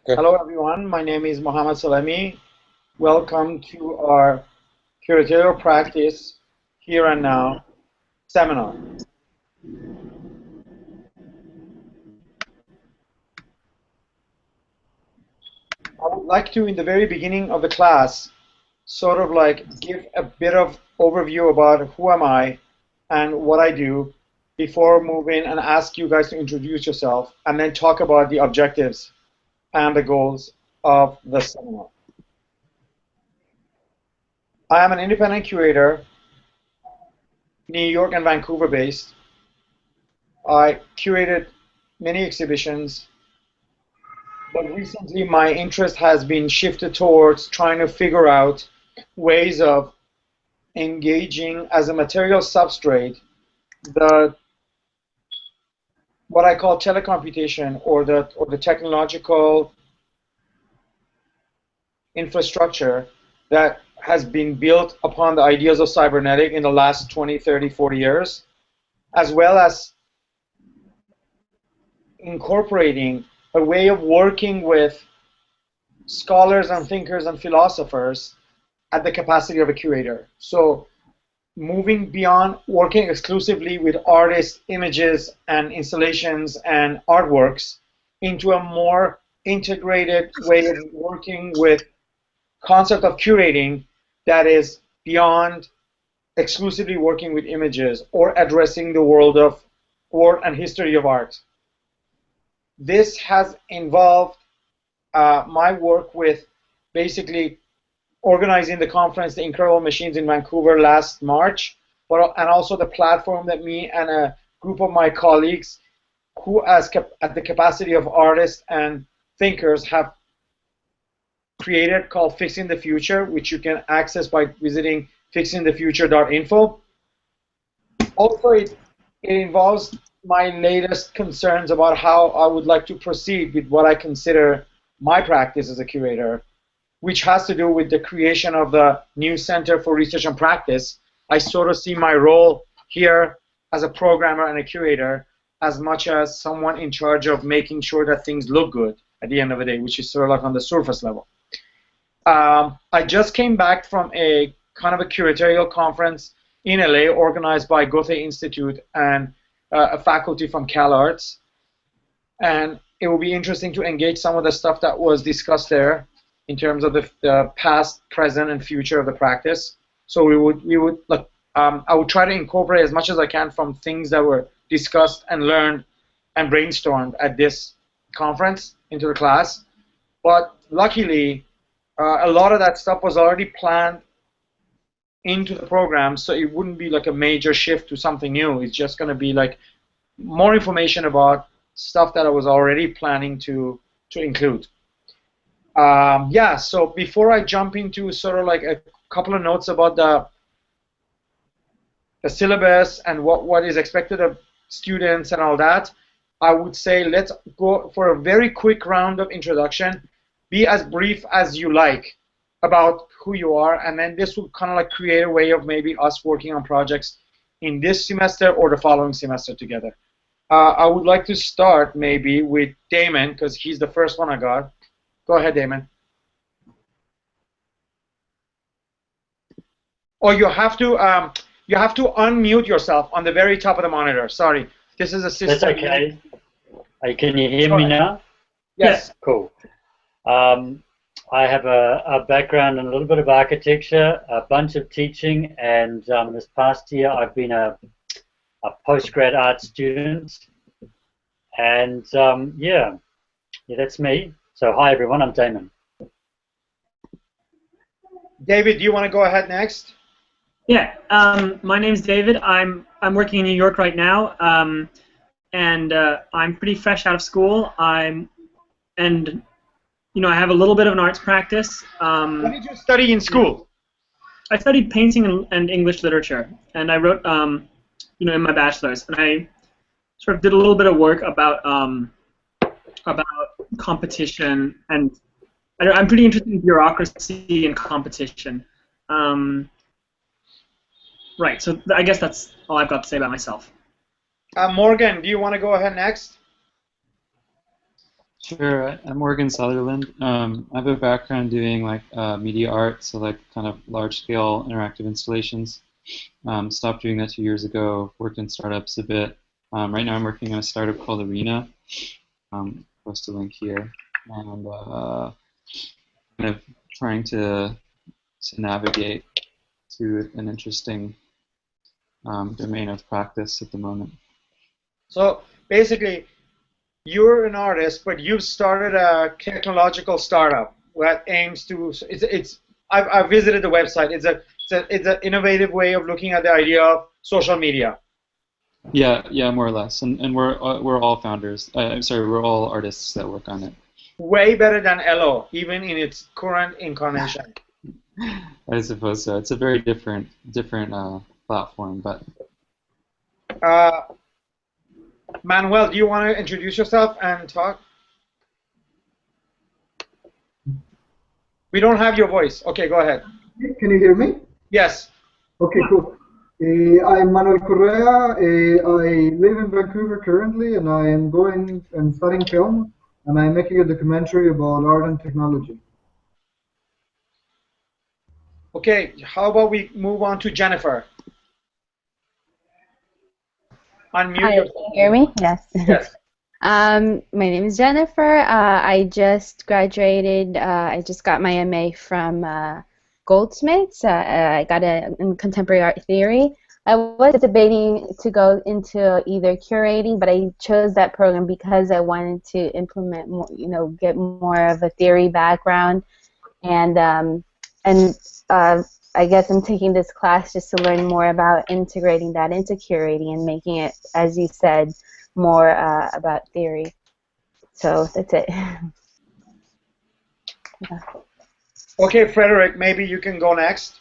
Hello everyone, my name is Mohammed Salemi. Welcome to our Curatorial Practice Here and Now seminar. I would like to, in the very beginning of the class, sort of like give a bit of overview about who am I and what I do before moving and ask you guys to introduce yourself and then talk about the objectives and the goals of the seminar. I am an independent curator, New York and Vancouver based. I curated many exhibitions, but recently my interest has been shifted towards trying to figure out ways of engaging as a material substrate what I call telecomputation or the technological infrastructure that has been built upon the ideas of cybernetic in the last 20, 30, 40 years, as well as incorporating a way of working with scholars and thinkers and philosophers at the capacity of a curator. So moving beyond working exclusively with artists, images, and installations and artworks into a more integrated way of working with concept of curating that is beyond exclusively working with images or addressing the world of art and history of art. This has involved my work with basically organizing the conference, The Incredible Machines in Vancouver last March, and also the platform that me and a group of my colleagues who at the capacity of artists and thinkers have created called Fixing the Future, which you can access by visiting fixingthefuture.info. Also, it involves my latest concerns about how I would like to proceed with what I consider my practice as a curator, which has to do with the creation of the new Center for Research and Practice. I sort of see my role here as a programmer and a curator as much as someone in charge of making sure that things look good at the end of the day, which is sort of like on the surface level. I just came back from a kind of a curatorial conference in LA organized by Goethe Institute and a faculty from CalArts. And it will be interesting to engage some of the stuff that was discussed there in terms of the past, present, and future of the practice. So I would try to incorporate as much as I can from things that were discussed and learned and brainstormed at this conference into the class. But luckily, a lot of that stuff was already planned into the program, so it wouldn't be like a major shift to something new. It's just going to be like more information about stuff that I was already planning to include. Yeah, so before I jump into sort of like a couple of notes about the syllabus and what is expected of students and all that, I would say let's go for a very quick round of introduction. Be as brief as you like about who you are, and then this will kind of like create a way of maybe us working on projects in this semester or the following semester together. I would like to start maybe with Damon, because he's the first one I got. Go ahead, Damon. Oh, you have to unmute yourself on the very top of the monitor. Sorry, this is a system. That's okay. Can you hear me now? Yes. Cool. I have a background in a little bit of architecture, a bunch of teaching, and this past year I've been a postgrad art student. And yeah, that's me. So hi everyone, I'm Damon. David, do you want to go ahead next? Yeah, my name's David. I'm working in New York right now, and I'm pretty fresh out of school. I have a little bit of an arts practice. What did you study in school? I studied painting and English literature, and I wrote, in my bachelor's, and I sort of did a little bit of work about competition, and I'm pretty interested in bureaucracy and competition. Right, so I guess that's all I've got to say about myself. Morgan, do you want to go ahead next? Sure, I'm Morgan Sutherland. I have a background doing like media art, so like kind of large-scale interactive installations. Stopped doing that 2 years ago. Worked in startups a bit. Right now, I'm working on a startup called Arena. Post a link here, and kind of trying to navigate to an interesting domain of practice at the moment. So basically, you're an artist, but you've started a technological startup that aims to. I've visited the website. It's an innovative way of looking at the idea of social media. Yeah, more or less, and we're all founders. I'm sorry, we're all artists that work on it. Way better than Elo, even in its current incarnation. I suppose so. It's a very different platform, but. Manuel, do you want to introduce yourself and talk? We don't have your voice. Okay, go ahead. Can you hear me? Yes. Okay, cool. I'm Manuel Correa. I live in Vancouver currently, and I am going and studying film, and I'm making a documentary about art and technology. Okay, how about we move on to Jennifer? Unmute Hi, yourself. can you hear me? Yes. Yes. My name is Jennifer. I just graduated. I just got my MA from Goldsmiths. I got it in contemporary art theory. I was debating to go into either curating, but I chose that program because I wanted to implement more, get more of a theory background, and I guess I'm taking this class just to learn more about integrating that into curating and making it, as you said, more about theory. So that's it. Yeah. Okay, Frederick, maybe you can go next.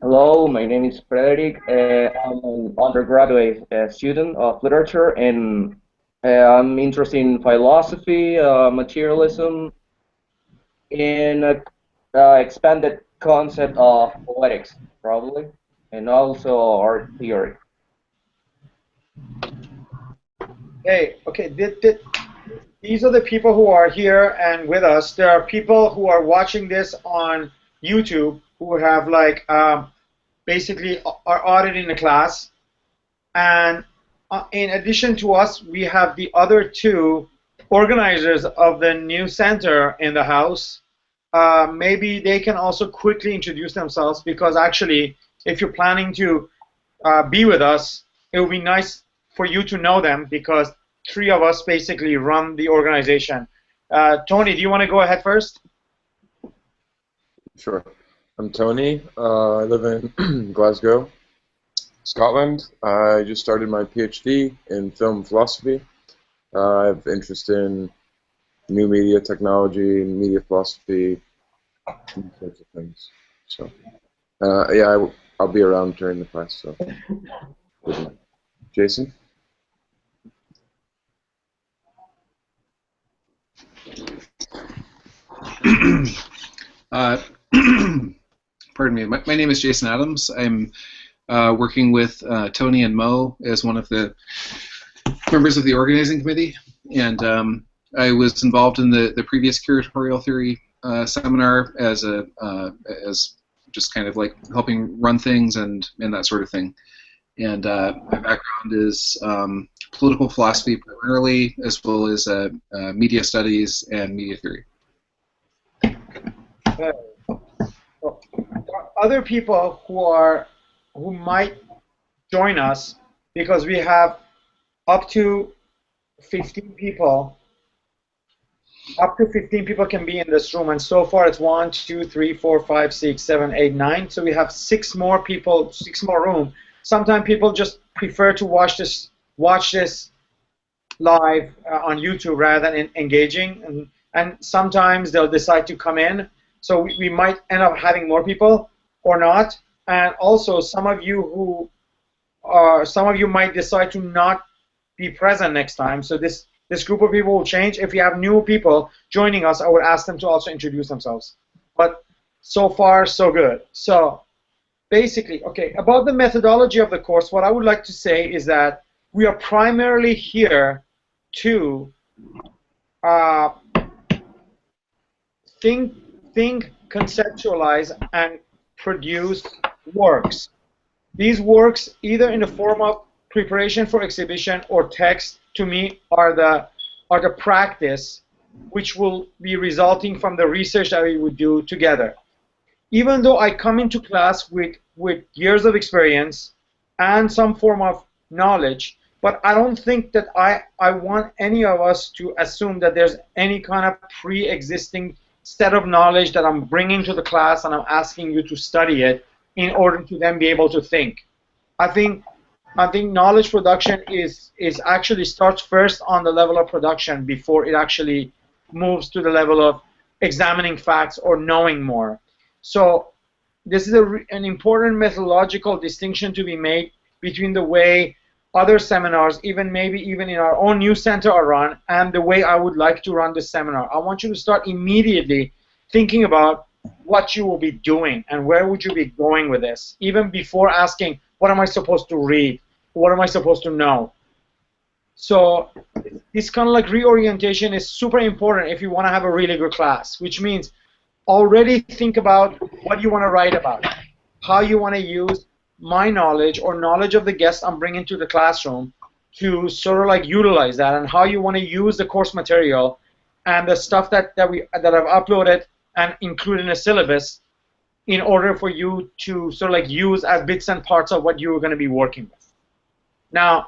Hello, my name is Frederick. I'm an undergraduate student of literature, and I'm interested in philosophy, materialism, in expanded concept of poetics, probably, and also art theory. Okay. These are the people who are here and with us. There are people who are watching this on YouTube who have basically are auditing the class. And in addition to us, we have the other two organizers of the new center in the house. Maybe they can also quickly introduce themselves, because actually, if you're planning to be with us, it would be nice for you to know them, because three of us basically run the organization. Tony, do you want to go ahead first? Sure. I'm Tony. I live in Glasgow, Scotland. I just started my PhD in film philosophy. I have interest in new media technology, media philosophy, these sorts of things. So, yeah, I'll be around during the class. So, good luck. Jason. Pardon me. My name is Jason Adams. I'm working with Tony and Mo as one of the members of the organizing committee, and I was involved in the previous curatorial theory seminar as just kind of like helping run things and that sort of thing. And my background is political philosophy primarily, as well as media studies and media theory. Other people who might join us, because we have up to 15 people. Up to 15 people can be in this room, and so far it's 1, 2, 3, 4, 5, 6, 7, 8, 9. So we have 6 more people, 6 more room. Sometimes people just prefer to watch this live on YouTube rather than engaging, and sometimes they'll decide to come in. So we might end up having more people or not. And also, some of you might decide to not be present next time. So this group of people will change. If you have new people joining us, I would ask them to also introduce themselves. But so far, so good. So basically, okay, about the methodology of the course, what I would like to say is that we are primarily here to think, conceptualize, and produce works. These works, either in the form of preparation for exhibition or text, to me are the practice which will be resulting from the research that we would do together. Even though I come into class with years of experience and some form of knowledge, but I don't think that I want any of us to assume that there's any kind of pre-existing set of knowledge that I'm bringing to the class and I'm asking you to study it in order to then be able to think. I think knowledge production is actually starts first on the level of production before it actually moves to the level of examining facts or knowing more. So this is an important methodological distinction to be made between the way other seminars, maybe even in our own news center, are run, and the way I would like to run this seminar. I want you to start immediately thinking about what you will be doing and where would you be going with this, even before asking, what am I supposed to read? What am I supposed to know? So this kind of like reorientation is super important if you want to have a really good class, which means already think about what you want to write about, how you want to use my knowledge or knowledge of the guest I'm bringing to the classroom to sort of like utilize that, and how you want to use the course material and the stuff that I've uploaded and include in a syllabus in order for you to sort of like use as bits and parts of what you're going to be working with. Now,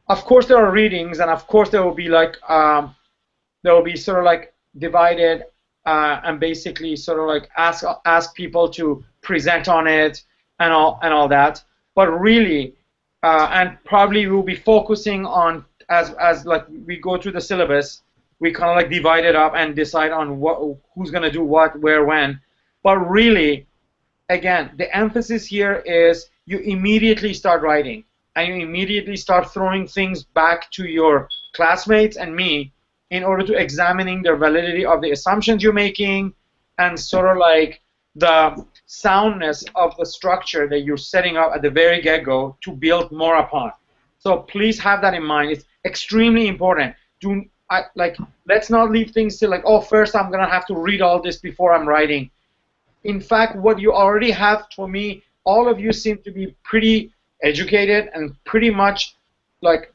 of course there are readings, and of course there will be like sort of like divided and basically sort of like ask people to present on it and all that. But really, and probably we'll be focusing on as like we go through the syllabus, we kind of like divide it up and decide on who's going to do what, where, when. But really, again, the emphasis here is you immediately start writing, and you immediately start throwing things back to your classmates and me in order to examining the validity of the assumptions you're making and sort of like the soundness of the structure that you're setting up at the very get-go to build more upon. So please have that in mind. It's extremely important. Let's not leave things to like, oh, first I'm going to have to read all this before I'm writing. In fact, what you already have, for me, all of you seem to be pretty educated and pretty much like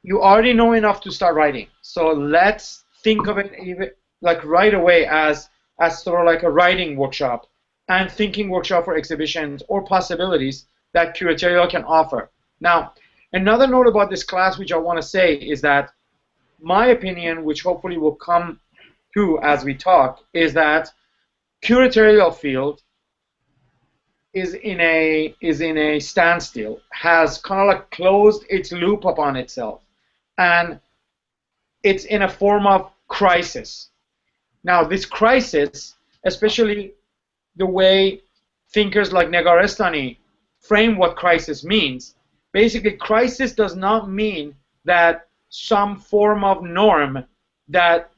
you already know enough to start writing. So let's think of it even like right away as sort of like a writing workshop and thinking workshop for exhibitions or possibilities that curatorial can offer. Now, another note about this class which I want to say is that my opinion, which hopefully will come to as we talk, is that curatorial field is in a standstill, has kind of like closed its loop upon itself, and it's in a form of crisis. Now, this crisis, especially the way thinkers like Negarestani frame what crisis means, basically crisis does not mean that some form of norm that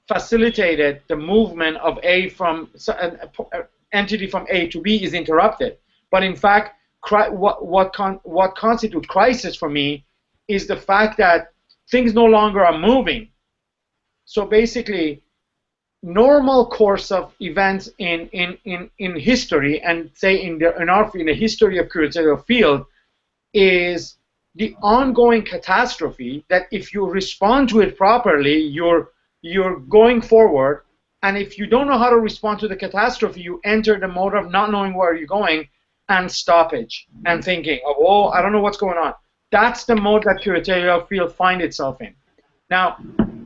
facilitated the movement of an entity from A to B is interrupted. But in fact, what constitutes crisis for me is the fact that things no longer are moving. So basically, normal course of events in history, and say in the history of curatorial field, is the ongoing catastrophe that if you respond to it properly, you're going forward, and if you don't know how to respond to the catastrophe, you enter the mode of not knowing where you're going and stoppage and thinking, oh, I don't know what's going on. That's the mode that curatorial field finds itself in. Now,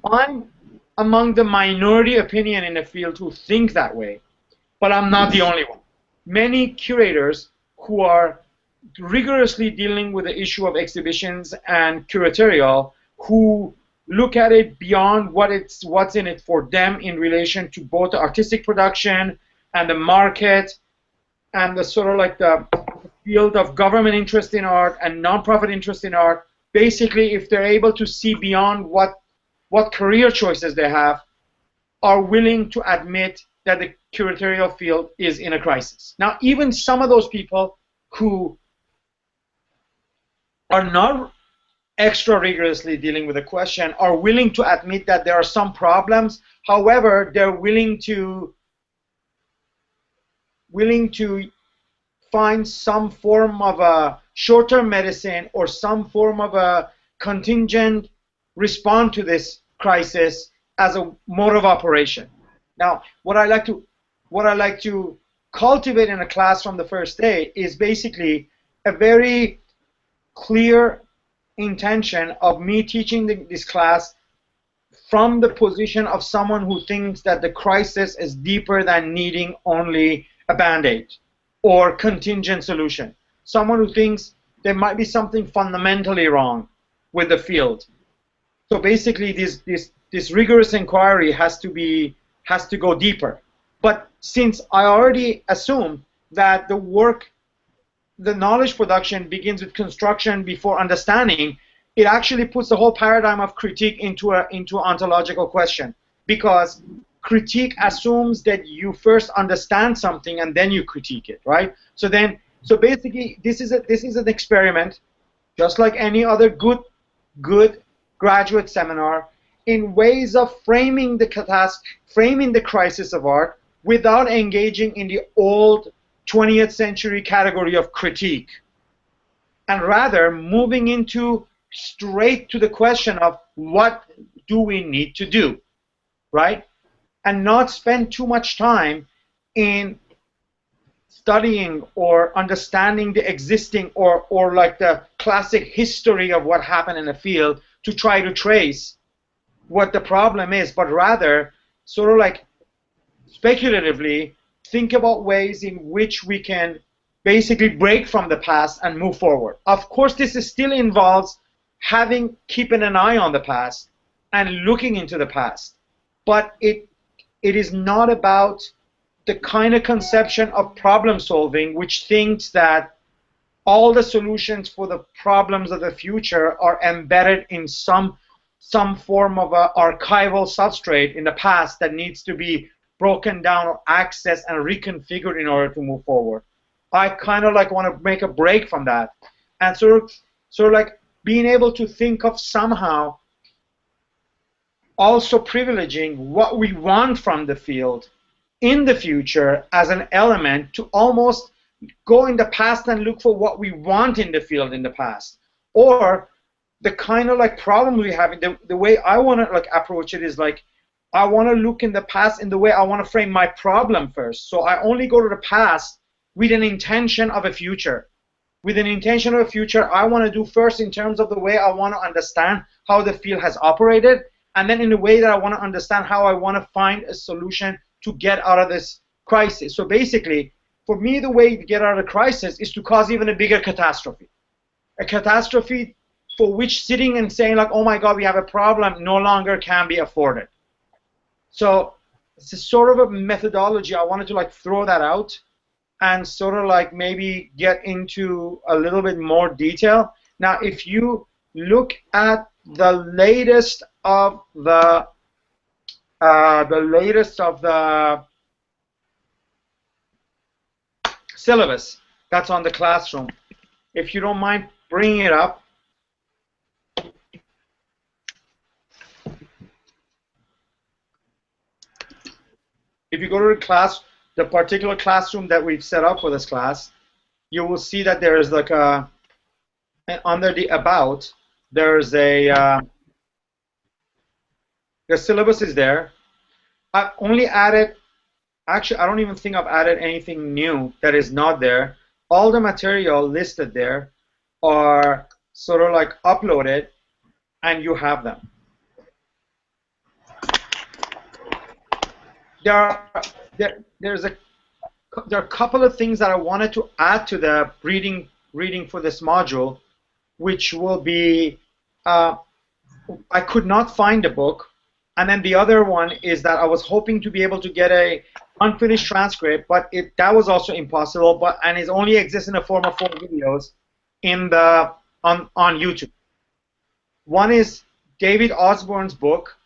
I'm among the minority opinion in the field who think that way, but I'm not the only one. Many curators who are rigorously dealing with the issue of exhibitions and curatorial, who look at it beyond what's in it for them in relation to both the artistic production and the market and the sort of like the field of government interest in art and nonprofit interest in art. Basically, if they're able to see beyond what career choices they have, are willing to admit that the curatorial field is in a crisis. Now, even some of those people who are not extra rigorously dealing with the question are willing to admit that there are some problems. However, they're willing to find some form of a short-term medicine or some form of a contingent response to this crisis as a mode of operation. Now, what I like to cultivate in a class from the first day is basically a very clear intention of me teaching this class from the position of someone who thinks that the crisis is deeper than needing only a band-aid or contingent solution. Someone who thinks there might be something fundamentally wrong with the field. So basically, this rigorous inquiry has to go deeper. But since I already assumed that the knowledge production begins with construction before understanding, it actually puts the whole paradigm of critique into an ontological question, because critique assumes that you first understand something and then you critique it, right? So basically, this is an experiment, just like any other good graduate seminar, in ways of framing the crisis of art without engaging in the old 20th century category of critique, and rather moving into straight to the question of what do we need to do, right? And not spend too much time in studying or understanding the existing or like the classic history of what happened in the field to try to trace what the problem is, but rather sort of like speculatively think about ways in which we can basically break from the past and move forward. Of course, this still involves keeping an eye on the past and looking into the past, but it is not about the kind of conception of problem solving which thinks that all the solutions for the problems of the future are embedded in some form of an archival substrate in the past that needs to be broken down or accessed and reconfigured in order to move forward. I kind of like want to make a break from that, and sort of like being able to think of somehow also privileging what we want from the field in the future as an element to almost go in the past and look for what we want in the field in the past, or the kind of like problem we have. The way I want to like approach it is like I want to look in the past in the way I want to frame my problem first. So I only go to the past with an intention of a future. With an intention of a future, I want to do first in terms of the way I want to understand how the field has operated, and then in the way that I want to understand how I want to find a solution to get out of this crisis. So basically, for me, the way to get out of the crisis is to cause even a bigger catastrophe. A catastrophe for which sitting and saying like, oh my God, we have a problem, no longer can be afforded. So it's a sort of a methodology. I wanted to like throw that out and sort of like maybe get into a little bit more detail. Now, if you look at the latest of the syllabus that's on the classroom, if you don't mind bringing it up. If you go to the class, the particular classroom that we've set up for this class, you will see that there is like a, under the about, there's a, the syllabus is there. I've only added, actually I don't even think I've added anything new that is not there. All the material listed there are sort of like uploaded, and you have them. There are a couple of things that I wanted to add to the reading for this module, which will be, I could not find a book, and then the other one is that I was hoping to be able to get a unfinished transcript, but that was also impossible. And it only exists in the form of 4 videos on YouTube. One is David Osborne's book,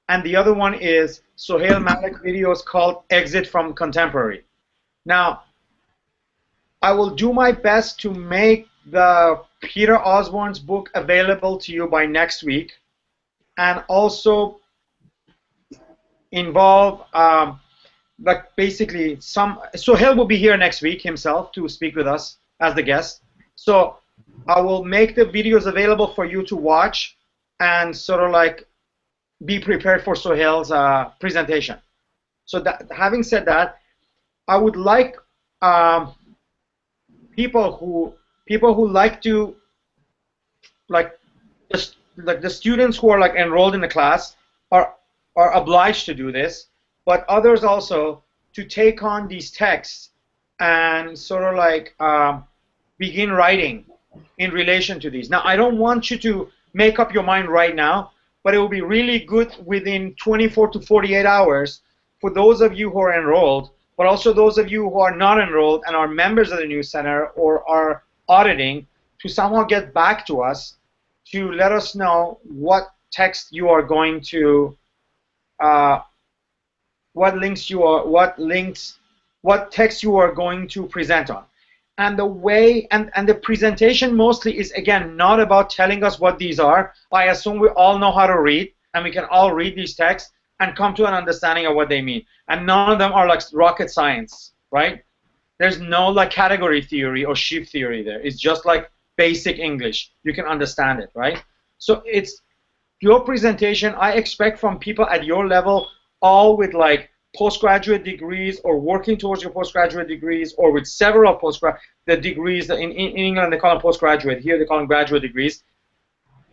and the other one is Sohail Malik videos called Exit from Contemporary. Now, I will do my best to make the Peter Osborne's book available to you by next week, and also involve like basically Sohail will be here next week himself to speak with us as the guest. So I will make the videos available for you to watch and sort of like be prepared for Sohail's presentation. So that, having said that, I would like people who like to like the students who are like enrolled in the class are obliged to do this, but others also to take on these texts and sort of like begin writing in relation to these. Now, I don't want you to make up your mind right now, but it will be really good within 24 to 48 hours for those of you who are enrolled, but also those of you who are not enrolled and are members of the News Center or are auditing, to somehow get back to us to let us know what text you are going to what text you are going to present on. And the way and the presentation mostly is, again, not about telling us what these are. I assume we all know how to read, and we can all read these texts and come to an understanding of what they mean. And none of them are like rocket science, right? There's no like category theory or shift theory there. It's just like basic English. You can understand it, right? So it's your presentation. I expect from people at your level, all with like postgraduate degrees or working towards your postgraduate degrees, or with several postgraduate degrees. In England they call them postgraduate. Here they call them graduate degrees.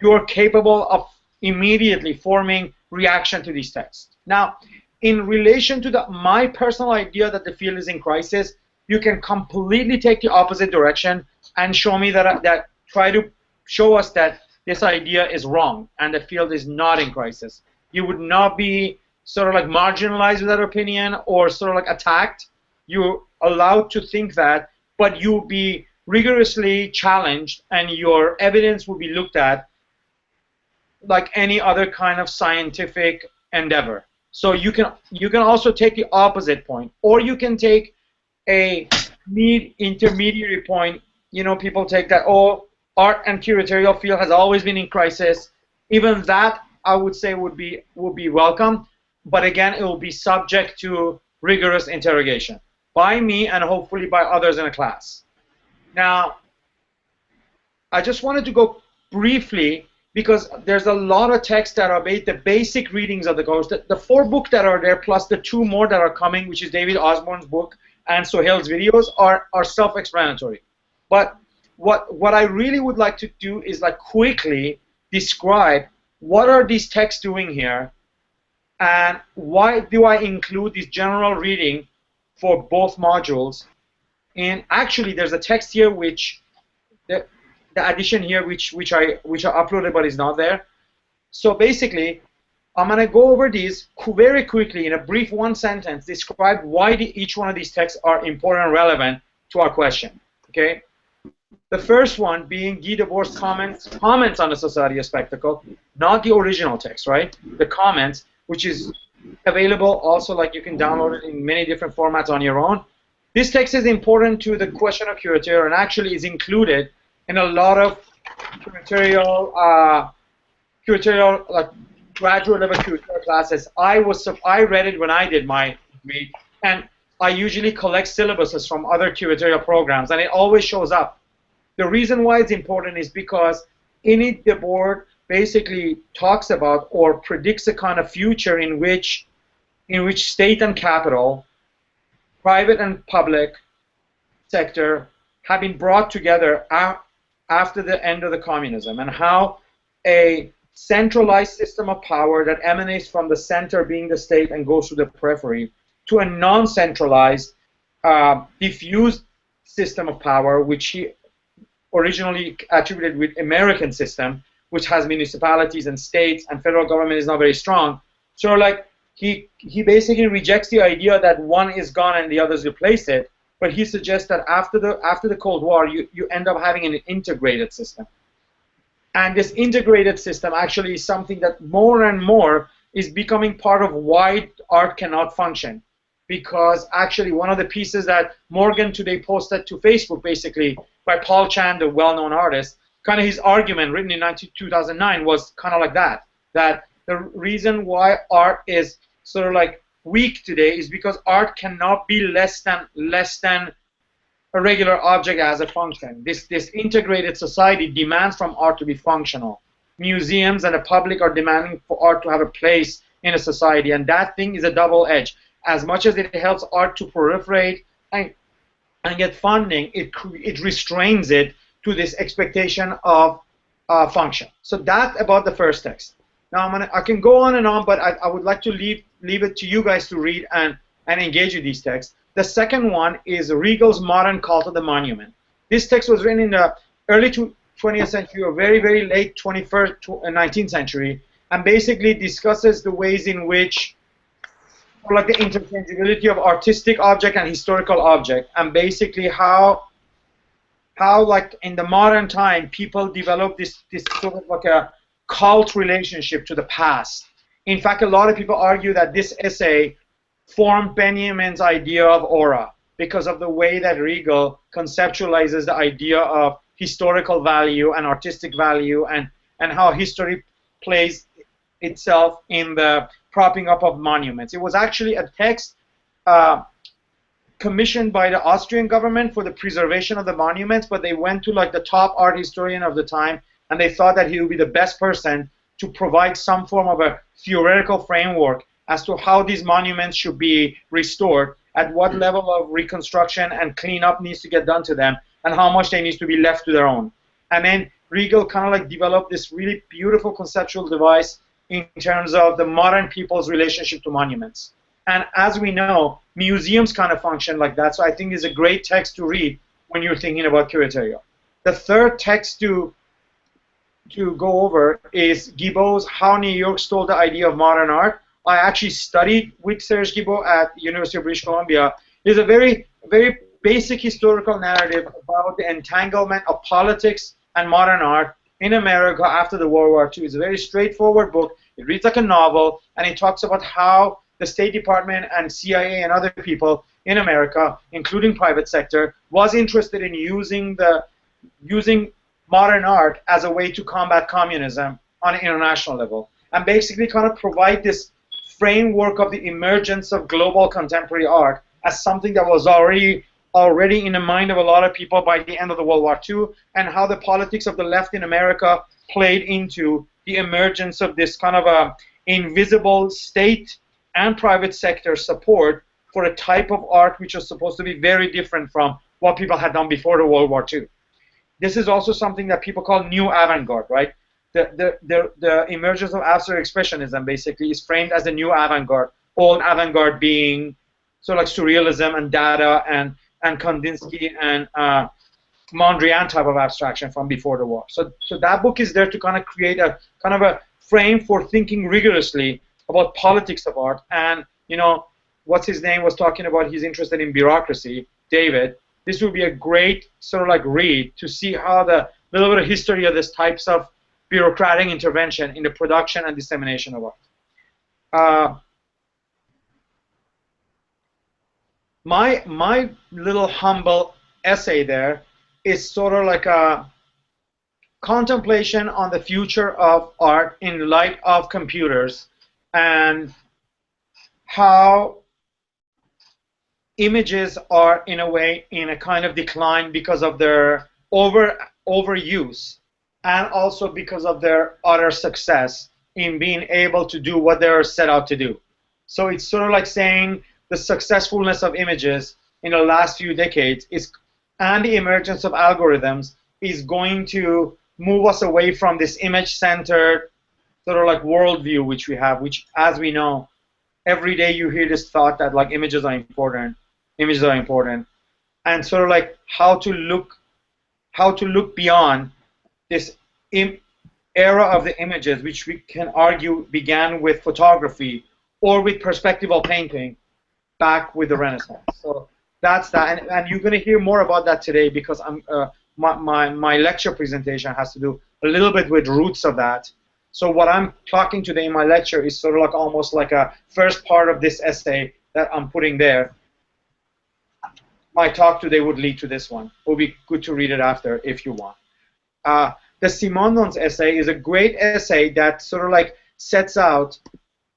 You are capable of immediately forming reaction to these texts. Now, in relation to my personal idea that the field is in crisis, you can completely take the opposite direction and show me that try to show us that this idea is wrong and the field is not in crisis. You would not be sort of like marginalized with that opinion or sort of like attacked. You're allowed to think that, but you'll be rigorously challenged and your evidence will be looked at like any other kind of scientific endeavor. So you can also take the opposite point, or you can take a intermediary point. You know, people take that, oh, art and curatorial field has always been in crisis. Even that, I would say, would be welcome. But again, it will be subject to rigorous interrogation by me and hopefully by others in the class. Now, I just wanted to go briefly, because there's a lot of texts that are the basic readings of the course. The 4 books that are there, plus the 2 more that are coming, which is David Osborne's book and Sohail's videos, are self-explanatory. But what I really would like to do is like quickly describe what are these texts doing here, and why do I include this general reading for both modules. And actually, there's a text here which the addition here which I uploaded but is not there. So basically, I'm going to go over these very quickly in a brief 1 sentence, describe why each one of these texts are important and relevant to our question. Okay. The first one being Guy Debord's comments on the Society of Spectacle, not the original text, right? The comments, which is available also, like you can download it in many different formats on your own. This text is important to the question of curator and actually is included in a lot of curatorial like graduate level curatorial classes. I read it when I did my degree, and I usually collect syllabuses from other curatorial programs, and it always shows up. The reason why it's important is because in it, the board basically talks about or predicts a kind of future in which state and capital, private and public sector have been brought together after the end of the communism, and how a centralized system of power that emanates from the center, being the state, and goes through the periphery, to a non-centralized, diffused system of power, which he originally attributed with American system, which has municipalities and states, and federal government is not very strong. So like he basically rejects the idea that one is gone and the others replace it, but he suggests that after the Cold War, you end up having an integrated system. And this integrated system actually is something that more and more is becoming part of why art cannot function. Because actually one of the pieces that Morgan today posted to Facebook, basically, by Paul Chan, the well-known artist, kind of his argument written in 2009 was kind of like that, that the reason why art is sort of like weak today is because art cannot be less than a regular object as a function. This integrated society demands from art to be functional. Museums and the public are demanding for art to have a place in a society, and that thing is a double edge. As much as it helps art to proliferate and get funding, it restrains it to this expectation of function. So that about the first text. Now I can go on and on, but I would like to leave it to you guys to read and engage with these texts. The second one is Riegel's Modern Cult of the Monument. This text was written in the early 20th century or very, very late 19th century, and basically discusses the ways in which, like, the interchangeability of artistic object and historical object, and basically how like in the modern time people develop this sort of like a cult relationship to the past. In fact, a lot of people argue that this essay formed Benjamin's idea of aura because of the way that Riegel conceptualizes the idea of historical value and artistic value, and how history plays itself in the propping up of monuments. It was actually a text commissioned by the Austrian government for the preservation of the monuments, but they went to like the top art historian of the time, and they thought that he would be the best person to provide some form of a theoretical framework as to how these monuments should be restored, at what level of reconstruction and cleanup needs to get done to them, and how much they need to be left to their own. And then Riegel kind of like developed this really beautiful conceptual device in terms of the modern people's relationship to monuments. And as we know, museums kind of function like that, so I think it's a great text to read when you're thinking about curatorial. The third text to go over is Guibault's How New York Stole the Idea of Modern Art. I actually studied with Serge Guibault at the University of British Columbia. It's a very, very basic historical narrative about the entanglement of politics and modern art in America after the World War II. It's a very straightforward book. It reads like a novel, and it talks about how the State Department and CIA and other people in America, including private sector, was interested in using modern art as a way to combat communism on an international level, and basically kind of provide this framework of the emergence of global contemporary art as something that was already in the mind of a lot of people by the end of the World War II, and how the politics of the left in America played into the emergence of this kind of a invisible state and private sector support for a type of art which was supposed to be very different from what people had done before the World War II. This is also something that people call new avant-garde, right? The emergence of abstract expressionism basically is framed as a new avant-garde, old avant-garde being sort of like surrealism and Dada and Kandinsky and Mondrian type of abstraction from before the war. So that book is there to kind of create a kind of a frame for thinking rigorously about politics of art. And, you know, what's his name was talking about he's interested in bureaucracy, David. This would be a great sort of like read to see how the little bit of history of this types of bureaucratic intervention in the production and dissemination of art. My little humble essay there is sort of like a contemplation on the future of art in light of computers and how images are in a way in a kind of decline because of their overuse and also because of their utter success in being able to do what they're set out to do. So it's sort of like saying the successfulness of images in the last few decades and the emergence of algorithms is going to move us away from this image-centered sort of like worldview which we have, which, as we know, every day you hear this thought that like images are important, and sort of like how to look beyond this era of the images, which we can argue began with photography or with perspectival painting, back with the Renaissance. So that's that, and you're going to hear more about that today because my lecture presentation has to do a little bit with roots of that. So what I'm talking today in my lecture is sort of like almost like a first part of this essay that I'm putting there. My talk today would lead to this one. It would be good to read it after if you want. The Simondon's essay is a great essay that sort of like sets out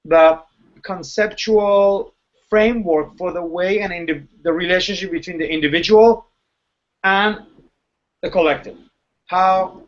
the conceptual framework for the way and the relationship between the individual and the collective. How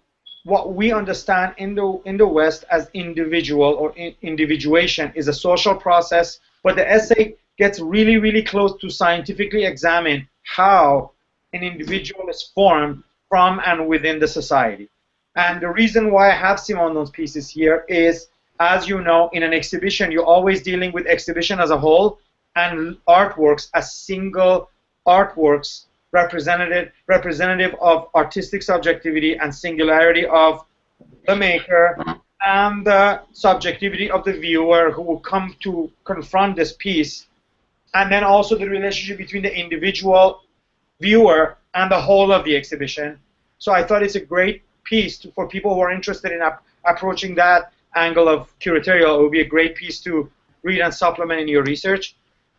what we understand in the West as individual or individuation is a social process, but the essay gets really, really close to scientifically examine how an individual is formed from and within the society. And the reason why I have Simondon's pieces here is, as you know, in an exhibition, you're always dealing with exhibition as a whole and artworks as single artworks representative of artistic subjectivity and singularity of the maker and the subjectivity of the viewer who will come to confront this piece, and then also the relationship between the individual viewer and the whole of the exhibition. So I thought it's a great piece for people who are interested in approaching that angle of curatorial. It would be a great piece to read and supplement in your research.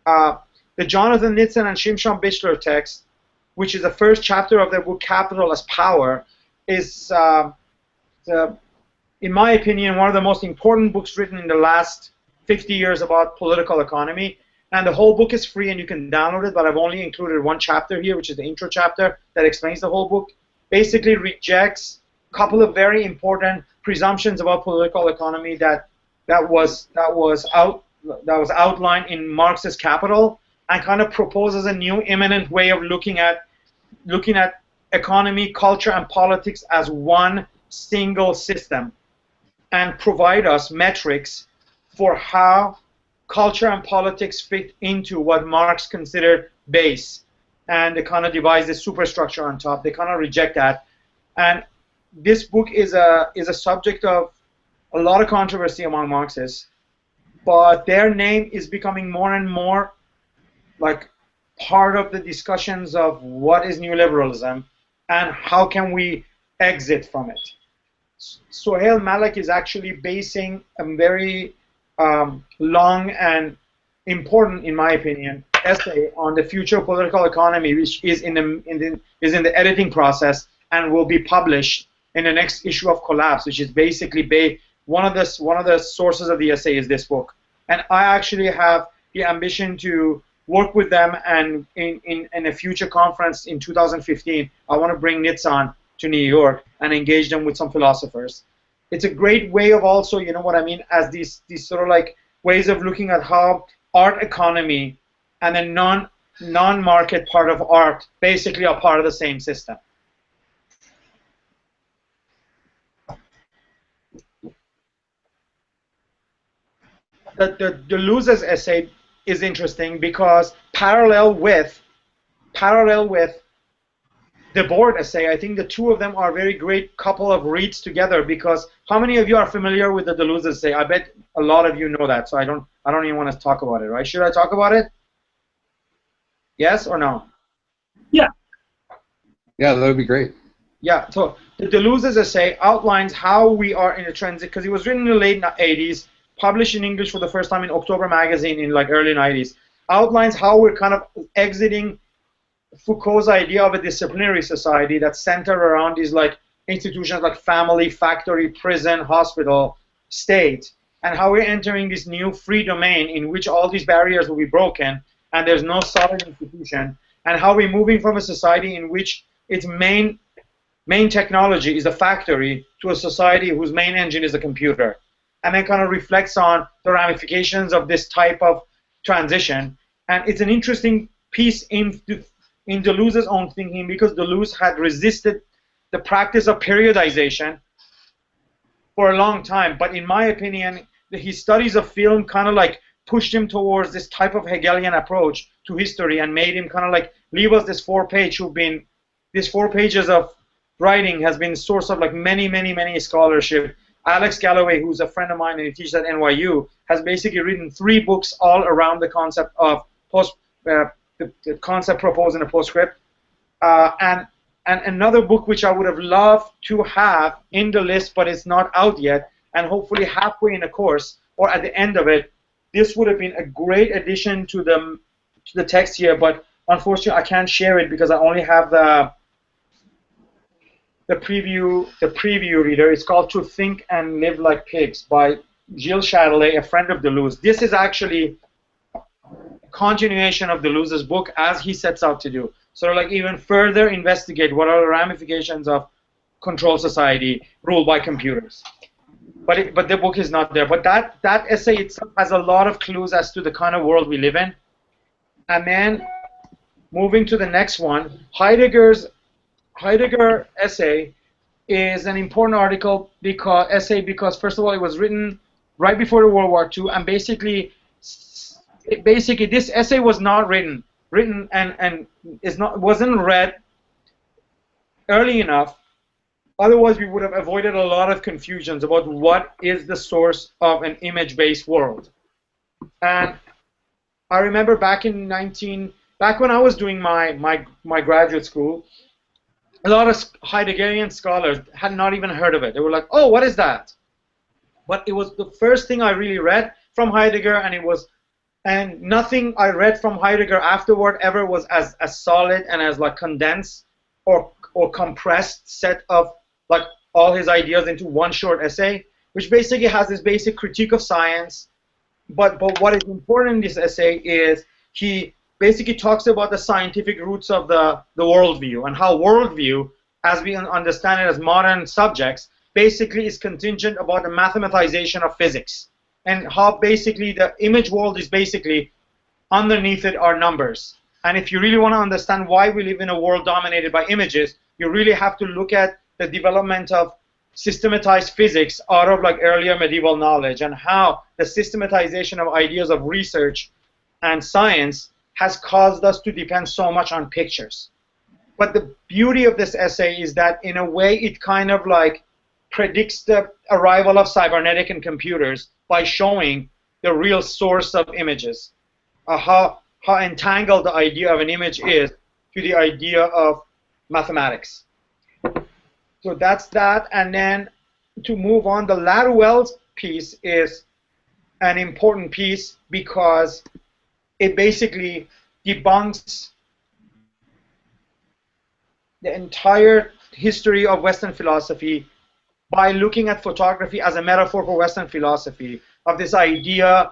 The Jonathan Nitzen and Shimshon Bichler text, which is the first chapter of their book Capital as Power, is, in my opinion, one of the most important books written in the last 50 years about political economy. And the whole book is free and you can download it, but I've only included one chapter here, which is the intro chapter that explains the whole book. Basically rejects a couple of very important presumptions about political economy that was outlined in Marx's Capital, and kind of proposes a new immanent way of looking at economy, culture, and politics as one single system, and provide us metrics for how culture and politics fit into what Marx considered base, and they kind of devise this superstructure on top. They kind of reject that, and this book is a subject of a lot of controversy among Marxists, but their name is becoming more and more like part of the discussions of what is neoliberalism and how can we exit from it. Sohail Malik is actually basing a very long and important, in my opinion, essay on the future of political economy, which is in the editing process and will be published in the next issue of Collapse, which is basically one of the sources of the essay is this book. And I actually have the ambition to work with them, and in a future conference in 2015, I want to bring Nitzan to New York and engage them with some philosophers. It's a great way of also, you know what I mean, as these sort of like ways of looking at how art economy and the non-market part of art basically are part of the same system. The Deleuze's essay is interesting because parallel with the board essay, I think the two of them are a very great couple of reads together, because how many of you are familiar with the Deleuze essay? I bet a lot of you know that, so I don't even want to talk about it, right? Should I talk about it? Yes or no? Yeah. Yeah, that would be great. Yeah, so the Deleuze's essay outlines how we are in a transit, because it was written in the late 80s, published in English for the first time in October magazine in like early 90s, outlines how we're kind of exiting Foucault's idea of a disciplinary society that's centered around these like institutions like family, factory, prison, hospital, state, and how we're entering this new free domain in which all these barriers will be broken and there's no solid institution, and how we're moving from a society in which its main technology is a factory to a society whose main engine is a computer, and then kind of reflects on the ramifications of this type of transition. And it's an interesting piece in Deleuze's own thinking, because Deleuze had resisted the practice of periodization for a long time, but in my opinion, his studies of film kind of like pushed him towards this type of Hegelian approach to history and made him kind of like leave us this 4 pages of writing has been source of like many scholarship. Alex Galloway, who's a friend of mine and he teaches at NYU, has basically written 3 books all around the concept of the concept proposed in a postscript. And another book which I would have loved to have in the list, but it's not out yet, and hopefully halfway in a course or at the end of it, this would have been a great addition to the text here, but unfortunately I can't share it because I only have the preview reader. It's called To Think and Live Like Pigs by Gilles Châtelet, a friend of Deleuze. This is actually a continuation of Deleuze's book as he sets out to do. So like even further investigate what are the ramifications of control society ruled by computers. But the book is not there. But that essay itself has a lot of clues as to the kind of world we live in. And then moving to the next one, Heidegger essay is an important essay because first of all it was written right before the World War II, and basically this essay was not written and wasn't read early enough. Otherwise, we would have avoided a lot of confusions about what is the source of an image-based world. And I remember back when I was doing my graduate school, a lot of Heideggerian scholars had not even heard of it. They were like, "Oh, what is that?" But it was the first thing I really read from Heidegger, and nothing I read from Heidegger afterward ever was as solid and as like condensed or compressed set of like all his ideas into one short essay, which basically has this basic critique of science. But what is important in this essay is he basically talks about the scientific roots of the worldview and how worldview, as we understand it as modern subjects, basically is contingent about the mathematization of physics, and how basically the image world is basically underneath it are numbers. And if you really want to understand why we live in a world dominated by images, you really have to look at the development of systematized physics out of like earlier medieval knowledge, and how the systematization of ideas of research and science has caused us to depend so much on pictures. But the beauty of this essay is that in a way it kind of like predicts the arrival of cybernetic and computers by showing the real source of images, how entangled the idea of an image is to the idea of mathematics. So that's that. And then to move on, the Laruelle piece is an important piece because it basically debunks the entire history of Western philosophy by looking at photography as a metaphor for Western philosophy, of this idea,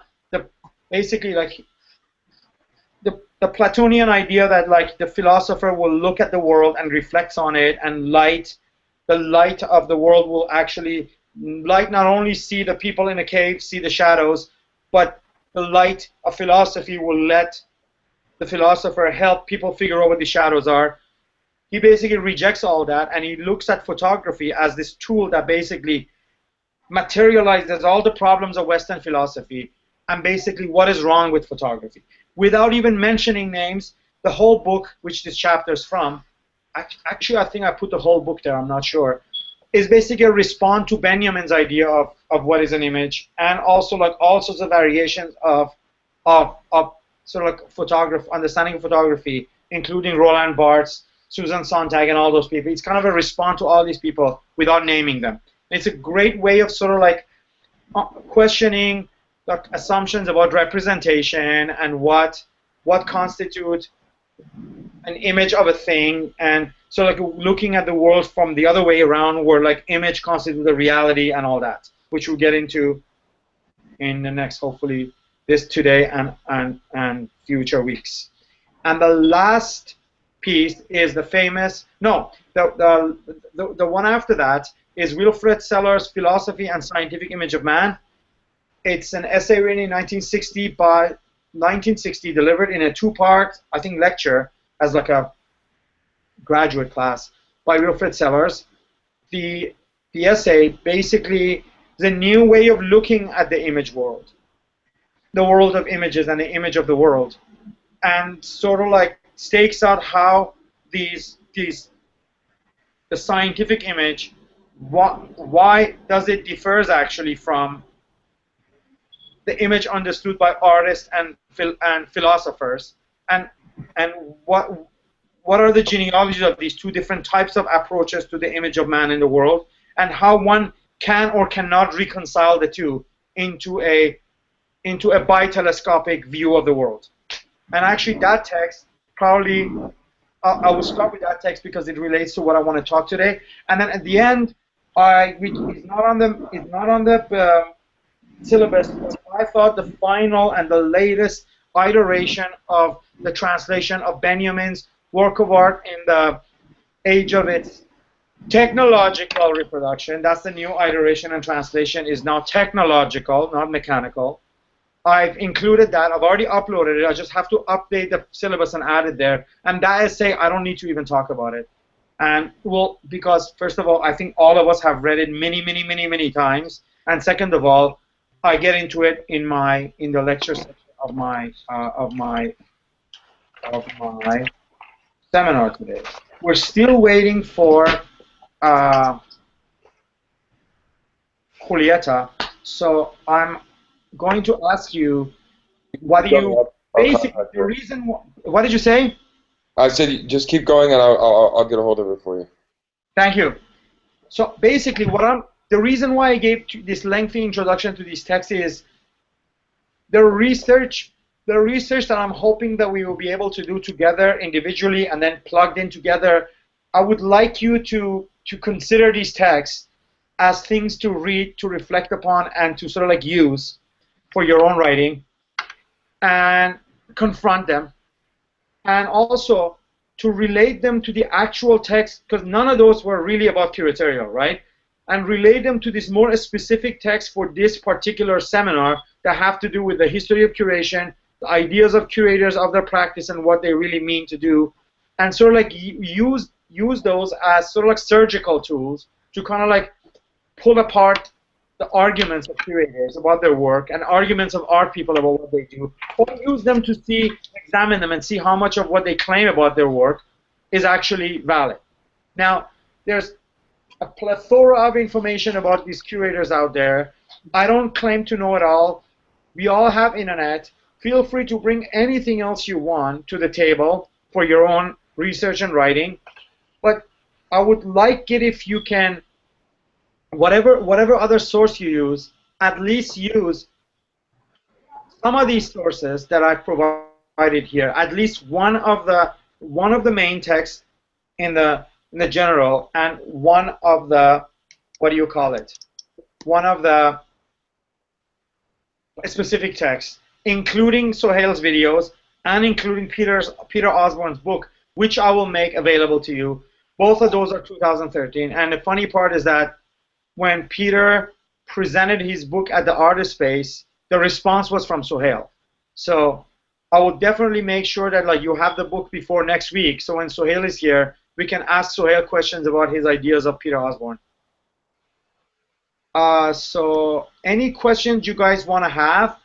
basically like the Platonian idea that like the philosopher will look at the world and reflects on it, and the light of the world will actually not only see the people in a cave, see the shadows, but the light of philosophy will let the philosopher help people figure out what the shadows are. He basically rejects all that, and he looks at photography as this tool that basically materializes all the problems of Western philosophy and basically what is wrong with photography. Without even mentioning names, the whole book, which this chapter is from, actually I think I put the whole book there, I'm not sure, is basically a response to Benjamin's idea of what is an image, and also like all sorts of variations of sort of like understanding of photography, including Roland Barthes, Susan Sontag, and all those people. It's kind of a response to all these people without naming them. It's a great way of sort of like questioning like assumptions about representation and what constitutes an image of a thing, and so like looking at the world from the other way around, where like image constitutes the reality and all that, which we'll get into in the next, hopefully, today and future weeks. And the last piece is the famous, the one after that is Wilfred Seller's Philosophy and Scientific Image of Man. It's an essay written in 1960, delivered in a two-part, I think, lecture as like a graduate class by Wilfred Sellers. The essay basically is a new way of looking at the image world, the world of images and the image of the world, and sort of like stakes out how the scientific image, why does it differs actually from the image understood by artists and philosophers, and what are the genealogies of these two different types of approaches to the image of man in the world, and how one can or cannot reconcile the two into a bitelescopic view of the world. And actually, that text probably I will start with that text because it relates to what I want to talk today. And then at the end, it's not on the syllabus. But I thought the final and the latest iteration of the translation of Benjamin's work of art in the age of its technological reproduction. That's the new iteration and translation is now technological, not mechanical. I've included that. I've already uploaded it. I just have to update the syllabus and add it there. And that essay, I don't need to even talk about it. And well, because first of all, I think all of us have read it many times. And second of all, I get into it in the lecture section of my seminar today. We're still waiting for Julieta. So I'm going to ask you, what do you basically the reason? What did you say? I said just keep going, and I'll get a hold of it for you. Thank you. So basically, the reason why I gave this lengthy introduction to these texts is the research that I'm hoping that we will be able to do together individually and then plugged in together. I would like you to consider these texts as things to read, to reflect upon, and to sort of like use for your own writing, and confront them, and also to relate them to the actual text, because none of those were really about curatorial, right? And relate them to this more specific text for this particular seminar that have to do with the history of curation, the ideas of curators, of their practice, and what they really mean to do, and sort of like use those as sort of like surgical tools to kind of like pull apart the arguments of curators about their work and arguments of art people about what they do, or use them to examine them and see how much of what they claim about their work is actually valid. Now, there's a plethora of information about these curators out there. I don't claim to know it all. We all have internet. Feel free to bring anything else you want to the table for your own research and writing. But I would like it if you can, whatever other source you use, at least use some of these sources that I've provided here. At least one of the main texts in the general, and one of the, what do you call it? One of the specific texts, including Sohail's videos and including Peter Osborne's book, which I will make available to you. Both of those are 2013. And the funny part is that when Peter presented his book at the Artist Space, the response was from Sohail. So I will definitely make sure that like you have the book before next week, so when Sohail is here, we can ask Sohail questions about his ideas of Peter Osborne. So any questions you guys want to have?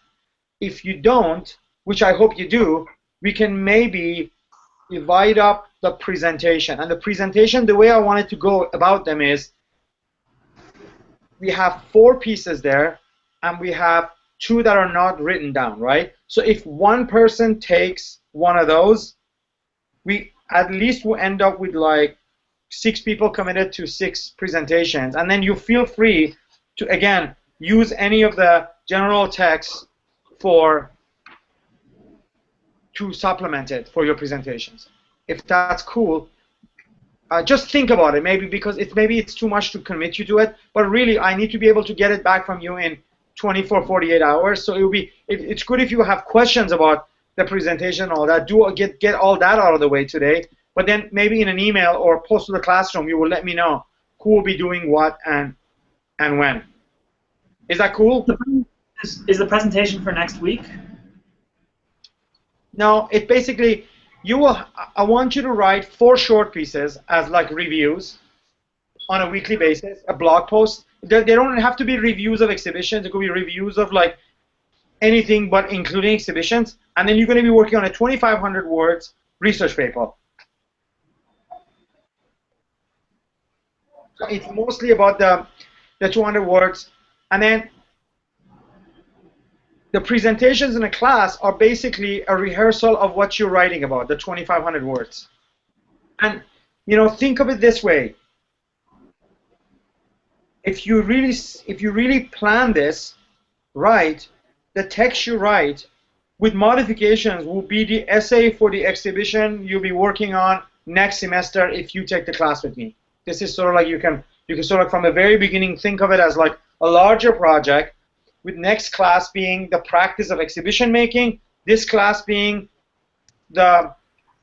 If you don't, which I hope you do, we can maybe divide up the presentation. And the presentation, the way I wanted to go about them is, we have 4 pieces there, and we have 2 that are not written down, right? So if one person takes one of those, we at least will end up with like 6 people committed to 6 presentations. And then you feel free to, again, use any of the general text to supplement it for your presentations. If that's cool, just think about it, maybe, because maybe it's too much to commit you to it, but really I need to be able to get it back from you in 24, 48 hours. So it's good if you have questions about the presentation and all that. Get all that out of the way today, but then maybe in an email or post to the classroom, you will let me know who will be doing what and when. Is that cool? Is the presentation for next week? No, it basically, I want you to write 4 short pieces as like reviews on a weekly basis, a blog post. They don't have to be reviews of exhibitions. It could be reviews of like anything but including exhibitions. And then you're going to be working on a 2,500 words research paper. So it's mostly about the 200 words. And then the presentations in a class are basically a rehearsal of what you're writing about, the 2,500 words. And, think of it this way. if you really plan this right, the text you write with modifications will be the essay for the exhibition you'll be working on next semester if you take the class with me. This is sort of like you can sort of from the very beginning think of it as like a larger project, with next class being the practice of exhibition making, this class being the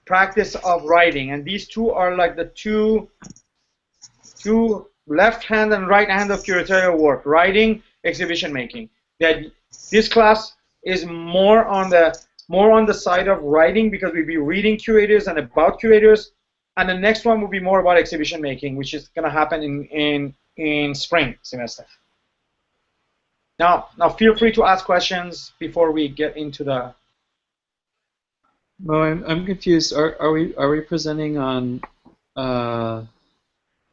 practice of writing, and these two are like the two left hand and right hand of curatorial work: writing, exhibition making. That this class is more on the side of writing because we'll be reading curators and about curators, and the next one will be more about exhibition making, which is going to happen in spring semester. Now feel free to ask questions before we get into the. No, I'm confused. Are we presenting on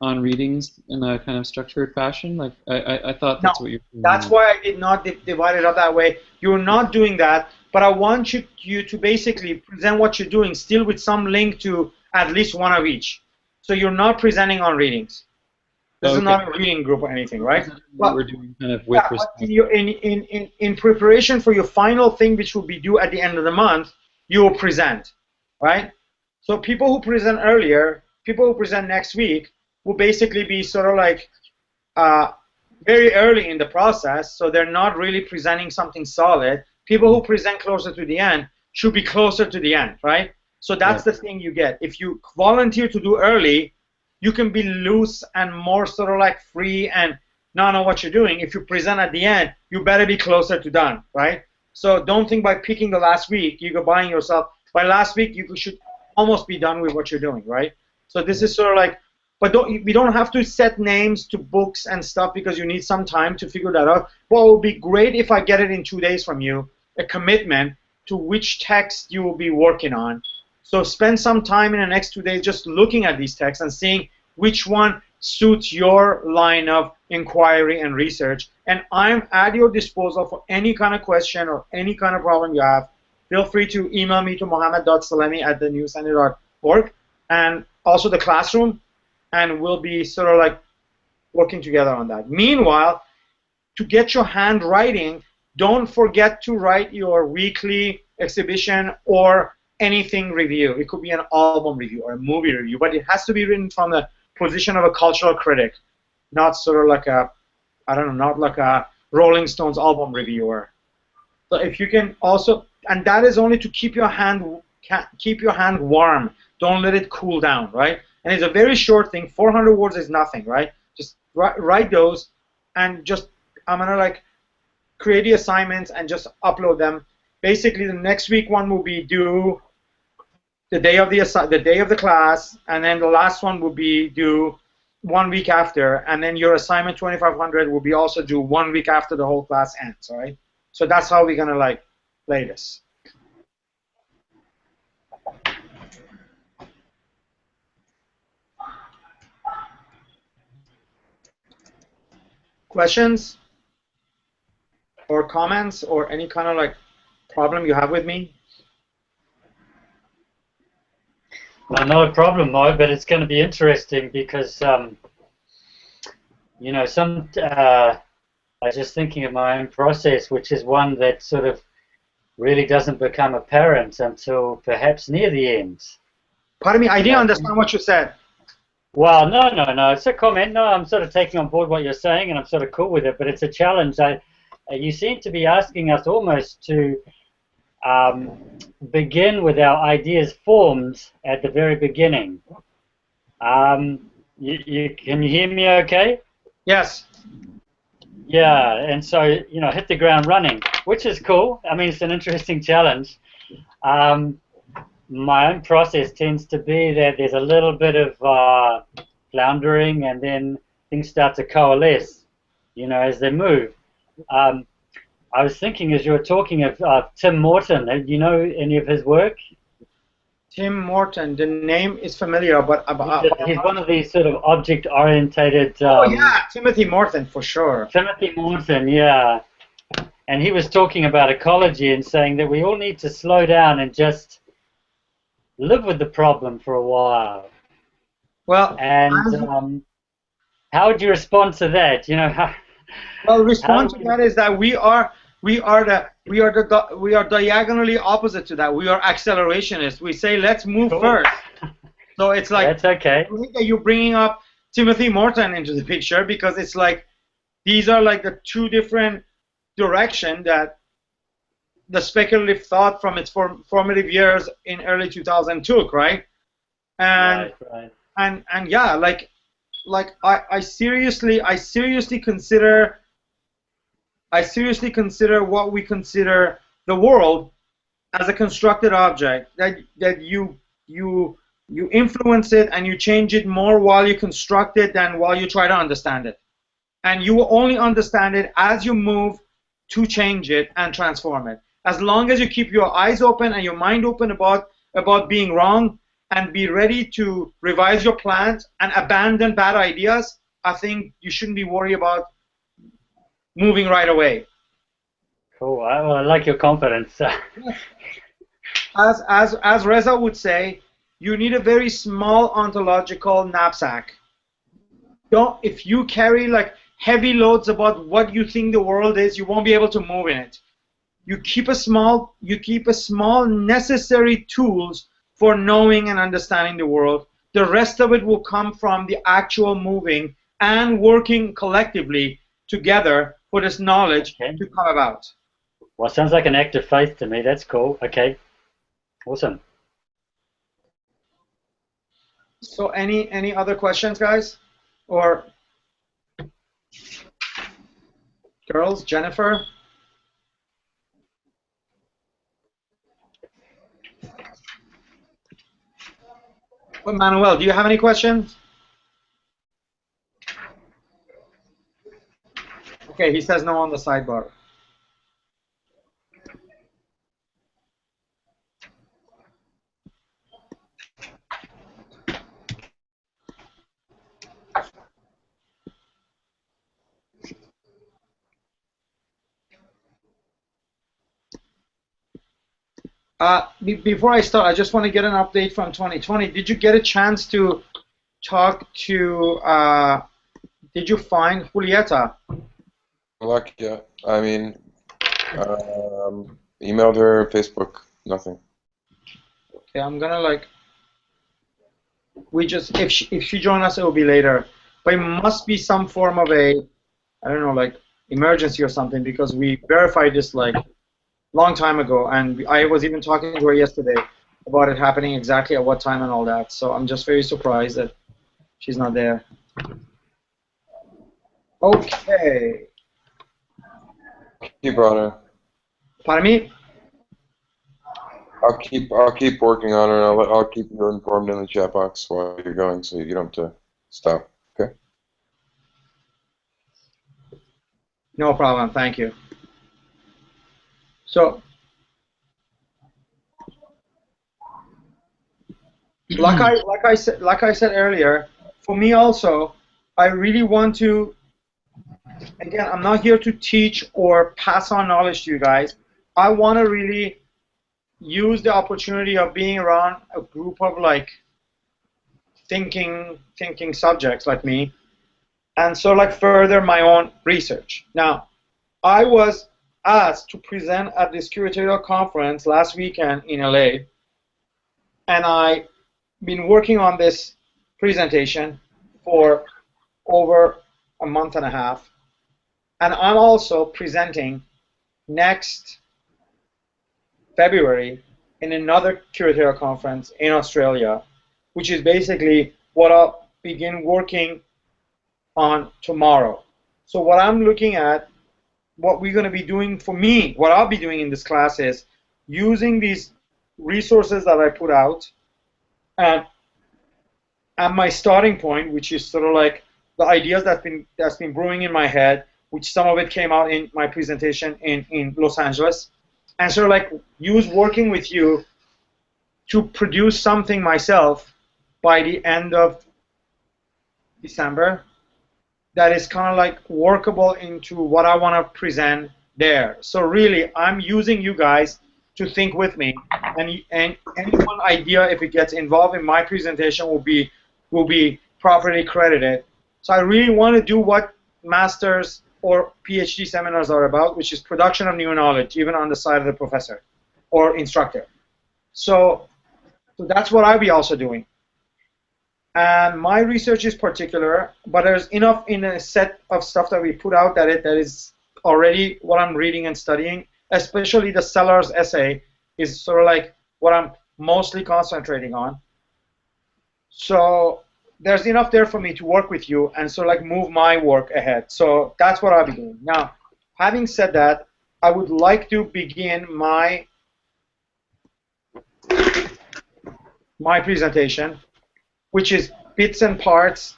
readings in a kind of structured fashion? Like I thought that's what you're doing. That's why I did not divide it up that way. You're not doing that, but I want you to basically present what you're doing still with some link to at least one of each. So you're not presenting on readings. This is not a reading group or anything, right? But we're doing kind of with in preparation for your final thing, which will be due at the end of the month, you will present, right? So people who present earlier, people who present next week, will basically be sort of like very early in the process, so they're not really presenting something solid. People who present closer to the end should be closer to the end, right? So that's the thing you get. If you volunteer to do early, you can be loose and more sort of like free and not know what you're doing. If you present at the end, you better be closer to done, right? So don't think by picking the last week, you go buying yourself. By last week, you should almost be done with what you're doing, right? So this is sort of like, but we don't have to set names to books and stuff because you need some time to figure that out. Well, it would be great if I get it in 2 days from you, a commitment to which text you will be working on. So spend some time in the next 2 days just looking at these texts and seeing which one suits your line of inquiry and research. And I'm at your disposal for any kind of question or any kind of problem you have. Feel free to email me to mohammed.salemi@thenewcenter.org and also the classroom, and we'll be sort of like working together on that. Meanwhile, to get your handwriting, don't forget to write your weekly exhibition or anything review. It could be an album review or a movie review, but it has to be written from the position of a cultural critic, not sort of like a, I don't know, not like a Rolling Stones album reviewer. So if you can also, and that is only to keep your hand warm. Don't let it cool down, right? And it's a very short thing. 400 words is nothing, right? Just write those, and just I'm gonna like create the assignments and just upload them. Basically, the next week one will be due the day of the class, and then the last one will be due 1 week after, and then your assignment 2500 will be also due 1 week after the whole class ends, all right? So that's how we're gonna like play this. Questions or comments or any kind of like problem you have with me? Well, not a problem, Mo, but it's going to be interesting because, you know, I was just thinking of my own process, which is one that sort of really doesn't become apparent until perhaps near the end. Pardon me, I didn't understand what you said. Well, no, it's a comment. No, I'm sort of taking on board what you're saying, and I'm sort of cool with it, but it's a challenge. You seem to be asking us almost to begin with our ideas formed at the very beginning. Can you hear me okay? Yes. Yeah, and so, you know, hit the ground running, which is cool. I mean, it's an interesting challenge. My own process tends to be that there's a little bit of floundering, and then things start to coalesce, you know, as they move. I was thinking as you were talking of Tim Morton. Do you know any of his work? Tim Morton, the name is familiar, but he's one of these sort of object-orientated. Oh yeah, Timothy Morton for sure. Timothy Morton, yeah. And he was talking about ecology and saying that we all need to slow down and just live with the problem for a while. Well, and How would you respond to that? You know, Well, response to that is that we are diagonally opposite to that. We are accelerationists. We say let's move cool. first. So it's like That's okay. I think that you're bringing up Timothy Morton into the picture because it's like these are like the two different directions that the speculative thought from its formative years in early 2000 took, right? And right. and yeah, like I seriously consider what we consider the world as a constructed object that you influence it and you change it more while you construct it than while you try to understand it. And you will only understand it as you move to change it and transform it. As long as you keep your eyes open and your mind open about being wrong and be ready to revise your plans and abandon bad ideas, I think you shouldn't be worried about moving right away. Cool. I like your confidence. As Reza would say, you need a very small ontological knapsack. If you carry like heavy loads about what you think the world is, you won't be able to move in it. You keep a small necessary tools for knowing and understanding the world. The rest of it will come from the actual moving and working collectively together for this knowledge to come about. Well, it sounds like an act of faith to me. That's cool. Okay. Awesome. So any other questions, guys? Or girls? Jennifer? Well, Manuel, do you have any questions? Okay, he says no on the sidebar. Before I start, I just want to get an update from 2020. Did you get a chance to talk to, did you find Julieta? Luck, yeah. I mean, emailed her, Facebook, nothing. Okay, I'm gonna like, if she joins us, it will be later. But it must be some form of a, I don't know, like emergency or something, because we verified this like long time ago, and I was even talking to her yesterday about it happening exactly at what time and all that. So I'm just very surprised that she's not there. Okay. Keep on her. Pardon me? I'll keep working on her, and I'll keep you informed in the chat box while you're going, so you don't have to stop. Okay. No problem. Thank you. So, like I said earlier, for me also, I really want to. Again, I'm not here to teach or pass on knowledge to you guys. I want to really use the opportunity of being around a group of like thinking subjects like me, and so like further my own research. Now, I was asked to present at this curatorial conference last weekend in LA, and I've been working on this presentation for over a month and a half, and I'm also presenting next February in another curatorial conference in Australia, which is basically what I'll begin working on tomorrow. So what I'm looking at, what we're going to be doing for me, what I'll be doing in this class is using these resources that I put out and my starting point, which is sort of like the ideas that's been brewing in my head, which some of it came out in my presentation in Los Angeles, and sort of like use working with you to produce something myself by the end of December that is kind of like workable into what I want to present there. So really, I'm using you guys to think with me, and any one idea, if it gets involved in my presentation, will be properly credited So I really want to do what master's or PhD seminars are about, which is production of new knowledge, even on the side of the professor or instructor. So that's what I'll be also doing. And my research is particular, but there's enough in a set of stuff that we put out that is already what I'm reading and studying, especially the Sellars essay is sort of like what I'm mostly concentrating on. So there's enough there for me to work with you and sort of like move my work ahead. So that's what I'll be doing. Now, having said that, I would like to begin my presentation, which is bits and parts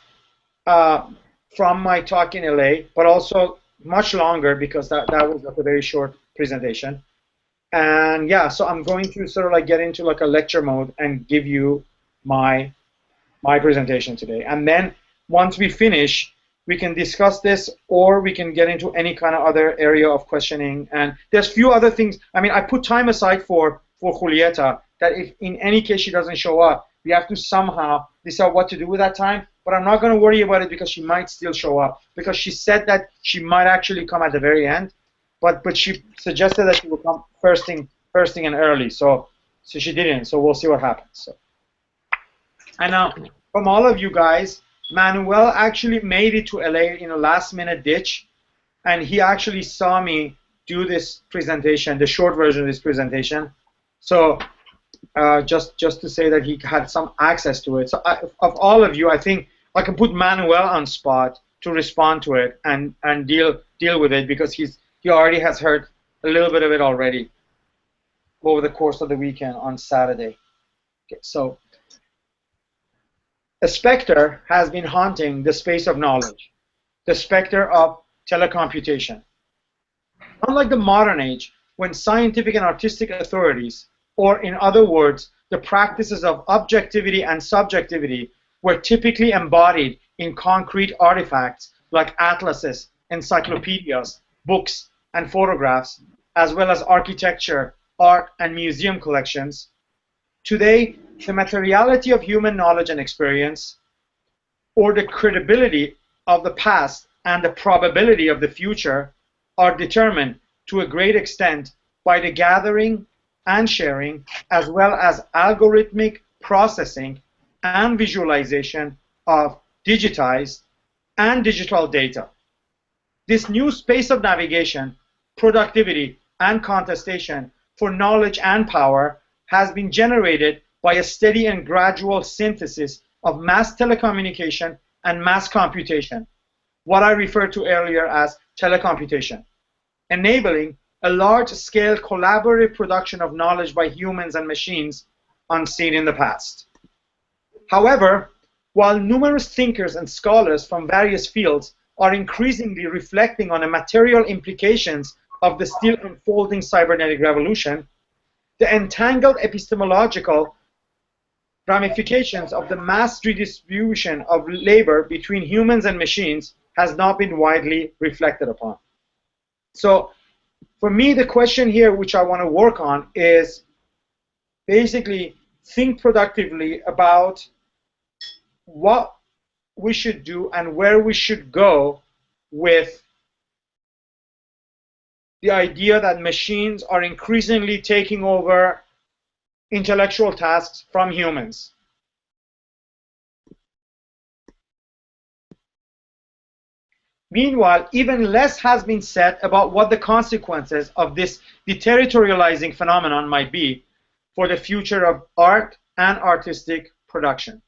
from my talk in LA, but also much longer because that was like a very short presentation. And yeah, so I'm going to sort of like get into like a lecture mode and give you my presentation today. And then once we finish, we can discuss this, or we can get into any kind of other area of questioning. And there's few other things. I mean, I put time aside for Julieta, that if in any case she doesn't show up, we have to somehow decide what to do with that time. But I'm not going to worry about it because she might still show up, because she said that she might actually come at the very end, but she suggested that she will come first thing and early. So she didn't. So we'll see what happens. So. And now, from all of you guys, Manuel actually made it to LA in a last-minute ditch, and he actually saw me do this presentation, the short version of this presentation. So just to say that he had some access to it. So of all of you, I think I can put Manuel on spot to respond to it and deal with it, because he already has heard a little bit of it already over the course of the weekend on Saturday. Okay, so. A specter has been haunting the space of knowledge, the specter of telecomputation. Unlike the modern age, when scientific and artistic authorities, or in other words, the practices of objectivity and subjectivity, were typically embodied in concrete artifacts like atlases, encyclopedias, books, and photographs, as well as architecture, art, and museum collections, today, the materiality of human knowledge and experience, or the credibility of the past and the probability of the future, are determined to a great extent by the gathering and sharing, as well as algorithmic processing and visualization of digitized and digital data. This new space of navigation, productivity, and contestation for knowledge and power has been generated by a steady and gradual synthesis of mass telecommunication and mass computation, what I referred to earlier as telecomputation, enabling a large-scale collaborative production of knowledge by humans and machines unseen in the past. However, while numerous thinkers and scholars from various fields are increasingly reflecting on the material implications of the still unfolding cybernetic revolution, the entangled epistemological ramifications of the mass redistribution of labor between humans and machines has not been widely reflected upon. So for me, the question here which I want to work on is basically think productively about what we should do and where we should go with the idea that machines are increasingly taking over intellectual tasks from humans. Meanwhile, even less has been said about what the consequences of this deterritorializing phenomenon might be for the future of art and artistic production.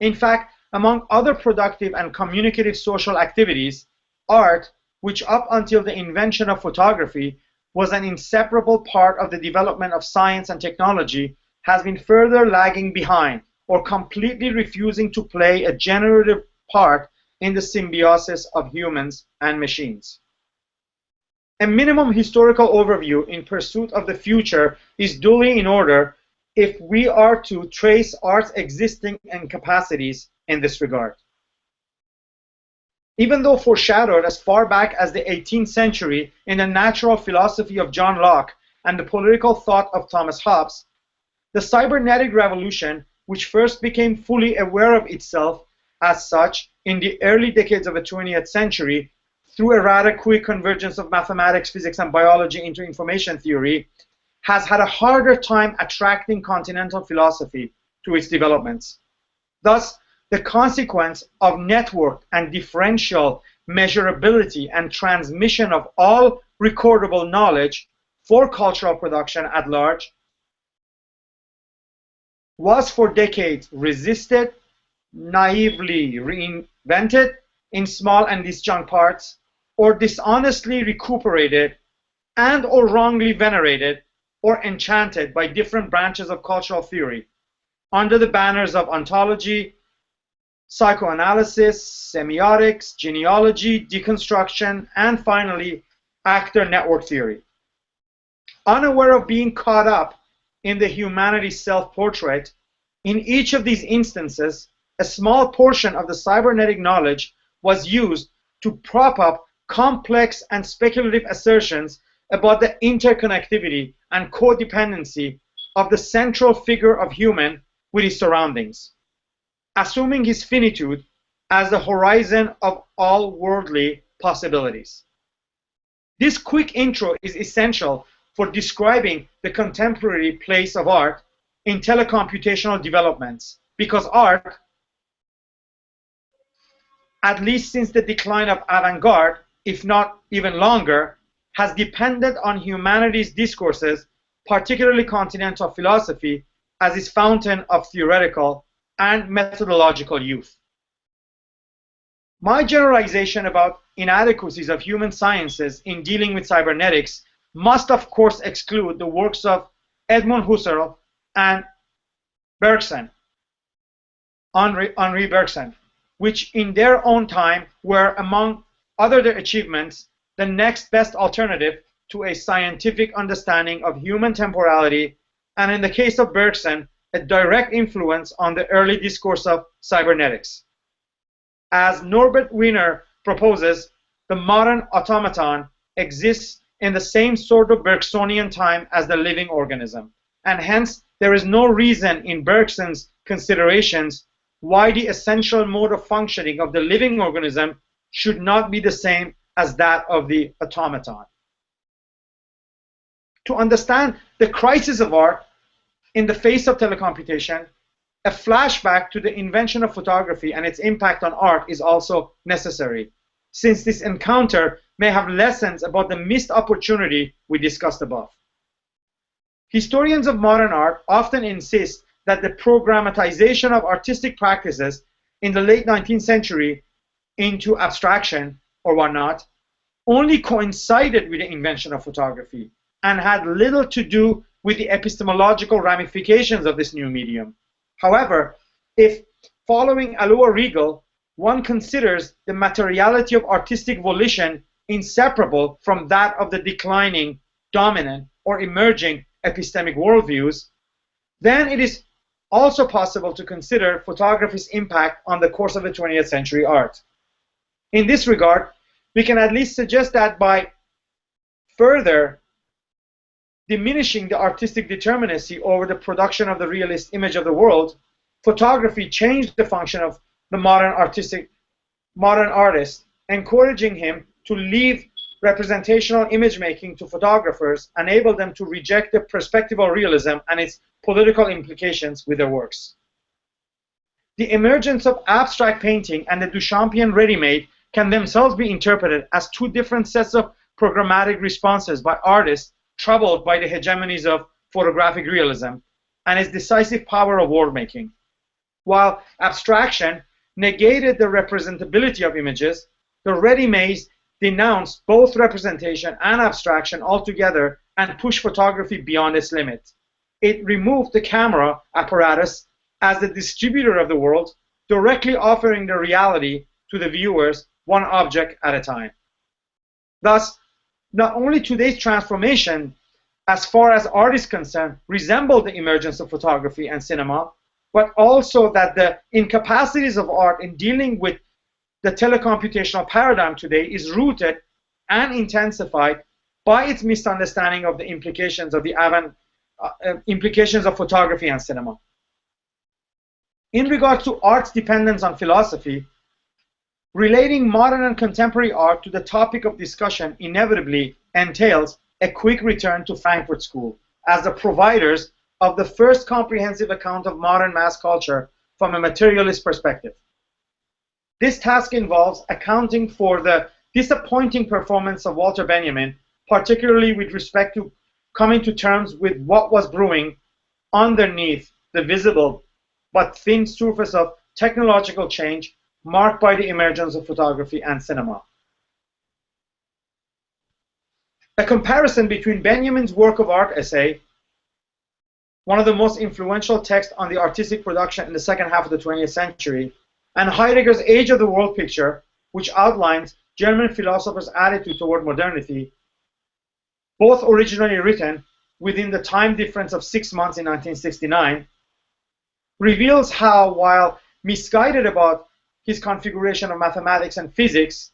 In fact, among other productive and communicative social activities, art, which up until the invention of photography was an inseparable part of the development of science and technology, has been further lagging behind or completely refusing to play a generative part in the symbiosis of humans and machines. A minimum historical overview in pursuit of the future is duly in order if we are to trace art's existing incapacities in this regard. Even though foreshadowed as far back as the 18th century in the natural philosophy of John Locke and the political thought of Thomas Hobbes, the cybernetic revolution, which first became fully aware of itself as such, in the early decades of the 20th century, through a rather quick convergence of mathematics, physics, and biology into information theory, has had a harder time attracting continental philosophy to its developments. Thus, the consequence of network and differential measurability and transmission of all recordable knowledge for cultural production at large was for decades resisted, naively reinvented in small and disjunct parts, or dishonestly recuperated and or wrongly venerated or enchanted by different branches of cultural theory under the banners of ontology, psychoanalysis, semiotics, genealogy, deconstruction, and finally, actor network theory. Unaware of being caught up in the humanities self-portrait, in each of these instances, a small portion of the cybernetic knowledge was used to prop up complex and speculative assertions about the interconnectivity and codependency of the central figure of human with his surroundings, assuming his finitude as the horizon of all worldly possibilities. This quick intro is essential for describing the contemporary place of art in telecomputational developments, because art, at least since the decline of avant-garde, if not even longer, has depended on humanities discourses, particularly continental philosophy, as its fountain of theoretical and methodological youth. My generalization about inadequacies of human sciences in dealing with cybernetics must of course exclude the works of Edmund Husserl and Bergson, Henri Bergson, which in their own time were, among other their achievements, the next best alternative to a scientific understanding of human temporality, and in the case of Bergson, a direct influence on the early discourse of cybernetics. As Norbert Wiener proposes, the modern automaton exists in the same sort of Bergsonian time as the living organism, and hence there is no reason in Bergson's considerations why the essential mode of functioning of the living organism should not be the same as that of the automaton. To understand the crisis of art in the face of telecomputation, a flashback to the invention of photography and its impact on art is also necessary, since this encounter may have lessons about the missed opportunity we discussed above. Historians of modern art often insist that the programmatization of artistic practices in the late 19th century into abstraction or whatnot only coincided with the invention of photography and had little to do with the epistemological ramifications of this new medium. However, if, following Alois Riegel, one considers the materiality of artistic volition inseparable from that of the declining, dominant, or emerging epistemic worldviews, then it is also possible to consider photography's impact on the course of the 20th century art. In this regard, we can at least suggest that by further diminishing the artistic determinacy over the production of the realist image of the world, photography changed the function of the modern artist, encouraging him to leave representational image making to photographers, enable them to reject the perspectival realism and its political implications with their works. The emergence of abstract painting and the Duchampian ready-made can themselves be interpreted as two different sets of programmatic responses by artists troubled by the hegemonies of photographic realism and its decisive power of world making. While abstraction negated the representability of images, the ready-made denounced both representation and abstraction altogether and pushed photography beyond its limit. It removed the camera apparatus as the distributor of the world, directly offering the reality to the viewers one object at a time. Thus, not only today's transformation, as far as art is concerned, resembled the emergence of photography and cinema, but also that the incapacities of art in dealing with the telecomputational paradigm today is rooted and intensified by its misunderstanding of the implications of implications of photography and cinema. In regards to art's dependence on philosophy, relating modern and contemporary art to the topic of discussion inevitably entails a quick return to Frankfurt School as the providers of the first comprehensive account of modern mass culture from a materialist perspective. This task involves accounting for the disappointing performance of Walter Benjamin, particularly with respect to coming to terms with what was brewing underneath the visible but thin surface of technological change marked by the emergence of photography and cinema. A comparison between Benjamin's work of art essay, one of the most influential texts on the artistic production in the second half of the 20th century, and Heidegger's Age of the World picture, which outlines German philosophers' attitude toward modernity, both originally written within the time difference of 6 months in 1969, reveals how, while misguided about his configuration of mathematics and physics,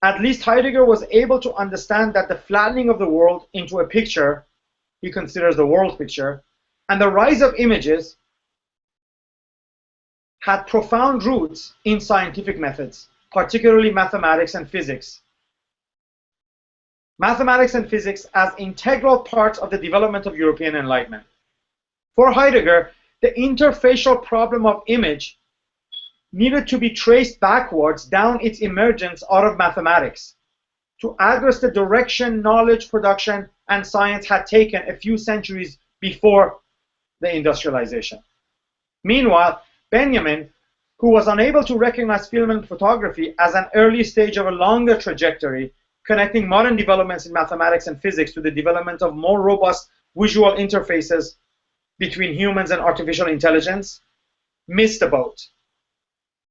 at least Heidegger was able to understand that the flattening of the world into a picture, he considers the world picture, and the rise of images had profound roots in scientific methods, particularly mathematics and physics. Mathematics and physics as integral parts of the development of European Enlightenment. For Heidegger, the interfacial problem of image needed to be traced backwards down its emergence out of mathematics to address the direction knowledge production and science had taken a few centuries before the industrialization. Meanwhile, Benjamin, who was unable to recognize film and photography as an early stage of a longer trajectory connecting modern developments in mathematics and physics to the development of more robust visual interfaces between humans and artificial intelligence, missed the boat.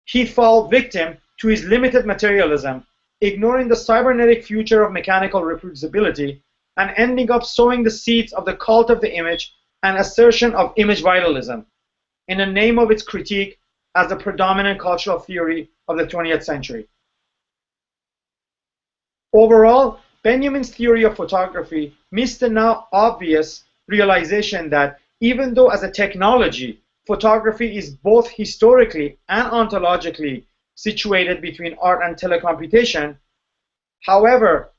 He fell victim to his limited materialism, ignoring the cybernetic future of mechanical reproducibility, and ending up sowing the seeds of the cult of the image and assertion of image vitalism in the name of its critique as the predominant cultural theory of the 20th century. Overall, Benjamin's theory of photography missed the now obvious realization that even though as a technology, photography is both historically and ontologically situated between art and telecomputation, however,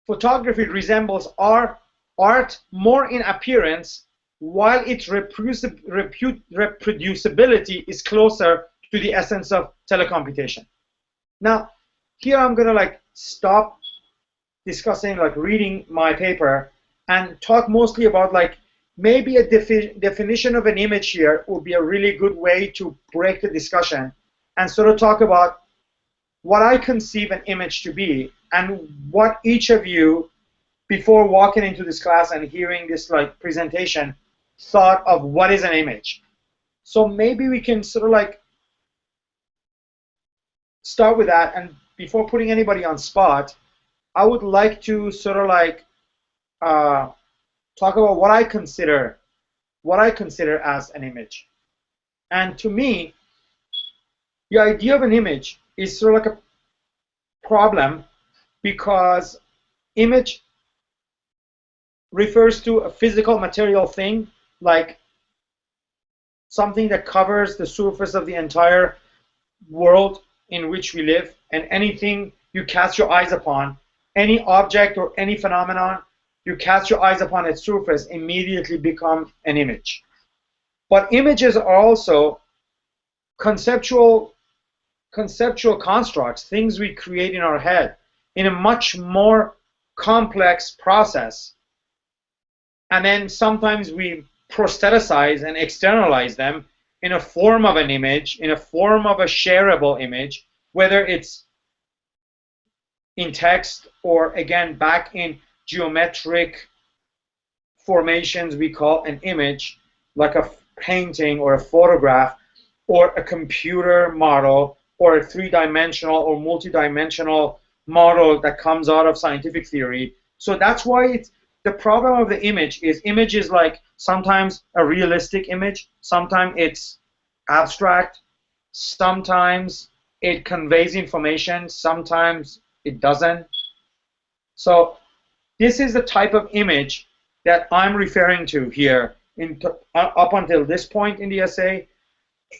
photography resembles art more in appearance, while its reproducibility is closer to the essence of telecomputation. Now, here I'm gonna stop discussing reading my paper and talk mostly about maybe a definition of an image here would be a really good way to break the discussion and sort of talk about what I conceive an image to be and what each of you, before walking into this class and hearing this presentation, thought of what is an image. So maybe we can sort of start with that, and before putting anybody on spot, I would like to sort of talk about what I consider as an image. And to me, the idea of an image is sort of like a problem, because image refers to a physical material thing, like something that covers the surface of the entire world in which we live, and anything you cast your eyes upon, any object or any phenomenon you cast your eyes upon its surface, immediately become an image. But images are also conceptual constructs, things we create in our head in a much more complex process. And then sometimes we prostheticize and externalize them in a form of an image, in a form of a shareable image, whether it's in text or, again, back in geometric formations we call an image, like a painting or a photograph or a computer model or a three-dimensional or multi-dimensional model that comes out of scientific theory. So that's why the problem of the image is sometimes a realistic image, sometimes it's abstract, sometimes it conveys information, sometimes it doesn't. So this is the type of image that I'm referring to here up until this point in the essay.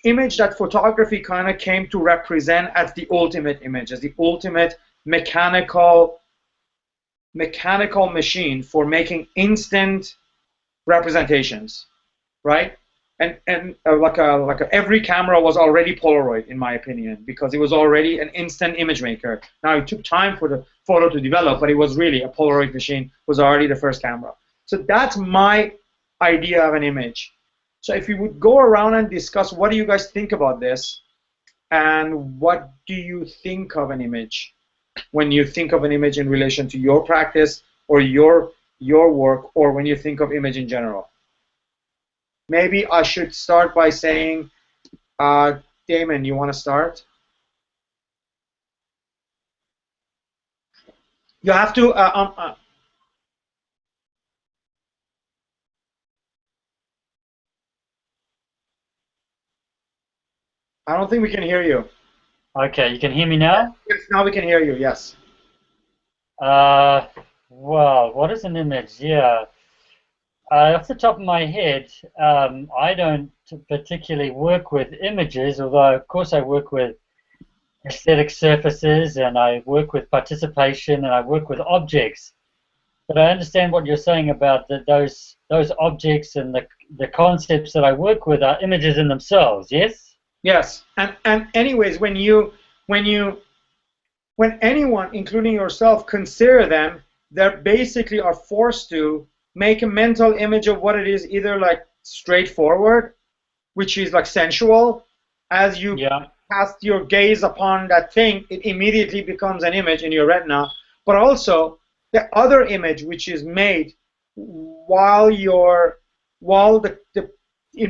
image that photography kind of came to represent as the ultimate image, as the ultimate mechanical machine for making instant representations, right? And every camera was already Polaroid, in my opinion, because it was already an instant image maker. Now it took time for the photo to develop, but it was really a Polaroid machine was already the first camera. So that's my idea of an image. So if you would go around and discuss, what do you guys think about this, and what do you think of an image when you think of an image in relation to your practice or your work, or when you think of image in general? Maybe I should start by saying, Damon, you want to start? You have to. I don't think we can hear you. Okay, you can hear me now? Yes, now we can hear you, yes. Well, what is an image? Yeah. Off the top of my head, I don't particularly work with images, although of course I work with aesthetic surfaces, and I work with participation, and I work with objects. But I understand what you're saying about those objects and the concepts that I work with are images in themselves. Yes. Yes, and anyways, when anyone, including yourself, consider them, they basically are forced to make a mental image of what it is, either like straightforward, which is like sensual. As you cast your gaze upon that thing, it immediately becomes an image in your retina. But also the other image, which is made while in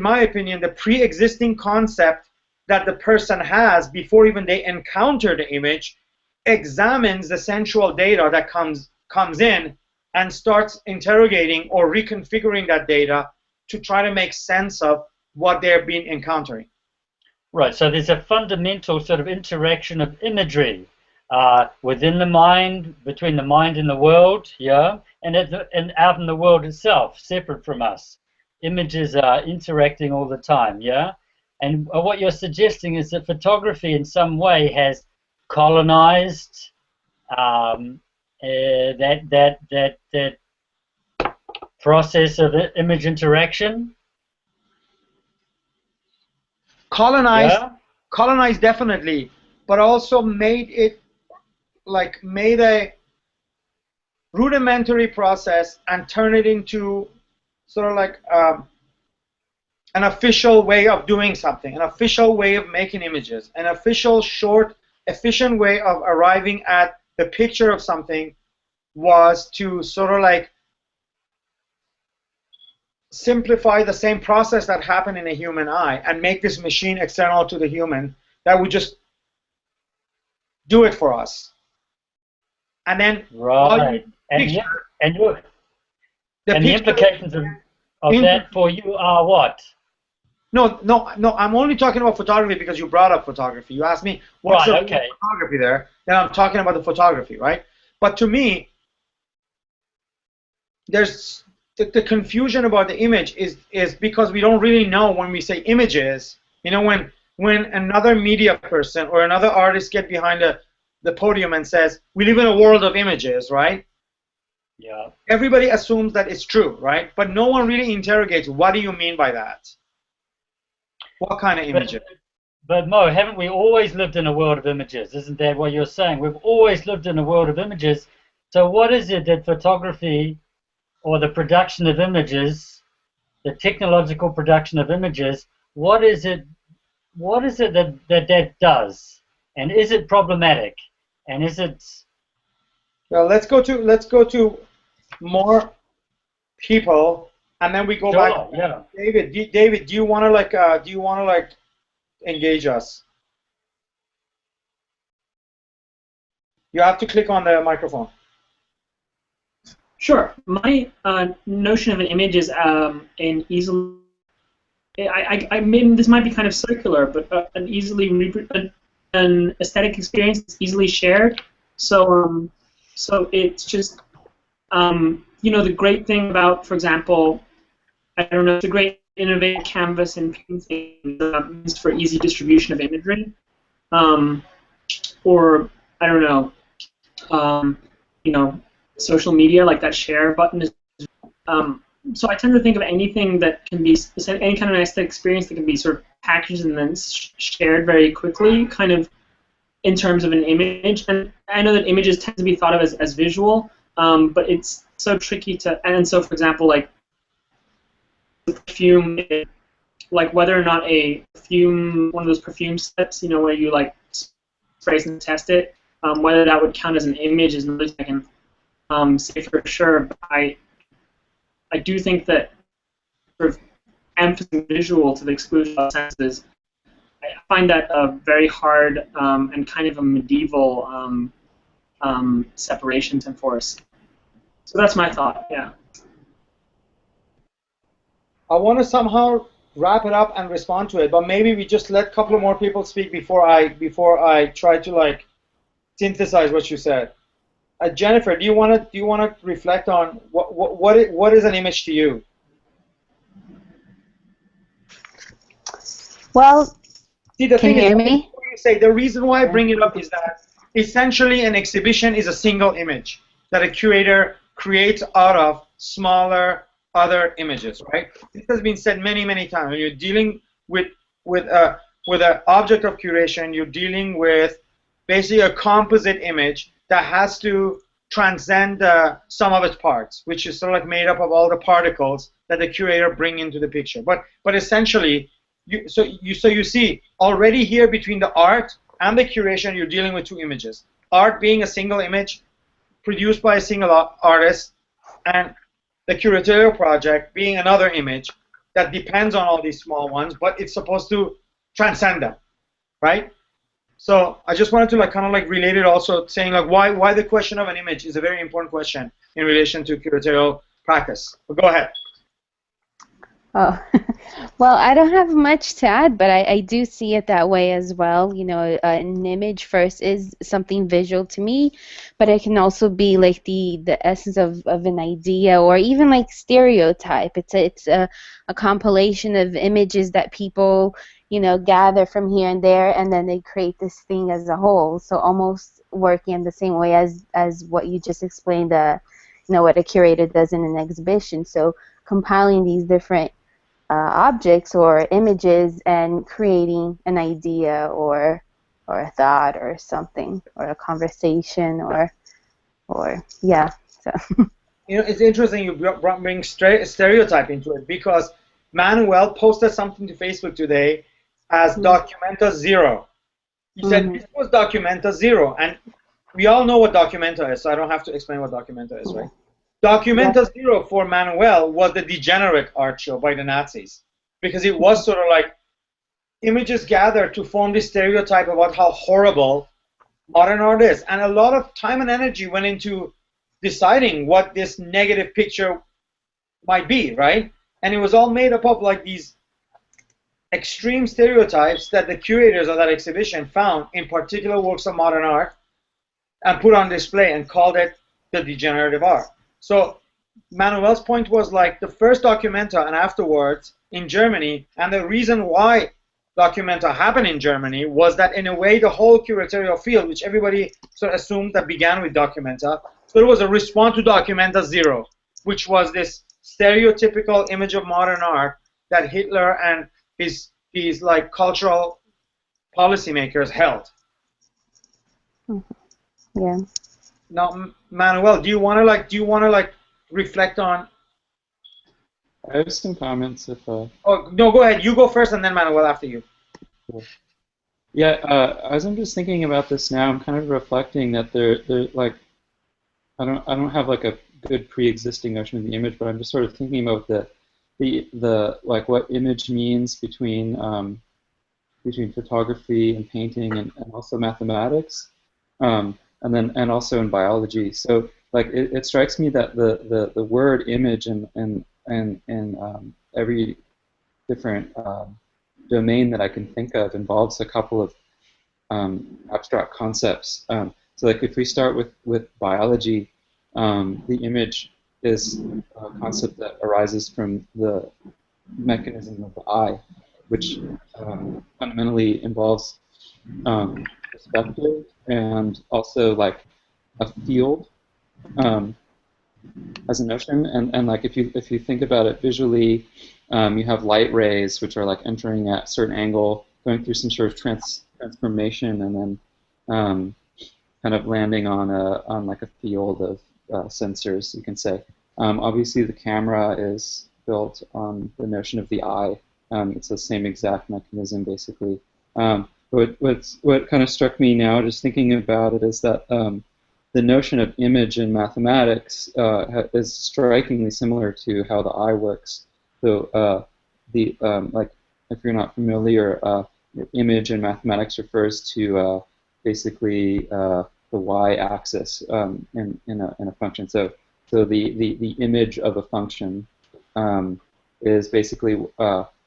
my opinion, the pre-existing concept that the person has before even they encounter the image examines the sensual data that comes in and starts interrogating or reconfiguring that data to try to make sense of what they've been encountering. Right, so there's a fundamental sort of interaction of imagery within the mind, between the mind and the world, yeah, and out in the world itself, separate from us. Images are interacting all the time, yeah? And what you're suggesting is that photography in some way has colonized that process of image interaction. Colonized definitely, but also made a rudimentary process and turn it into sort of like an official way of doing something, an official way of making images, an official, short, efficient way of arriving at the picture of something was to sort of like simplify the same process that happened in a human eye and make this machine external to the human that would just do it for us. And then the implications of that for you are what? No, I'm only talking about photography because you brought up photography. You asked me what's the photography there, then I'm talking about the photography, right? But to me, there's the confusion about the image is because we don't really know when we say images. You know, when another media person or another artist get behind the podium and says, we live in a world of images, right? Yeah. Everybody assumes that it's true, right? But no one really interrogates, what do you mean by that? What kind of images? But Mo, haven't we always lived in a world of images? Isn't that what you're saying? We've always lived in a world of images. So what is it that photography or the production of images, the technological production of images, what is it that does? And is it problematic? And is it... Well, let's go to more people, and then we go back. Yeah. David, do you want to engage us? You have to click on the microphone. Sure. My notion of an image is an easily. I mean, this might be kind of circular, but an aesthetic experience is easily shared. So it's just, the great thing about, for example, I don't know, the great innovative canvas and painting means for easy distribution of imagery, or I don't know, social media, like that share button is. So I tend to think of anything that can be any kind of aesthetic experience that can be sort of packaged and then shared very quickly, kind of in terms of an image. And I know that images tend to be thought of as visual, but it's so tricky to. And so, for example, like perfume, like whether or not a perfume, one of those perfume steps, where you like spray and test it, whether that would count as an image is not I can say for sure. But I do think that sort of emphasizing visual to the exclusion of senses, I find that very hard and kind of a medieval separation to enforce. So that's my thought, yeah. I want to somehow wrap it up and respond to it, but maybe we just let a couple of more people speak before I try to like synthesize what you said. Jennifer, do you want to reflect on what is an image to you? Well, see, the can thing you hear is, me? You say the reason why I bring it up is that essentially an exhibition is a single image that a curator creates out of smaller other images, right? This has been said many, many times. When you're dealing with an object of curation, you're dealing with basically a composite image that has to transcend the sum of its parts, which is sort of like made up of all the particles that the curator bring into the picture. But essentially, you see already here between the art and the curation, you're dealing with two images. Art being a single image produced by a single artist, and the curatorial project being another image that depends on all these small ones, but it's supposed to transcend them, right? So I just wanted to like kind of like relate it also, saying like why the question of an image is a very important question in relation to curatorial practice. But go ahead. Oh, well, I don't have much to add, but I do see it that way as well. An image first is something visual to me, but it can also be like the essence of an idea, or even like stereotype. It's a compilation of images that people gather from here and there, and then they create this thing as a whole. So almost working in the same way as what you just explained, what a curator does in an exhibition. So compiling these different objects or images and creating an idea or a thought or something, or a conversation or yeah. So it's interesting you bring stereotype into it, because Manuel posted something to Facebook today as Documenta Zero. He said this was Documenta Zero, and we all know what Documenta is, so I don't have to explain what Documenta is, right? Documenta Zero for Manuel was the degenerate art show by the Nazis, because it was sort of like images gathered to form this stereotype about how horrible modern art is, and a lot of time and energy went into deciding what this negative picture might be, right? And it was all made up of like these extreme stereotypes that the curators of that exhibition found in particular works of modern art and put on display and called it the degenerative art. So Manuel's point was like the first Documenta and afterwards in Germany, and the reason why Documenta happened in Germany was that in a way the whole curatorial field, which everybody sort of assumed that began with Documenta, so it was a response to Documenta Zero, which was this stereotypical image of modern art that Hitler and his like cultural policymakers held. Yeah. Now, Manuel, do you want to like reflect on? I have some comments if. Oh no, go ahead. You go first, and then Manuel after you. Cool. Yeah, as I'm just thinking about this now, I'm kind of reflecting that they're like, I don't have like a good pre-existing notion of the image, but I'm just sort of thinking about the like what image means between photography and painting and also mathematics, and also in biology. So like it strikes me that the word image and every different domain that I can think of involves a couple of abstract concepts. So like if we start with biology, the image is a concept that arises from the mechanism of the eye, which fundamentally involves perspective and also like a field as a notion. And like if you think about it visually, you have light rays which are like entering at a certain angle, going through some sort of transformation, and then kind of landing on like a field of sensors, you can say. Obviously, the camera is built on the notion of the eye. It's the same exact mechanism, basically. What kind of struck me now, just thinking about it, is that the notion of image in mathematics is strikingly similar to how the eye works. So, like, if you're not familiar, image in mathematics refers to basically the y-axis in a function. So the image of a function is basically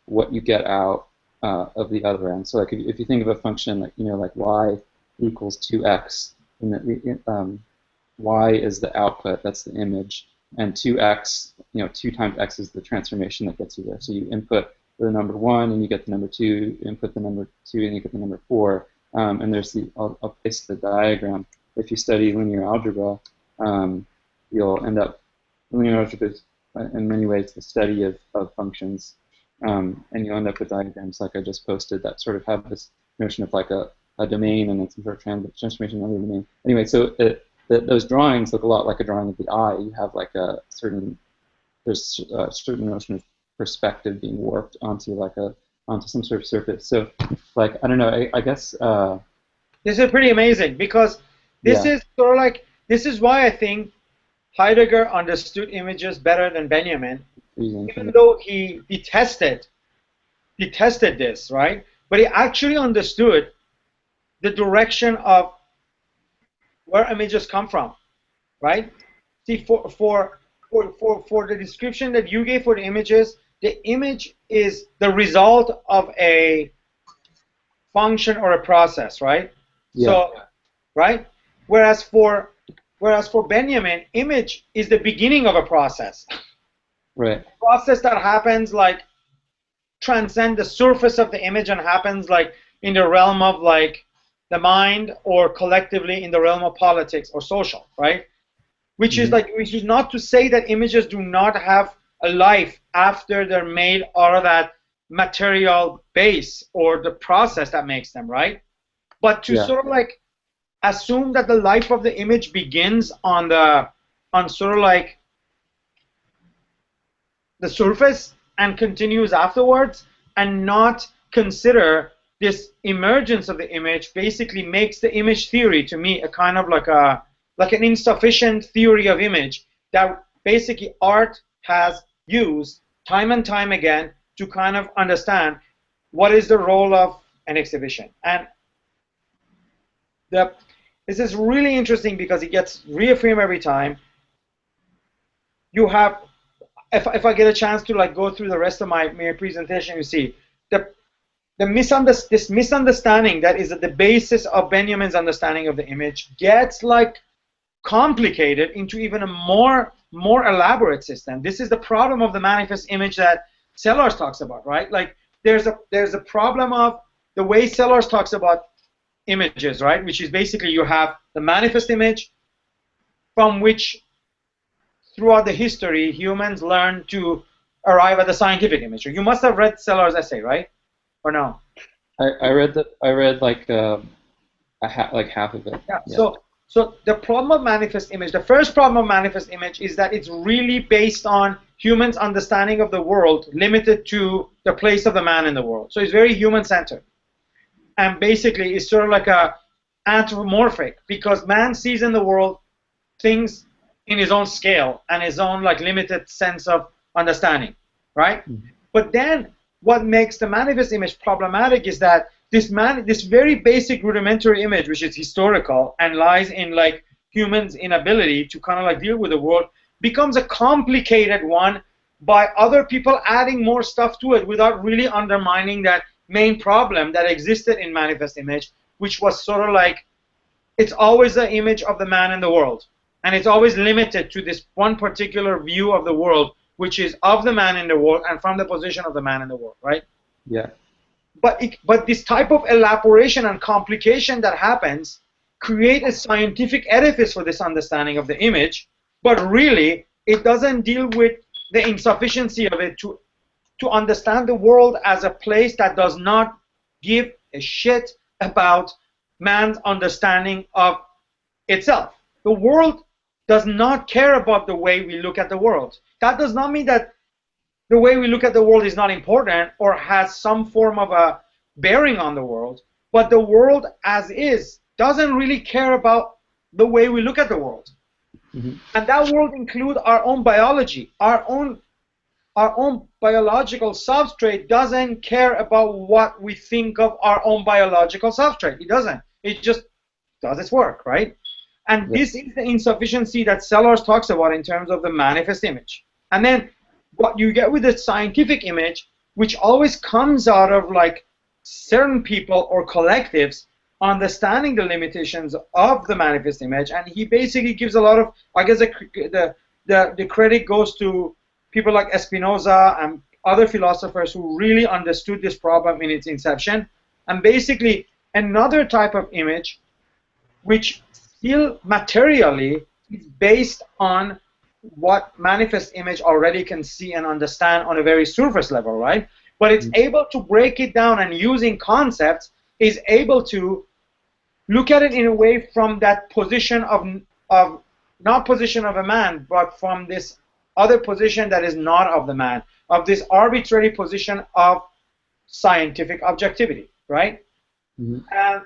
what you get out of the other end. So like if you think of a function like like y equals 2x, and y is the output, that's the image, and 2x, 2 times x is the transformation that gets you there. So you input the number 1 and you get the number 2, you input the number 2 and you get the number 4. And there's I'll paste the diagram. If you study linear algebra, you'll end up, linear algebra is in many ways the study of functions, and you'll end up with diagrams like I just posted that sort of have this notion of like a domain and then some sort of transformation of the domain. Anyway, so those drawings look a lot like a drawing of the eye. You have like there's a certain notion of perspective being warped onto onto some sort of surface. So, like, I don't know, I guess... this is pretty amazing, because this is sort of like, this is why I think Heidegger understood images better than Benjamin, even though he detested this, right? But he actually understood the direction of where images come from, right? See, for the description that you gave for the images, the image is the result of a function or a process, right? Yeah. So, right? Whereas for Benjamin, image is the beginning of a process. Right. A process that happens like transcend the surface of the image and happens like in the realm of like the mind, or collectively in the realm of politics or social, right? Which is not to say that images do not have a life after they're made out of that material base or the process that makes them, right? But to sort of like assume that the life of the image begins on sort of like the surface and continues afterwards, and not consider this emergence of the image, basically makes the image theory, to me, a kind of like an insufficient theory of image that basically art has used time and time again to kind of understand what is the role of an exhibition. And this is really interesting because it gets reaffirmed every time. You have, if I get a chance to like go through the rest of my presentation, you see this misunderstanding that is at the basis of Benjamin's understanding of the image gets like complicated into even a more elaborate system. This is the problem of the manifest image that Sellars talks about, right? Like there's a problem of the way Sellars talks about images, right? Which is basically you have the manifest image from which throughout the history humans learn to arrive at the scientific image. You must have read Sellars' essay, right? Or no? I read like like half of it. Yeah. So the problem of manifest image, the first problem of manifest image is that it's really based on humans' understanding of the world limited to the place of the man in the world. So it's very human-centered. And basically it's sort of like a anthropomorphic, because man sees in the world things in his own scale and his own like limited sense of understanding, right? Mm-hmm. But then what makes the manifest image problematic is that this very basic rudimentary image, which is historical and lies in like humans' inability to kind of like deal with the world, becomes a complicated one by other people adding more stuff to it without really undermining that main problem that existed in manifest image, which was sort of like it's always the image of the man in the world, and it's always limited to this one particular view of the world, which is of the man in the world and from the position of the man in the world, right? Yeah. But this type of elaboration and complication that happens create a scientific edifice for this understanding of the image, but really it doesn't deal with the insufficiency of it to understand the world as a place that does not give a shit about man's understanding of itself. The world does not care about the way we look at the world. That does not mean that the way we look at the world is not important or has some form of a bearing on the world, but the world as is doesn't really care about the way we look at the world. Mm-hmm. And that world includes our own biology. Our own biological substrate doesn't care about what we think of our own biological substrate. It doesn't. It just does its work, right? And this is the insufficiency that Sellars talks about in terms of the manifest image. And then what you get with the scientific image, which always comes out of like certain people or collectives understanding the limitations of the manifest image, and he basically gives a lot of, I guess the credit goes to people like Spinoza and other philosophers who really understood this problem in its inception. And basically another type of image which still materially is based on what manifest image already can see and understand on a very surface level, right? But it's able to break it down, and using concepts is able to look at it in a way from that position of not position of a man, but from this other position that is not of the man, of this arbitrary position of scientific objectivity, right? Mm-hmm. And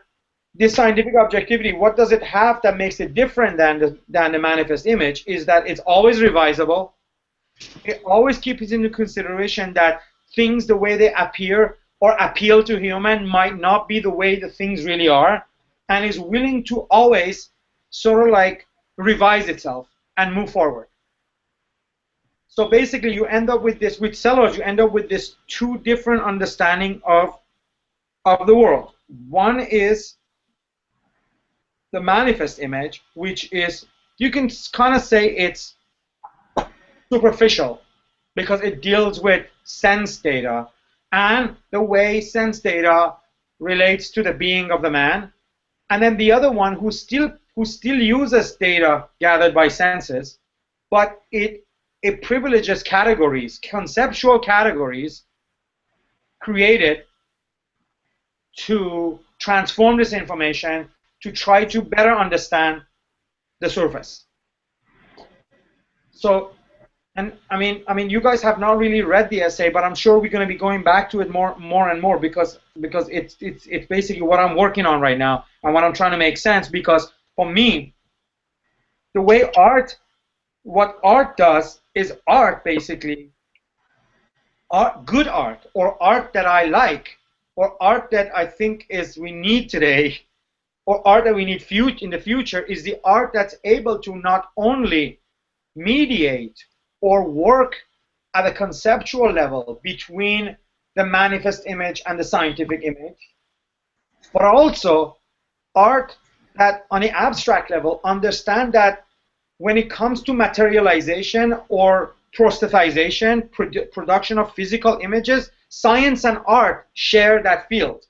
this scientific objectivity, what does it have that makes it different than the manifest image is that it's always revisable. It always keeps into consideration that things, the way they appear or appeal to human, might not be the way the things really are, and is willing to always sort of like revise itself and move forward. So basically you end up with this, with Sellars, you end up with this two different understanding of the world. One is the manifest image, which is, you can kind of say it's superficial because it deals with sense data and the way sense data relates to the being of the man. And then the other one who still uses data gathered by senses, but it privileges categories, conceptual categories created to transform this information to try to better understand the surface. So, and I mean, you guys have not really read the essay, but I'm sure we're going to be going back to it more and more because it's basically what I'm working on right now and what I'm trying to make sense. Because for me, the way what art does is art basically, good art or art that I like or art that I think we need today, or art that we need in the future, is the art that's able to not only mediate or work at a conceptual level between the manifest image and the scientific image, but also art that on the abstract level understand that when it comes to materialization or prosthetization, production of physical images, science and art share that field.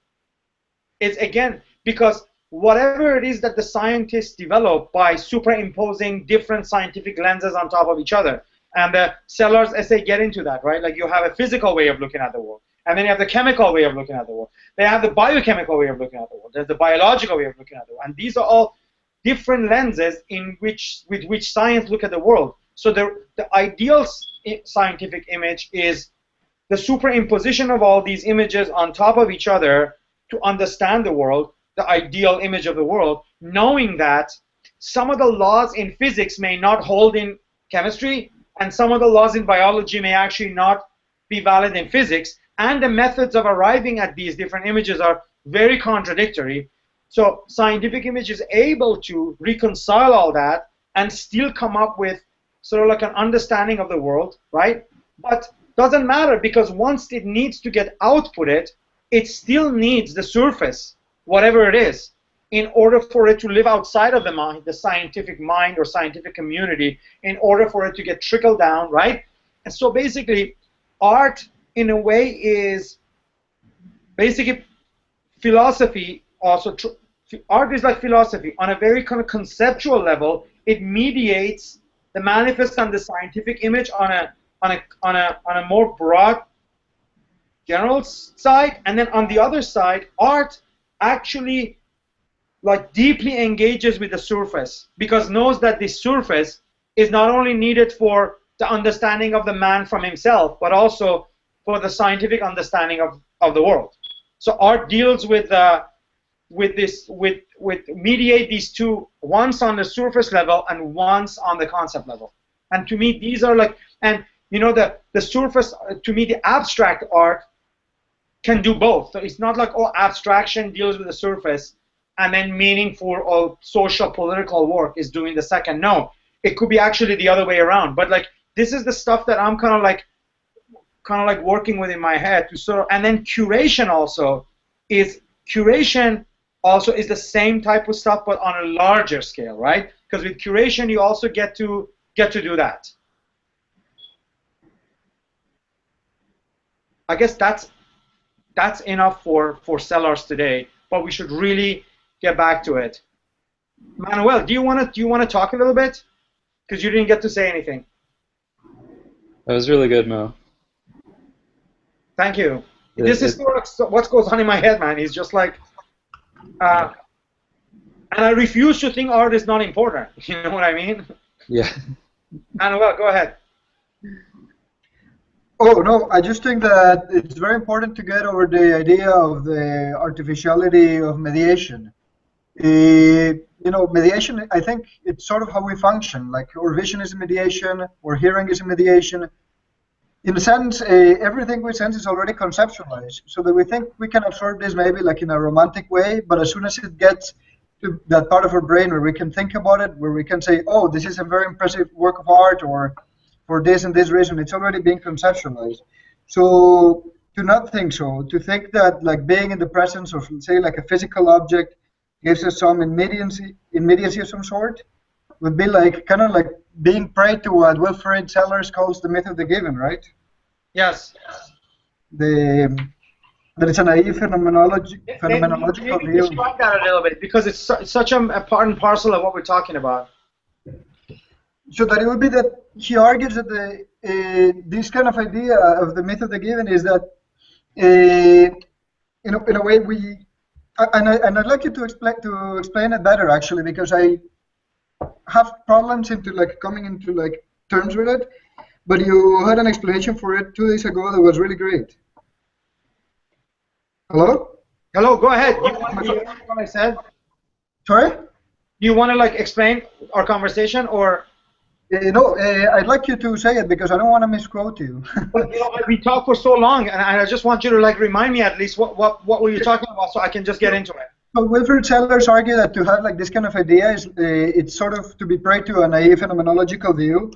It's again because whatever it is that the scientists develop by superimposing different scientific lenses on top of each other, and the Sellars essay get into that, right? Like you have a physical way of looking at the world, and then you have the chemical way of looking at the world. They have the biochemical way of looking at the world. There's the biological way of looking at the world, and these are all different lenses with which science look at the world. So the ideal scientific image is the superimposition of all these images on top of each other to understand the world, the ideal image of the world, knowing that some of the laws in physics may not hold in chemistry, and some of the laws in biology may actually not be valid in physics, and the methods of arriving at these different images are very contradictory. So scientific image is able to reconcile all that and still come up with sort of like an understanding of the world, right? But doesn't matter, because once it needs to get outputted, it still needs the surface, whatever it is, in order for it to live outside of the mind, the scientific mind or scientific community, in order for it to get trickled down, right? So basically, art in a way is basically philosophy. Also, art is like philosophy on a very kind of conceptual level. It mediates the manifest and the scientific image on a more broad general side, and then on the other side, art actually like deeply engages with the surface because knows that the surface is not only needed for the understanding of the man from himself, but also for the scientific understanding of the world. So art deals with mediate these two, once on the surface level and once on the concept level. And to me, these are like, and you know, the surface, to me, the abstract art can do both. So it's not like, oh, abstraction deals with the surface and then meaningful or social political work is doing the second. No, it could be actually the other way around. But like, this is the stuff that I'm kind of like working with in my head to sort of, and then curation also is the same type of stuff, but on a larger scale, right? Because with curation, you also get to do that. I guess that's enough for sellers today, but we should really get back to it. Manuel, do you want to talk a little bit? Because you didn't get to say anything. That was really good, Mo. Thank you. This is what goes on in my head, man. It's just like, and I refuse to think art is not important. You know what I mean? Yeah. Manuel, go ahead. Oh, no, I just think that it's very important to get over the idea of the artificiality of mediation. You know, mediation, I think it's sort of how we function. Like, our vision is a mediation, or hearing is a mediation. In a sense, everything we sense is already conceptualized, so that we think we can absorb this maybe like in a romantic way, but as soon as it gets to that part of our brain where we can think about it, where we can say, oh, this is a very impressive work of art, or for this and this reason, it's already being conceptualized. So to not think so, to think that like being in the presence of, say, like a physical object gives us some immediacy of some sort, would be like kind of like being prey to what Wilfrid Sellers calls the myth of the given, right? Yes. That it's a naive phenomenological Maybe view. describe that a little bit, because it's such a part and parcel of what we're talking about. So that it would be that he argues that this kind of idea of the myth of the given is that, in a way, and I'd like you to explain it better, actually, because I have problems into like coming into like terms with it. But you had an explanation for it 2 days ago that was really great. Hello? Hello, go ahead. Do you want to hear what I said? Sorry? Do you want to like explain our conversation, or? No, I'd like you to say it because I don't want to misquote you. But, you know, we talked for so long, and I just want you to like remind me at least what were you talking about, so I can just get into it. So Wilfrid Sellers argue that to have like this kind of idea is it's sort of to be prey to a naive phenomenological view,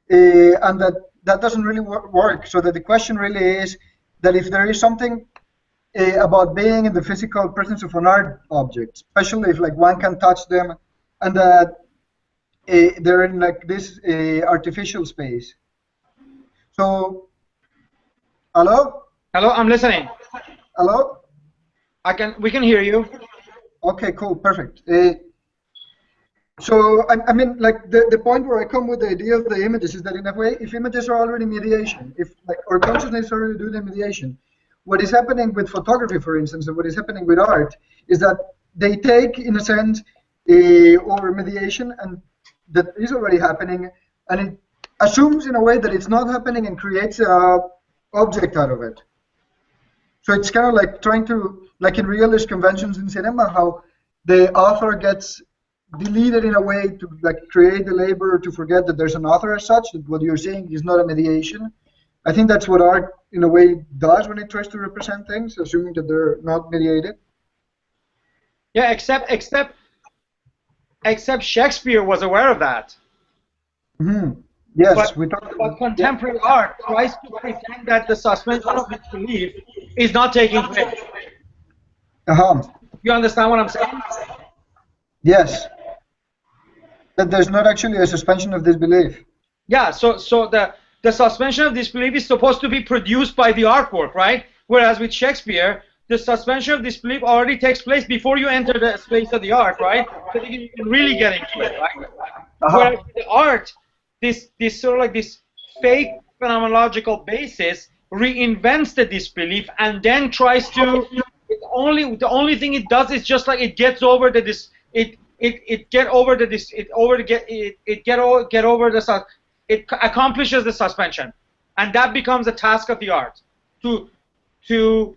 and that doesn't really work. So that the question really is that if there is something about being in the physical presence of an art object, especially if like one can touch them, and that they're in like this artificial space. So, hello? Hello, I'm listening. Hello? We can hear you. Okay, cool, perfect. So, I mean, like the point where I come with the idea of the images is that in a way, if images are already mediation, if like our consciousness already do the mediation, what is happening with photography, for instance, and what is happening with art is that they take, in a sense, over mediation, and that is already happening, and it assumes in a way that it's not happening and creates an object out of it. So it's kind of like trying to, like in realist conventions in cinema, how the author gets deleted in a way to like create the labor to forget that there's an author as such, that what you're seeing is not a mediation. I think that's what art in a way does when it tries to represent things, assuming that they're not mediated. Yeah, except Shakespeare was aware of that. Mm-hmm. Yes, but contemporary art tries to pretend that the suspension of disbelief is not taking place. You understand what I'm saying? Yes. That there's not actually a suspension of disbelief. Yeah. So the suspension of disbelief is supposed to be produced by the artwork, right? Whereas with Shakespeare, the suspension of disbelief already takes place before you enter the space of the art, right? So you can really get into it, right? Whereas with the art, this sort of like this fake phenomenological basis reinvents the disbelief and then tries to the only thing it does is just like it gets over the it accomplishes the suspension, and that becomes a task of the art to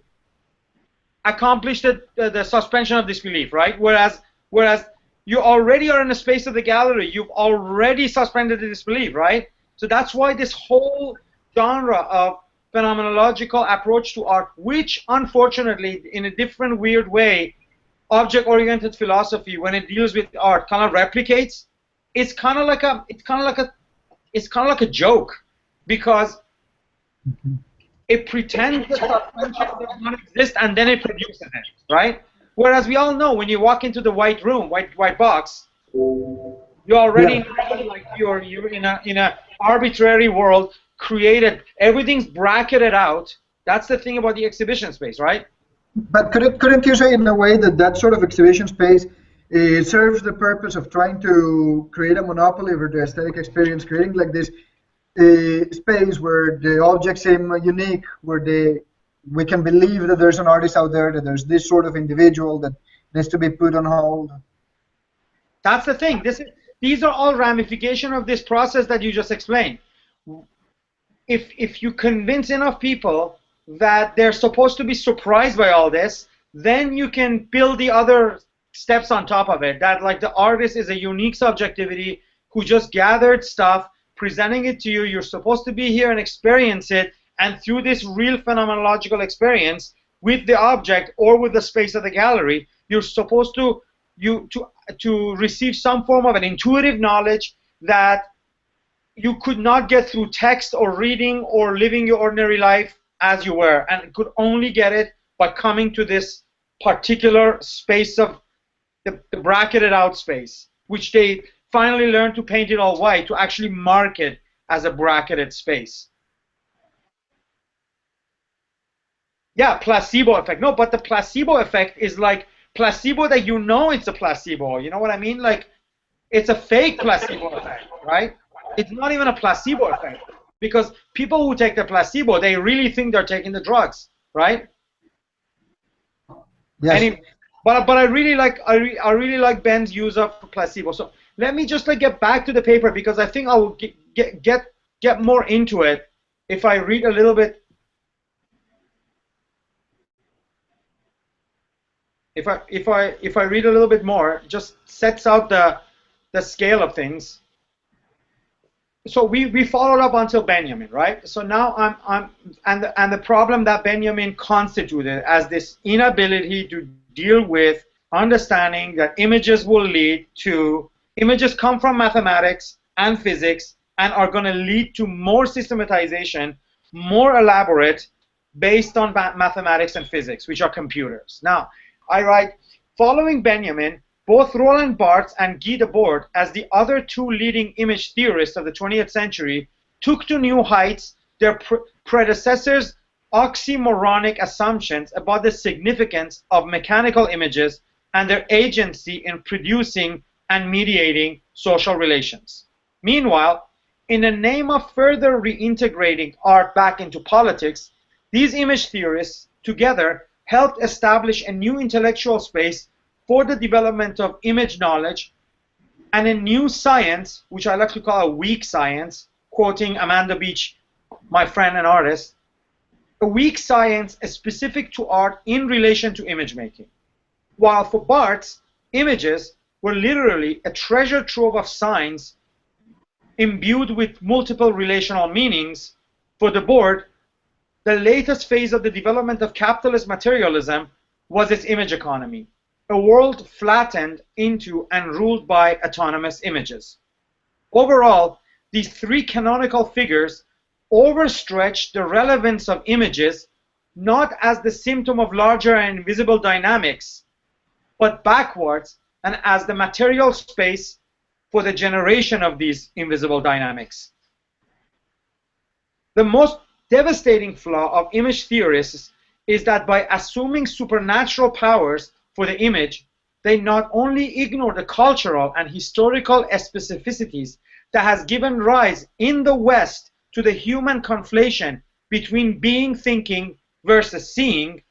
accomplish the suspension of disbelief, right? Whereas you already are in a space of the gallery, you've already suspended the disbelief, right? So that's why this whole genre of phenomenological approach to art, which unfortunately in a different weird way object-oriented philosophy when it deals with art kind of replicates, it's kind of like a joke, because it pretends that suspension does not exist and then it produces it, right? Whereas we all know when you walk into the white room, white box, you're already like you're in a arbitrary world created. Everything's bracketed out. That's the thing about the exhibition space, right? But couldn't you say in a way that that sort of exhibition space serves the purpose of trying to create a monopoly over the aesthetic experience, creating like this space where the objects seem unique, where we can believe that there's an artist out there, that there's this sort of individual that needs to be put on hold? That's the thing. These are all ramifications of this process that you just explained. If you convince enough people that they're supposed to be surprised by all this, then you can build the other steps on top of it. That like the artist is a unique subjectivity who just gathered stuff, presenting it to you. You're supposed to be here and experience it, and through this real phenomenological experience with the object or with the space of the gallery, you're supposed to receive some form of an intuitive knowledge that you could not get through text or reading or living your ordinary life as you were, and could only get it by coming to this particular space of the bracketed out space, which they finally learned to paint it all white to actually mark it as a bracketed space. Yeah, placebo effect. No, but the placebo effect is like placebo that you know it's a placebo. You know what I mean? Like, it's a fake placebo effect, right? It's not even a placebo effect, because people who take the placebo, they really think they're taking the drugs, right? Yes. But I really like Ben's use of placebo. So let me just like get back to the paper, because I think I will get more into it if I read a little bit. If I read a little bit more, just sets out the scale of things. So we followed up until Benjamin, right? So now and the problem that Benjamin constituted as this inability to deal with understanding that images come from mathematics and physics and are going to lead to more systematization, more elaborate, based on mathematics and physics, which are computers. Now, I write, following Benjamin, both Roland Barthes and Guy Debord, as the other two leading image theorists of the 20th century, took to new heights their predecessors' oxymoronic assumptions about the significance of mechanical images and their agency in producing and mediating social relations. Meanwhile, in the name of further reintegrating art back into politics, these image theorists together helped establish a new intellectual space for the development of image knowledge and a new science, which I like to call a weak science, quoting Amanda Beach, my friend and artist, a weak science specific to art in relation to image making. While for Barthes, images were literally a treasure trove of signs imbued with multiple relational meanings, for Debord, the latest phase of the development of capitalist materialism was its image economy, a world flattened into and ruled by autonomous images. Overall, these three canonical figures overstretched the relevance of images not as the symptom of larger and invisible dynamics, but backwards and as the material space for the generation of these invisible dynamics. The most devastating flaw of image theorists is that by assuming supernatural powers for the image, they not only ignore the cultural and historical specificities that has given rise in the West to the human conflation between being thinking versus seeing,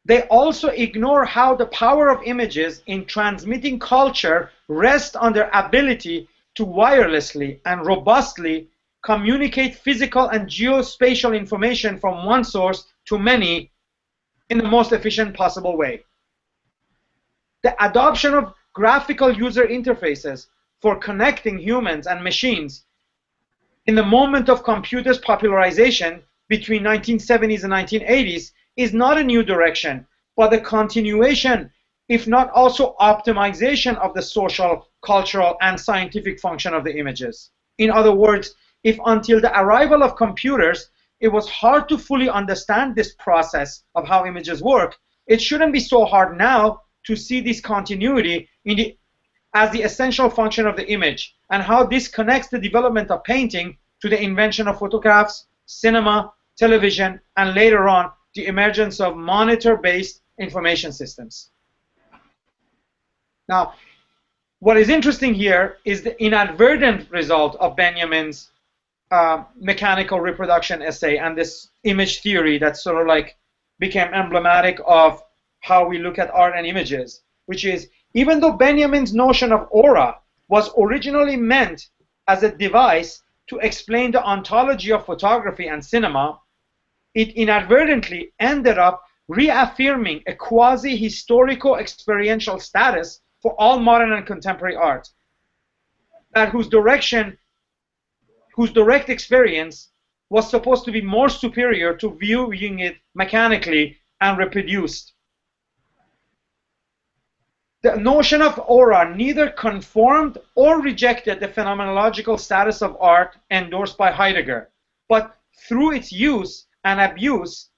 they also ignore how the power of images in transmitting culture rests on their ability to wirelessly and robustly communicate physical and geospatial information from one source to many in the most efficient possible way. The adoption of graphical user interfaces for connecting humans and machines in the moment of computers' popularization between 1970s and 1980s is not a new direction, but a continuation, if not also optimization of the social, cultural, and scientific function of the images. In other words, if until the arrival of computers, it was hard to fully understand this process of how images work, it shouldn't be so hard now to see this continuity as the essential function of the image, and how this connects the development of painting to the invention of photographs, cinema, television, and later on, the emergence of monitor-based information systems. Now, what is interesting here is the inadvertent result of Benjamin's mechanical reproduction essay and this image theory that sort of like became emblematic of how we look at art and images, which is, even though Benjamin's notion of aura was originally meant as a device to explain the ontology of photography and cinema, it inadvertently ended up reaffirming a quasi-historical experiential status for all modern and contemporary art, that whose direct experience was supposed to be more superior to viewing it mechanically and reproduced. The notion of aura neither conformed or rejected the phenomenological status of art endorsed by Heidegger, but through its use and abuse,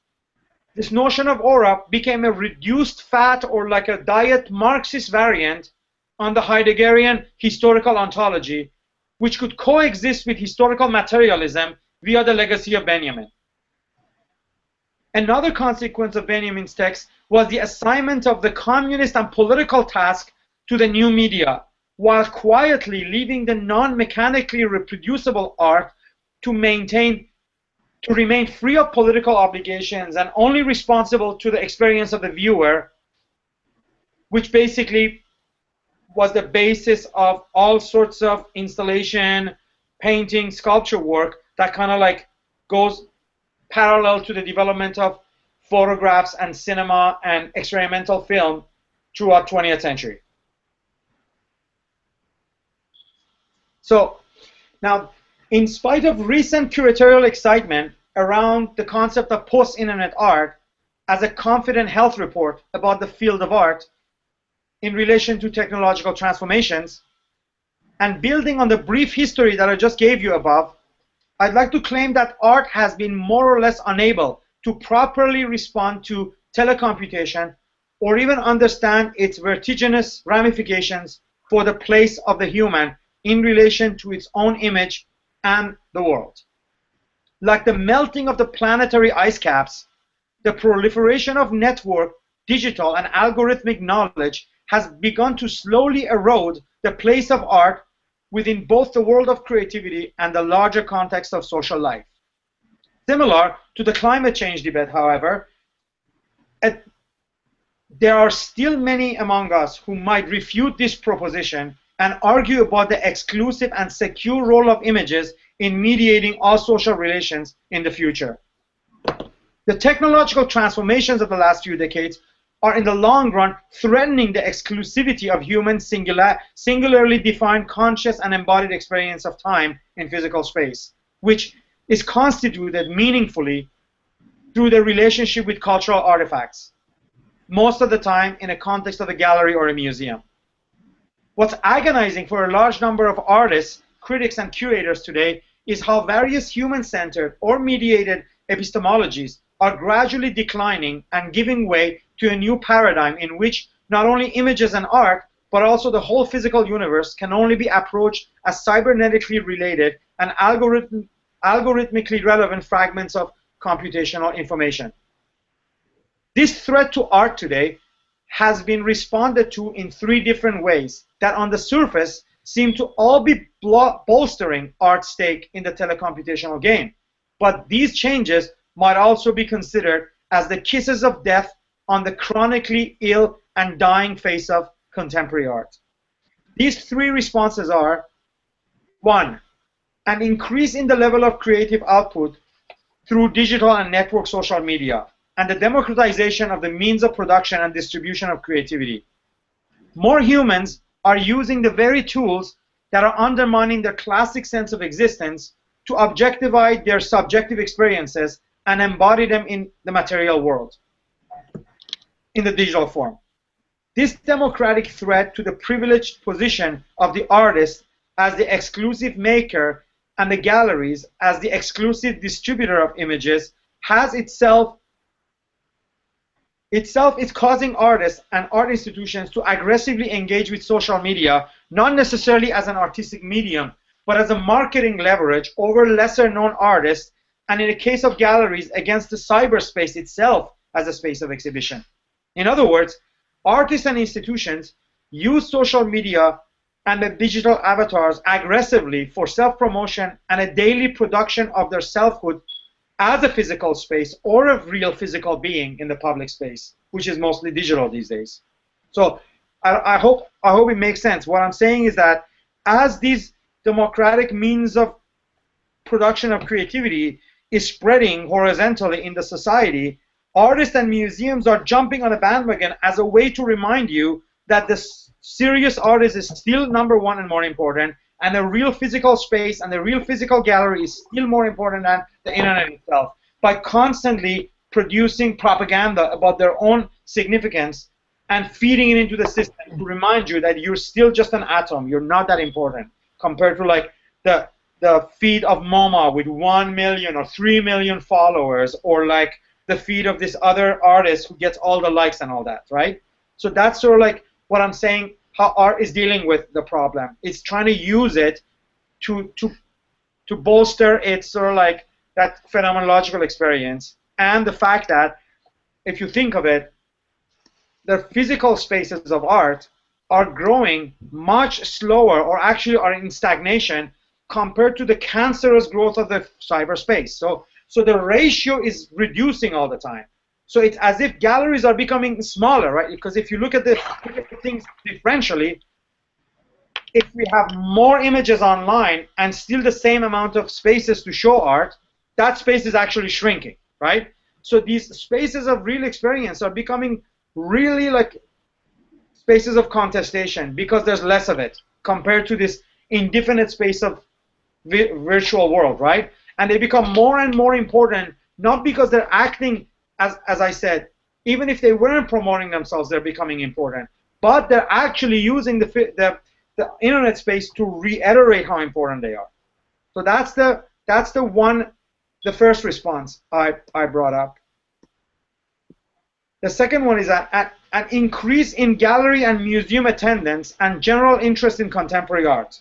this notion of aura became a reduced fat or like a diet Marxist variant on the Heideggerian historical ontology, which could coexist with historical materialism via the legacy of Benjamin. Another consequence of Benjamin's text was the assignment of the communist and political task to the new media, while quietly leaving the non-mechanically reproducible art to remain free of political obligations and only responsible to the experience of the viewer, which basically was the basis of all sorts of installation, painting, sculpture work that kind of like goes parallel to the development of photographs and cinema and experimental film throughout 20th century. So now, in spite of recent curatorial excitement around the concept of post-internet art as a confident health report about the field of art in relation to technological transformations, and building on the brief history that I just gave you above, I'd like to claim that art has been more or less unable to properly respond to telecomputation or even understand its vertiginous ramifications for the place of the human in relation to its own image and the world. Like the melting of the planetary ice caps, the proliferation of network, digital, and algorithmic knowledge has begun to slowly erode the place of art within both the world of creativity and the larger context of social life. Similar to the climate change debate, however, there are still many among us who might refute this proposition and argue about the exclusive and secure role of images in mediating all social relations in the future. The technological transformations of the last few decades are in the long run threatening the exclusivity of human singularly defined conscious and embodied experience of time in physical space, which is constituted meaningfully through the relationship with cultural artifacts, most of the time in a context of a gallery or a museum. What's agonizing for a large number of artists, critics, and curators today is how various human-centered or mediated epistemologies are gradually declining and giving way to a new paradigm in which not only images and art, but also the whole physical universe, can only be approached as cybernetically related and algorithmically relevant fragments of computational information. This threat to art today has been responded to in 3 different ways that on the surface seem to all be bolstering art's stake in the telecomputational game. But these changes might also be considered as the kisses of death on the chronically ill and dying face of contemporary art. These 3 responses are: 1, an increase in the level of creative output through digital and network social media, and the democratization of the means of production and distribution of creativity. More humans are using the very tools that are undermining their classic sense of existence to objectify their subjective experiences and embody them in the material world, in the digital form. This democratic threat to the privileged position of the artist as the exclusive maker and the galleries as the exclusive distributor of images has itself is causing artists and art institutions to aggressively engage with social media, not necessarily as an artistic medium, but as a marketing leverage over lesser known artists, and in the case of galleries, against the cyberspace itself as a space of exhibition. In other words, artists and institutions use social media and the digital avatars aggressively for self-promotion and a daily production of their selfhood as a physical space or a real physical being in the public space, which is mostly digital these days. So I hope it makes sense. What I'm saying is that as these democratic means of production of creativity is spreading horizontally in the society, artists and museums are jumping on a bandwagon as a way to remind you that the serious artist is still #1 and more important, and the real physical space and the real physical gallery is still more important than the internet itself, by constantly producing propaganda about their own significance and feeding it into the system to remind you that you're still just an atom, you're not that important, compared to like the feed of MoMA with 1 million or 3 million followers, or like the feed of this other artist who gets all the likes and all that, right? So that's sort of like what I'm saying, how art is dealing with the problem. It's trying to use it to bolster its sort of like that phenomenological experience, and the fact that if you think of it, the physical spaces of art are growing much slower, or actually are in stagnation, compared to the cancerous growth of the cyberspace. So the ratio is reducing all the time. So it's as if galleries are becoming smaller, right? Because if you look at the things differentially, if we have more images online and still the same amount of spaces to show art, that space is actually shrinking, right? So these spaces of real experience are becoming really like spaces of contestation because there's less of it compared to this indefinite space of virtual world, right? And they become more and more important, not because they're acting, as I said, even if they weren't promoting themselves, they're becoming important. But they're actually using the internet space to reiterate how important they are. So that's the first response I brought up. The second one is an increase in gallery and museum attendance and general interest in contemporary art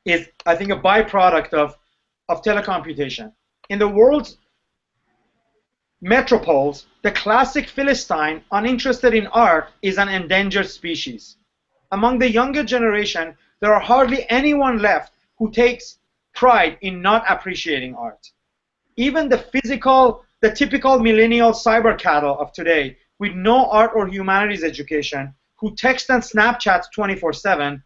is, I think, a byproduct of telecomputation. In the world's metropoles, the classic Philistine, uninterested in art, is an endangered species. Among the younger generation, there are hardly anyone left who takes pride in not appreciating art. Even the typical millennial cyber cattle of today, with no art or humanities education, who text and Snapchat 24/7,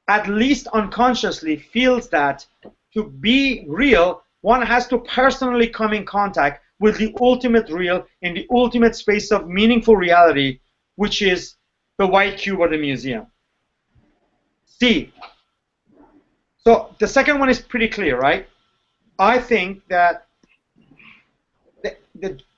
at least unconsciously feels that to be real, one has to personally come in contact with the ultimate real in the ultimate space of meaningful reality, which is the white cube or the museum. C. So the second one is pretty clear, right? I think that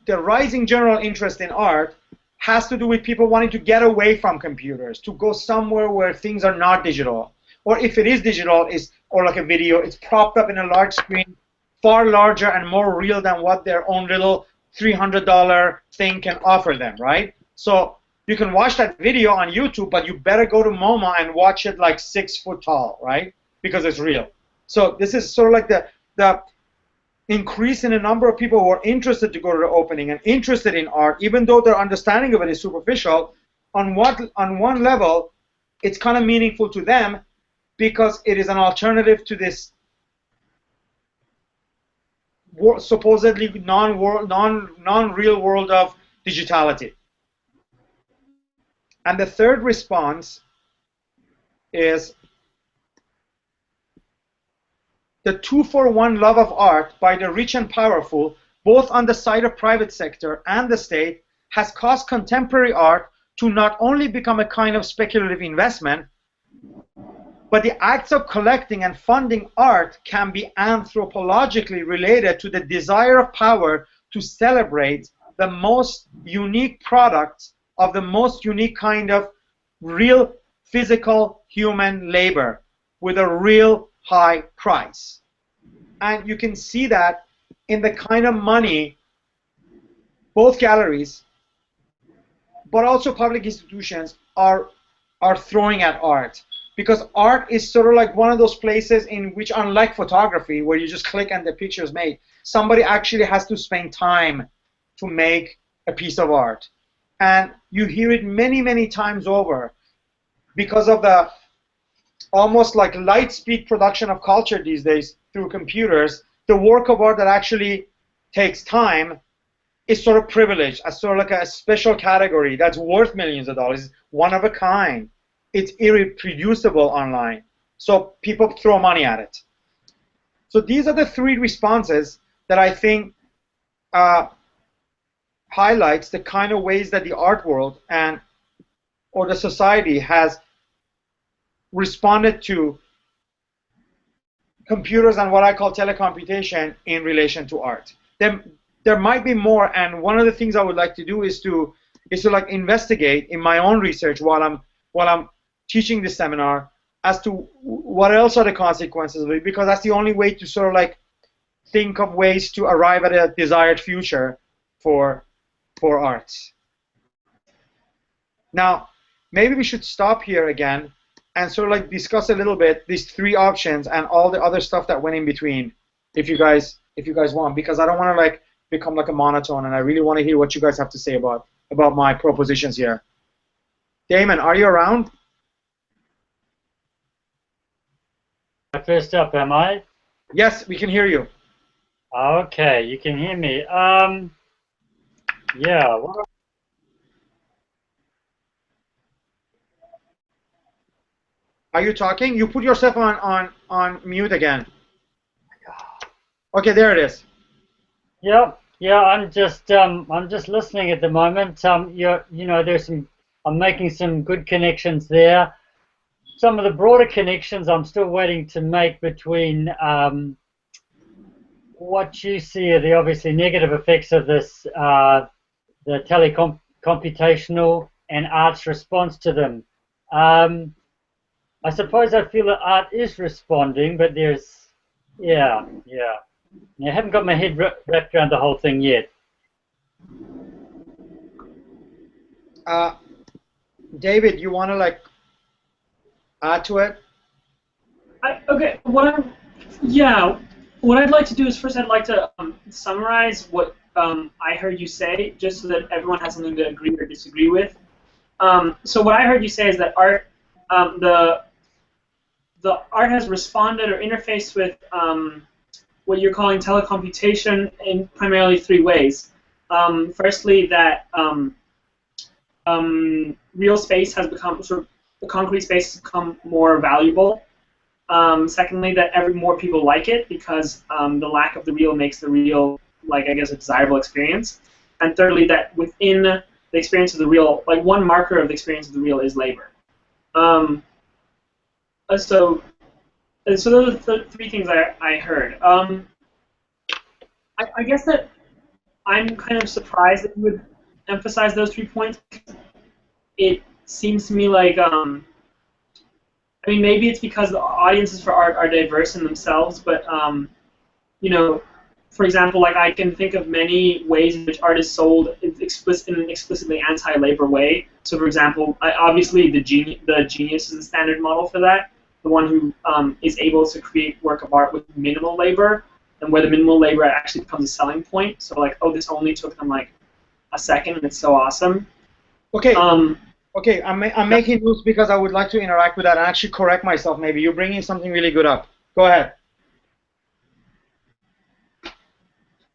the rising general interest in art has to do with people wanting to get away from computers, to go somewhere where things are not digital. Or if it is digital, or like a video, it's propped up in a large screen, far larger and more real than what their own little $300 thing can offer them, right? So You can watch that video on YouTube, but you better go to MoMA and watch it like 6 foot tall, right? Because it's real. So this is sort of like the increase in the number of people who are interested to go to the opening and interested in art, even though their understanding of it is superficial. On one level, it's kind of meaningful to them because it is an alternative to this supposedly non-real world of digitality. And the third response is the 2-for-1 love of art by the rich and powerful, both on the side of private sector and the state, has caused contemporary art to not only become a kind of speculative investment, but the acts of collecting and funding art can be anthropologically related to the desire of power to celebrate the most unique products of the most unique kind of real physical human labor with a real high price. And you can see that in the kind of money both galleries but also public institutions are throwing at art. Because art is sort of like one of those places in which, unlike photography, where you just click and the picture is made, somebody actually has to spend time to make a piece of art. And you hear it many, many times over because of the almost like light speed production of culture these days through computers. The work of art that actually takes time is sort of privileged, as sort of like a special category that's worth millions of dollars, one of a kind. It's irreproducible online, so people throw money at it. So these are the three responses that I think highlights the kind of ways that the art world or the society has responded to computers and what I call telecomputation in relation to art. There might be more, and one of the things I would like to do is to like investigate in my own research while I'm teaching this seminar as to what else are the consequences of it, because that's the only way to sort of like think of ways to arrive at a desired future for arts. Now, maybe we should stop here again and sort of like discuss a little bit these three options and all the other stuff that went in between, if you guys want, because I don't want to like become like a monotone, and I really want to hear what you guys have to say about my propositions here. Damon, are you around? First up, am I? Yes, we can hear you. Okay, you can hear me. Yeah. Are you talking? You put yourself on mute again. Okay, there it is. Yeah, I'm just listening at the moment. You know, there's some. I'm making some good connections there. Some of the broader connections I'm still waiting to make between what you see are the obviously negative effects of this, the telecomputational and art's response to them. I suppose I feel that art is responding, but there's, yeah. I haven't got my head wrapped around the whole thing yet. David, you want to like add to it? Okay. What I'd like to do is first I'd like to summarize what I heard you say, just so that everyone has something to agree or disagree with. So what I heard you say is that art, the art has responded or interfaced with what you're calling telecomputation in primarily three ways. Firstly, that real space has become the concrete space has become more valuable. Secondly, that more people like it because the lack of the real makes the real, like, I guess, a desirable experience. And thirdly, that within the experience of the real, like, one marker of the experience of the real is labor. So those are the three things I heard. I guess that I'm kind of surprised that you would emphasize those 3 points. It seems to me like, I mean, maybe it's because the audiences for art are diverse in themselves, but, you know, for example, like I can think of many ways in which art is sold in an explicitly anti-labor way. So, for example, obviously the genius is the standard model for that. The one who is able to create work of art with minimal labor, and where the minimal labor actually becomes a selling point. So, like, oh, this only took them like a second, and it's so awesome. Okay. Okay, I'm making notes because I would like to interact with that and actually correct myself. Maybe you're bringing something really good up. Go ahead.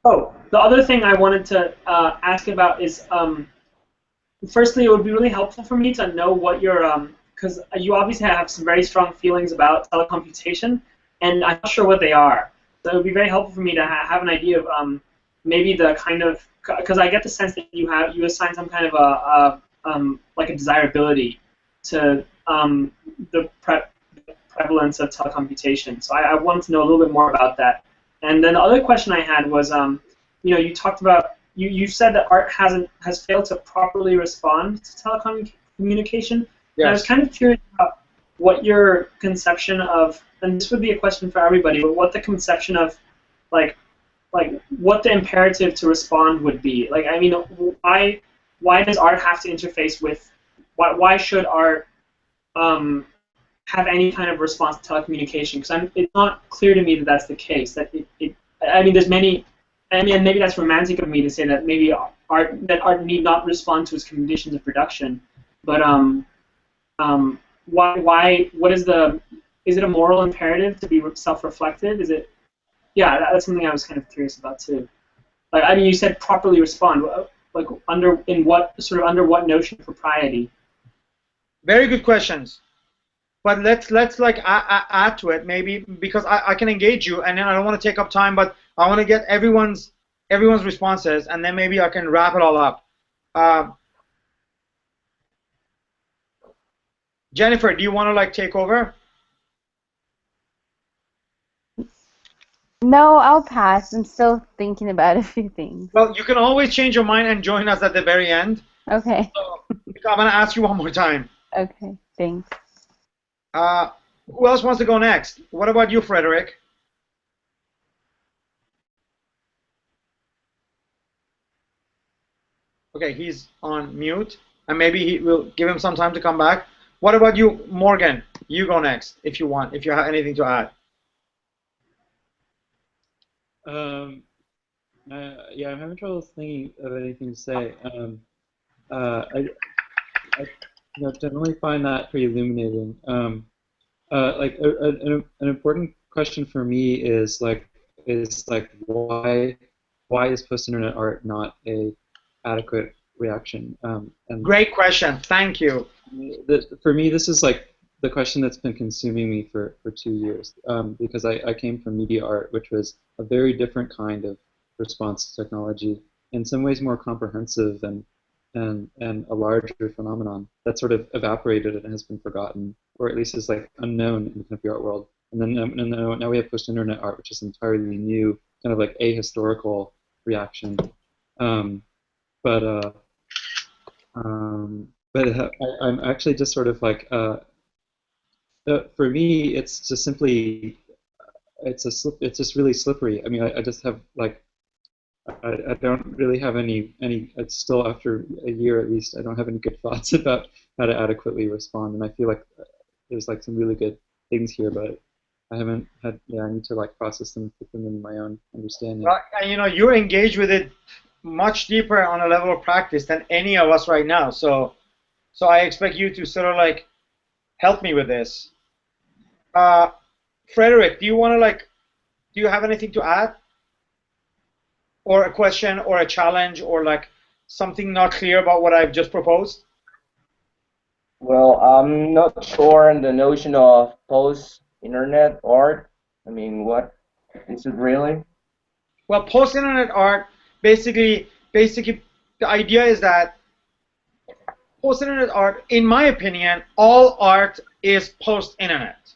Oh, the other thing I wanted to ask about is, firstly, it would be really helpful for me to know what your, because you obviously have some very strong feelings about telecomputation, and I'm not sure what they are. So it would be very helpful for me to have an idea of maybe the kind of, because I get the sense that you assign some kind of like a desirability to the prevalence of telecomputation. So I wanted to know a little bit more about that. And then the other question I had was, you know, you talked about, you said that art has failed to properly respond to telecommunication. Yes. And I was kind of curious about what your conception of, and this would be a question for everybody, but what the conception of, like what the imperative to respond would be. Like, I mean, why does art have to interface with, why should art have any kind of response to telecommunication? Because it's not clear to me that that's the case. That I mean, there's many. I mean, maybe that's romantic of me to say that maybe art need not respond to its conditions of production. But why? What is the? Is it a moral imperative to be self-reflective? Is it? Yeah, that's something I was kind of curious about too. Like, I mean, you said properly respond. Like, under what notion of propriety? Very good questions. But let's like add to it maybe, because I can engage you, and then I don't want to take up time, but I want to get everyone's responses, and then maybe I can wrap it all up. Jennifer, do you want to like take over? No, I'll pass. I'm still thinking about a few things. Well, you can always change your mind and join us at the very end. Okay. So, I'm going to ask you one more time. Okay, thanks. Who else wants to go next? What about you, Frederick? Okay, he's on mute, and maybe we'll give him some time to come back. What about you, Morgan? You go next if you want, if you have anything to add. Yeah, I'm having trouble thinking of anything to say. I generally find that pretty illuminating. Like an important question for me is why is post-internet art not a adequate reaction? And great question. Thank you. For me, this is like the question that's been consuming me for 2 years, because I came from media art, which was a very different kind of response to technology, in some ways more comprehensive and a larger phenomenon that sort of evaporated and has been forgotten, or at least is like unknown in the contemporary art world. And then now we have post-internet art, which is entirely new, kind of like ahistorical reaction. But I'm actually just sort of like, for me, it's just simply, it's just really slippery. I mean, I just have like, I don't really have any. It's still after a year at least. I don't have any good thoughts about how to adequately respond, and I feel like there's like some really good things here, but I haven't had. Yeah, I need to like process them, put them in my own understanding. Well, and you know, you're engaged with it much deeper on a level of practice than any of us right now. So I expect you to sort of like help me with this. Frederick, do you have anything to add? Or a question or a challenge or like something not clear about what I've just proposed? Well, I'm not sure on the notion of post-internet art. I mean, what is it really? Well, post-internet art, basically the idea is that post-internet art, in my opinion, all art is post-internet.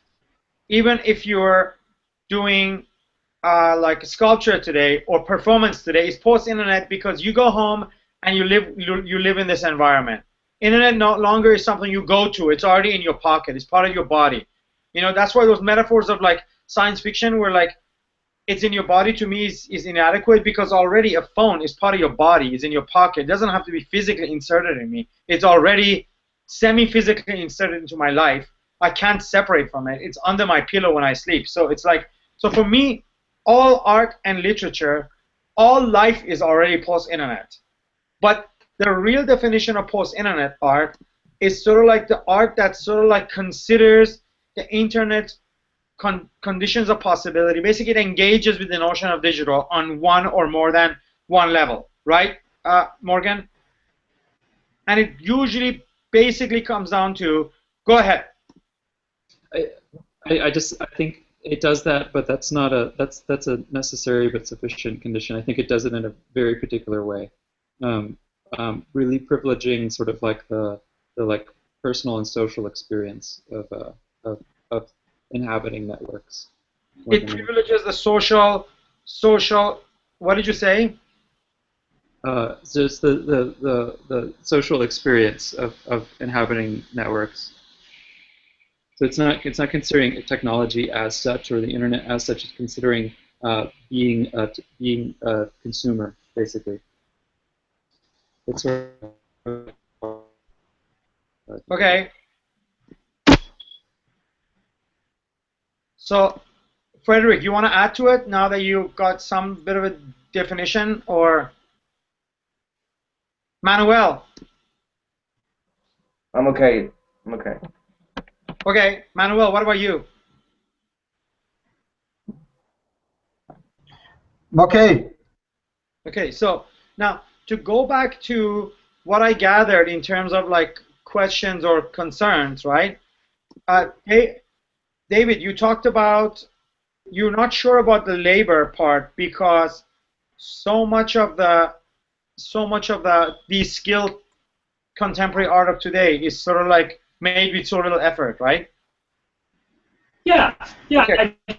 Even if you're doing like sculpture today or performance today, is post-internet because you go home and you live in this environment. Internet no longer is something you go to. It's already in your pocket. It's part of your body. You know, that's why those metaphors of like science fiction were like it's in your body to me is inadequate, because already a phone is part of your body, is in your pocket. It doesn't have to be physically inserted in me. It's already semi-physically inserted into my life. I can't separate from it. It's under my pillow when I sleep. So it's like, so for me, all art and literature, all life is already post-internet. But the real definition of post-internet art is sort of like the art that sort of like considers the internet conditions of possibility. Basically, it engages with the notion of digital on one or more than one level, right, Morgan? And it usually basically comes down to, go ahead. I think it does that, but that's not a that's a necessary but sufficient condition. I think it does it in a very particular way, really privileging sort of like the like personal and social experience of inhabiting networks. It privileges the social. What did you say? Just the social experience of inhabiting networks. So it's not considering technology as such or the internet as such. It's considering being a consumer, basically. It's sort of, okay. So, Frederick, you want to add to it now that you got some bit of a definition, or Manuel? I'm okay. I'm okay. Okay, Manuel, what about you? Okay. Okay, so now to go back to what I gathered in terms of like questions or concerns, right? David, you talked about you're not sure about the labor part because so much of the skilled contemporary art of today is sort of like made with so little effort, right? Yeah. Okay. I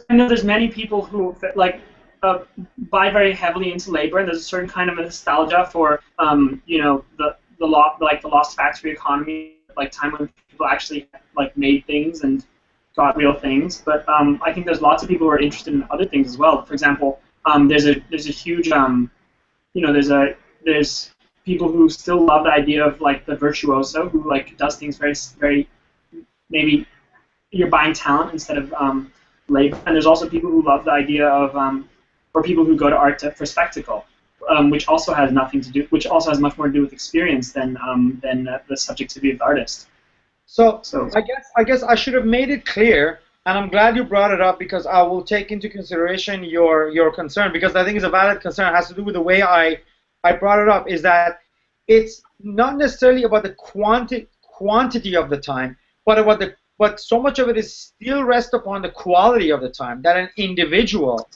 know there's many people who like buy very heavily into labor, and there's a certain kind of nostalgia for you know, the lost factory economy, like time when people actually like made things and got real things. But I think there's lots of people who are interested in other things as well. For example, there's a huge you know, there's people who still love the idea of like the virtuoso who like does things very maybe you're buying talent instead of labor. And there's also people who love the idea of or people who go to art for spectacle, which also has nothing to do, which also has much more to do with experience than the subjectivity of the artist. So I guess I should have made it clear, and I'm glad you brought it up because I will take into consideration your concern, because I think it's a valid concern. It has to do with the way I brought it up, is that it's not necessarily about the quantity of the time, but so much of it is still rests upon the quality of the time, that an individual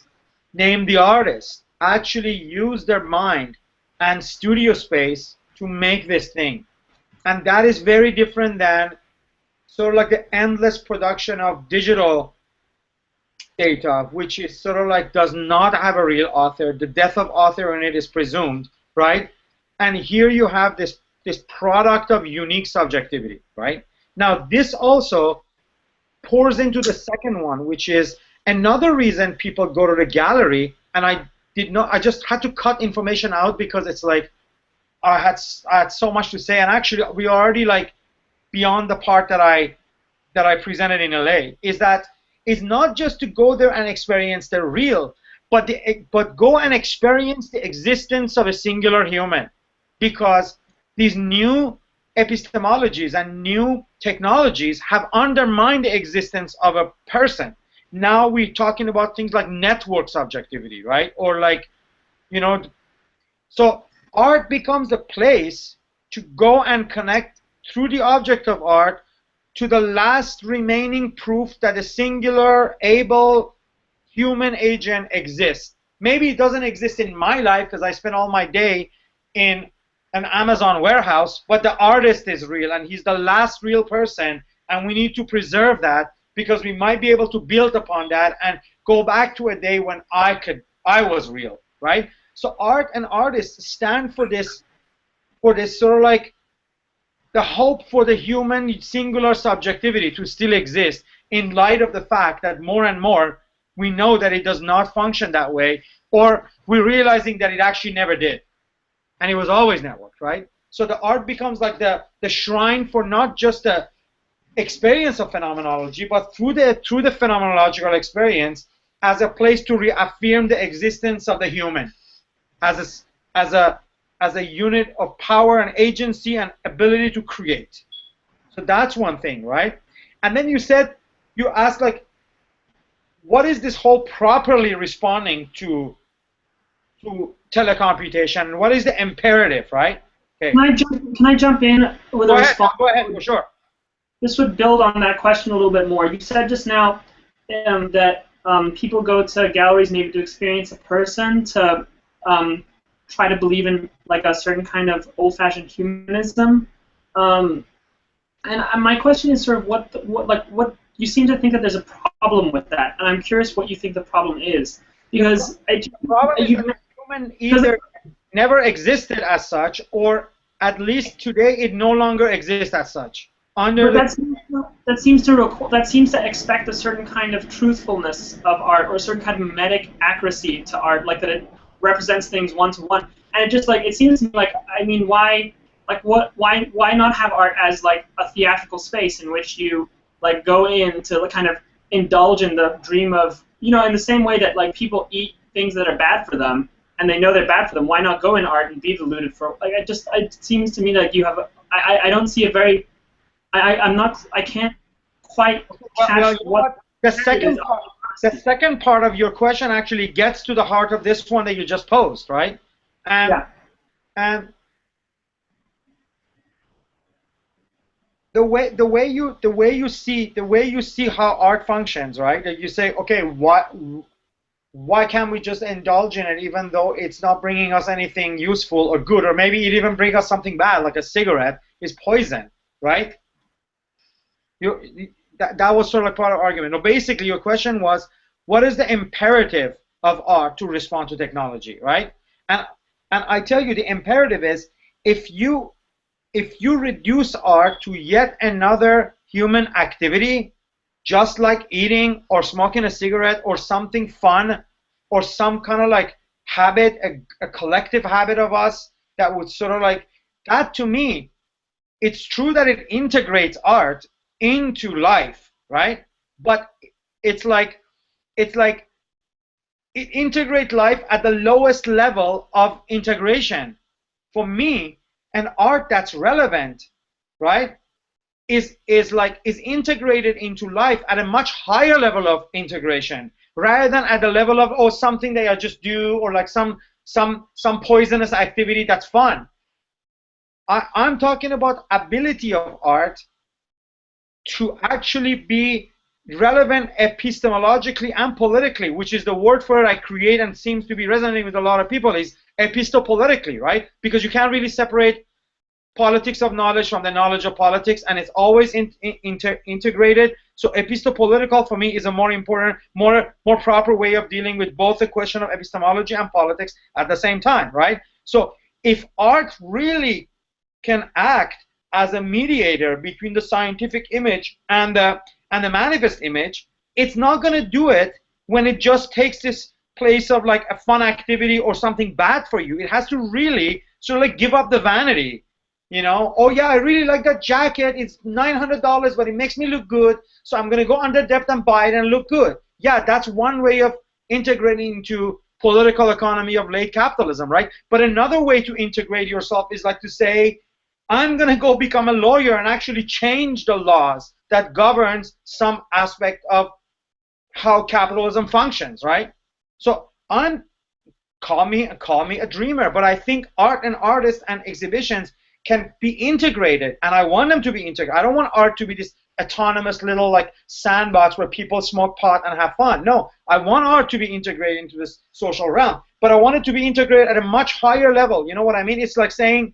named the artist actually used their mind and studio space to make this thing. And that is very different than sort of like the endless production of digital data, which is sort of like does not have a real author. The death of author in it is presumed, right? And here you have this product of unique subjectivity, right? Now this also pours into the second one, which is another reason people go to the gallery. And I just had to cut information out because it's like I had so much to say, and actually we already like beyond the part that I presented in LA. Is that it's not just to go there and experience the real, but go and experience the existence of a singular human, because these new epistemologies and new technologies have undermined the existence of a person. Now we're talking about things like network subjectivity, right? Or like, you know, so art becomes a place to go and connect through the object of art to the last remaining proof that a singular, able human agent exists. Maybe it doesn't exist in my life because I spend all my day in an Amazon warehouse, but the artist is real, and he's the last real person, and we need to preserve that because we might be able to build upon that and go back to a day when I was real, right? So art and artists stand for this sort of like the hope for the human singular subjectivity to still exist in light of the fact that more and more we know that it does not function that way, or we're realizing that it actually never did, and it was always networked, right? So the art becomes like the shrine for not just the experience of phenomenology, but through the phenomenological experience as a place to reaffirm the existence of the human as a unit of power and agency and ability to create. So that's one thing, right? And then you asked like, what is this whole properly responding to telecomputation? What is the imperative, right? Okay. Can I jump in with a response? Go ahead, for sure. This would build on that question a little bit more. You said just now that people go to galleries maybe to experience a person, to try to believe in like a certain kind of old-fashioned humanism. And my question is sort of what you seem to think that there's a problem with that, and I'm curious what you think the problem is, because human either never existed as such, or at least today it no longer exists as such. That seems to expect a certain kind of truthfulness of art, or a certain kind of mimetic accuracy to art, like that it represents things one to one. And it seems to me like, I mean, why not have art as like a theatrical space in which you like go in to kind of indulge in the dream of, in the same way that like people eat things that are bad for them and they know they're bad for them. Why not go in art and be deluded for like? It seems to me like you have I don't see a very I can't quite catch what the second part of your question actually gets to the heart of this one that you just posed, right? And the way you see how art functions, right? That you say, okay, why can't we just indulge in it even though it's not bringing us anything useful or good, or maybe it even brings us something bad, like a cigarette is poison, right? That was sort of like part of the argument. No, basically your question was, what is the imperative of art to respond to technology, right? And I tell you, the imperative is, if you reduce art to yet another human activity, just like eating or smoking a cigarette or something fun or some kind of like habit, a collective habit of us that would sort of like, that to me, it's true that it integrates art into life, right? But it's like it integrates life at the lowest level of integration. For me, an art that's relevant, right, is integrated into life at a much higher level of integration, rather than at the level of something that I just do, or like some poisonous activity that's fun. I'm talking about ability of art to actually be relevant epistemologically and politically, which is the word for it I create and seems to be resonating with a lot of people, is epistopolitically, right? Because you can't really separate politics of knowledge from the knowledge of politics, and it's always integrated. So epistopolitical for me is a more important, more proper way of dealing with both the question of epistemology and politics at the same time, right? So if art really can act as a mediator between the scientific image and the manifest image, it's not going to do it when it just takes this place of like a fun activity or something bad for you. It has to really sort of like give up the vanity, oh yeah, I really like that jacket, it's $900, but it makes me look good, so I'm going to go under depth and buy it and look good. Yeah, that's one way of integrating into political economy of late capitalism, right? But another way to integrate yourself is like to say, I'm going to go become a lawyer and actually change the laws that governs some aspect of how capitalism functions, right? So call me a dreamer, but I think art and artists and exhibitions can be integrated, and I want them to be integrated. I don't want art to be this autonomous little like sandbox where people smoke pot and have fun. No, I want art to be integrated into this social realm, but I want it to be integrated at a much higher level. You know what I mean? It's like saying,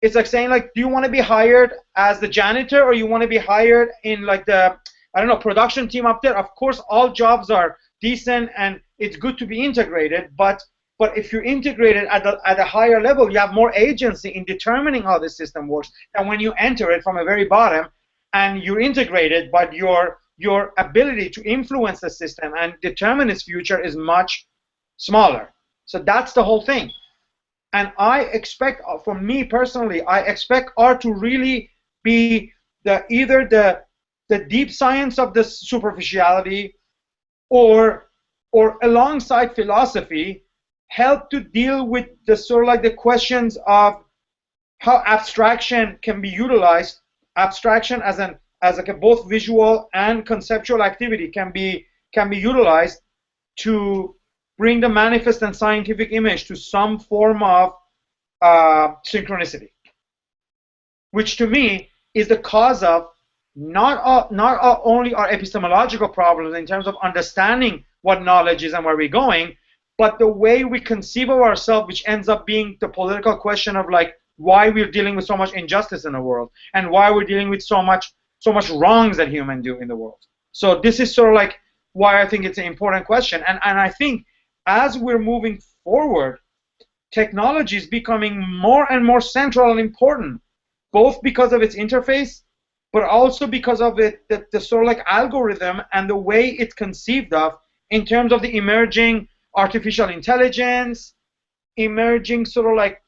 do you want to be hired as the janitor, or you want to be hired in like the, I don't know, production team up there? Of course, all jobs are decent and it's good to be integrated, but if you're integrated at a higher level, you have more agency in determining how the system works than when you enter it from a very bottom and you're integrated, but your your ability to influence the system and determine its future is much smaller. So that's the whole thing. And I expect, for me personally, I expect art to really be either the deep science of the superficiality, or alongside philosophy, help to deal with the sort of like the questions of how abstraction can be utilized. Abstraction as like a both visual and conceptual activity can be utilized to bring the manifest and scientific image to some form of synchronicity, which to me is the cause of not only our epistemological problems in terms of understanding what knowledge is and where we're going, but the way we conceive of ourselves, which ends up being the political question of like why we're dealing with so much injustice in the world and why we're dealing with so much wrongs that humans do in the world. So this is sort of like why I think it's an important question. And I think as we're moving forward, technology is becoming more and more central and important, both because of its interface, but also because of the sort of like algorithm and the way it's conceived of in terms of the emerging artificial intelligence, emerging sort of like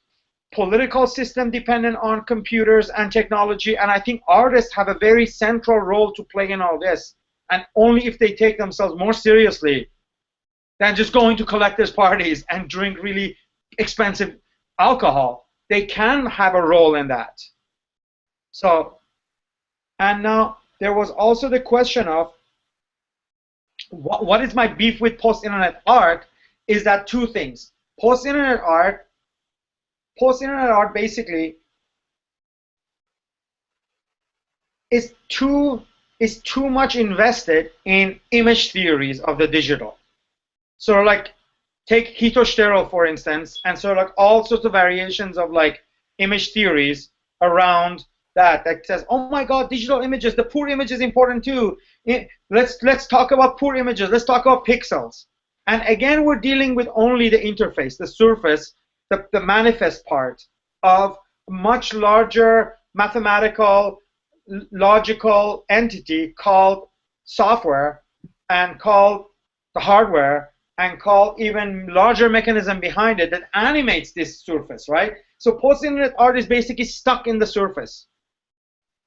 political system dependent on computers and technology. And I think artists have a very central role to play in all this. And only if they take themselves more seriously than just going to collectors' parties and drink really expensive alcohol, they can have a role in that. So, and now there was also the question of what is my beef with post-internet art, is that two things. Post-internet art basically is too much invested in image theories of the digital. So like take Hitoshitaro, for instance, and so like all sorts of variations of like image theories around that says, oh my God, digital images, the poor image is important too. Let's talk about poor images. Let's talk about pixels. And again, we're dealing with only the interface, the surface, the manifest part of a much larger mathematical, logical entity called software, and called the hardware, and called even larger mechanism behind it that animates this surface, right? So post-internet art is basically stuck in the surface.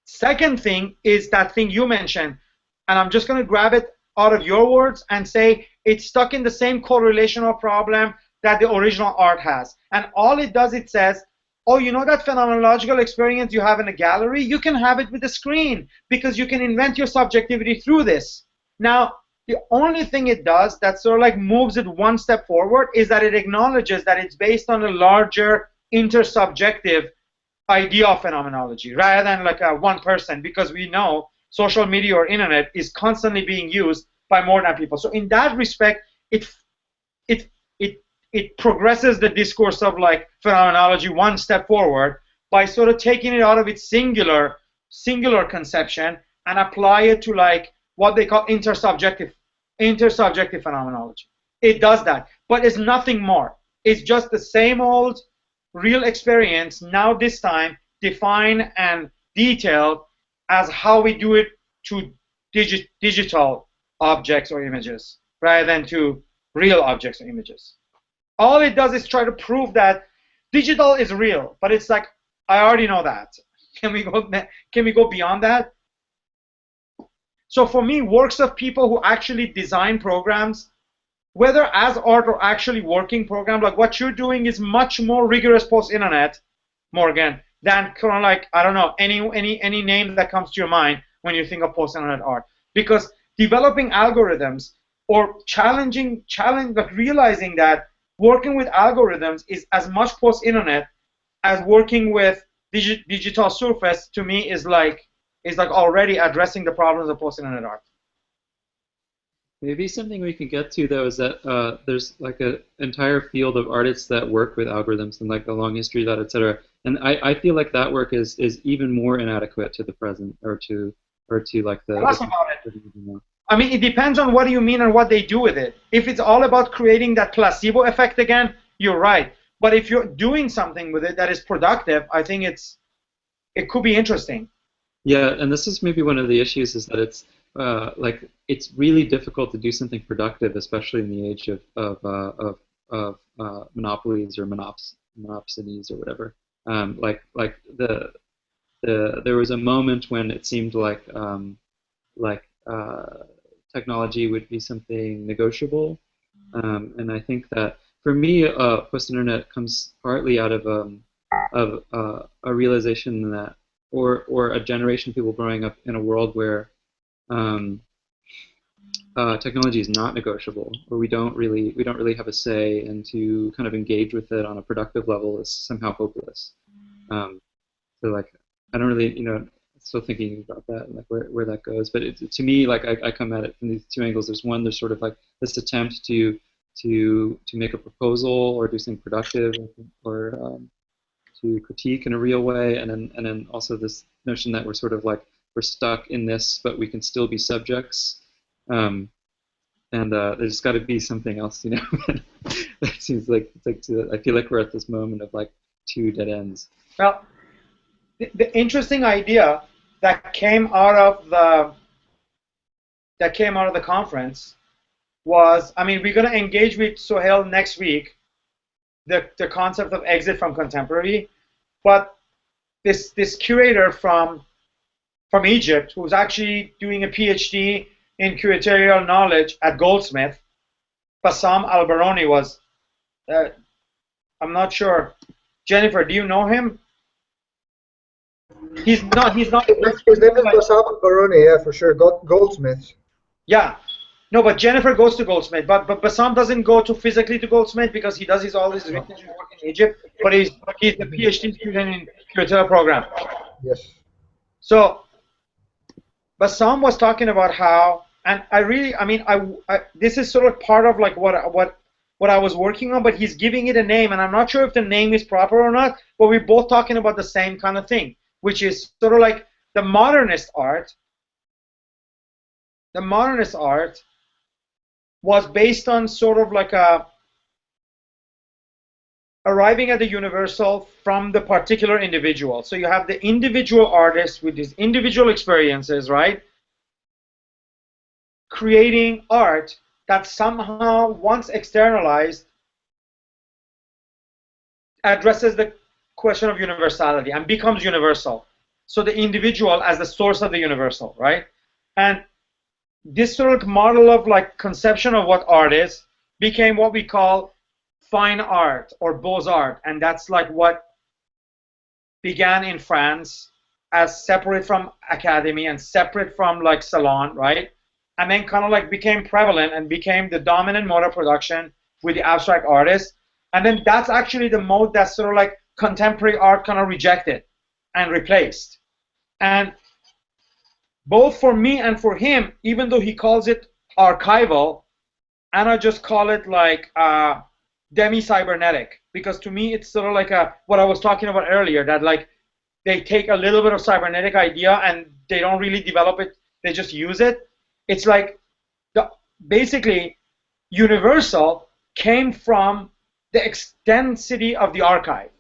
Second thing is that thing you mentioned, and I'm just going to grab it out of your words and say it's stuck in the same correlational problem that the original art has. And all it does, it says, oh, you know that phenomenological experience you have in a gallery? You can have it with a screen because you can invent your subjectivity through this. Now, the only thing it does that sort of like moves it one step forward is that it acknowledges that it's based on a larger intersubjective idea of phenomenology rather than like a one person, because we know social media or internet is constantly being used by more than people. So in that respect, it progresses the discourse of like phenomenology one step forward by sort of taking it out of its singular conception and apply it to like what they call intersubjective phenomenology. It does that, but it's nothing more. It's just the same old real experience, now this time defined and detailed as how we do it to digital objects or images rather than to real objects or images. All it does is try to prove that digital is real, but it's like, I already know that. Can we go beyond that? So for me, works of people who actually design programs, whether as art or actually working program, like what you're doing is much more rigorous post-internet, Morgan, than kind of like, I don't know, any name that comes to your mind when you think of post-internet art. Because developing algorithms or like realizing that working with algorithms is as much post-internet as working with digital surface, to me is like already addressing the problems of post-internet art. Maybe something we can get to, though, is that there's like an entire field of artists that work with algorithms and like a long history of that, etc. And I feel like that work is even more inadequate to the present or to like the. Tell us about it. I mean, it depends on what do you mean and what they do with it. If it's all about creating that placebo effect again, you're right. But if you're doing something with it that is productive, I think it could be interesting. Yeah, and this is maybe one of the issues, is that it's like it's really difficult to do something productive, especially in the age of monopolies or monopsonies or whatever. Like there was a moment when it seemed like technology would be something negotiable, and I think that for me, post-internet comes partly out of a realization that, or a generation of people growing up in a world where technology is not negotiable, or we don't really have a say, and to kind of engage with it on a productive level is somehow hopeless. So like I don't really, still thinking about that and like where that goes. But to me, like I come at it from these two angles. There's one, there's sort of like this attempt to make a proposal or do something productive, or to critique in a real way, and then also this notion that we're sort of like we're stuck in this, but we can still be subjects. And there's got to be something else, That seems like I feel like we're at this moment of like two dead ends. Well, the interesting idea that came out of the conference was, I mean, we're going to engage with Sohail next week, the concept of exit from contemporary, but this curator from Egypt, who's actually doing a PhD in curatorial knowledge at Goldsmith, Bassam Al-Baroni was, I'm not sure. Jennifer, do you know him? He's not. His name is Bassam Al-Baroni, yeah, for sure. Goldsmith. Yeah. No, but Jennifer goes to Goldsmith, but Bassam doesn't go physically to Goldsmith because he does all his research work in Egypt, but he's a PhD student in curatorial program. Yes. So Bassam was talking about how, and this is sort of part of like what I was working on, but he's giving it a name, and I'm not sure if the name is proper or not, but we're both talking about the same kind of thing, which is sort of like the modernist art. The modernist art was based on sort of like arriving at the universal from the particular individual. So you have the individual artist with his individual experiences, right? Creating art that somehow, once externalized, addresses the question of universality and becomes universal. So the individual as the source of the universal, right? And this sort of model of like conception of what art is became what we call fine art or beaux-arts, and that's like what began in France as separate from academy and separate from like salon, right? And then kind of like became prevalent and became the dominant mode of production with the abstract artists. And then that's actually the mode that sort of like contemporary art kind of rejected and replaced. And both for me and for him, even though he calls it archival, and I just call it like demi-cybernetic, because to me it's sort of like what I was talking about earlier, that like they take a little bit of cybernetic idea and they don't really develop it, they just use it. It's like basically universal came from the extensity of the archive.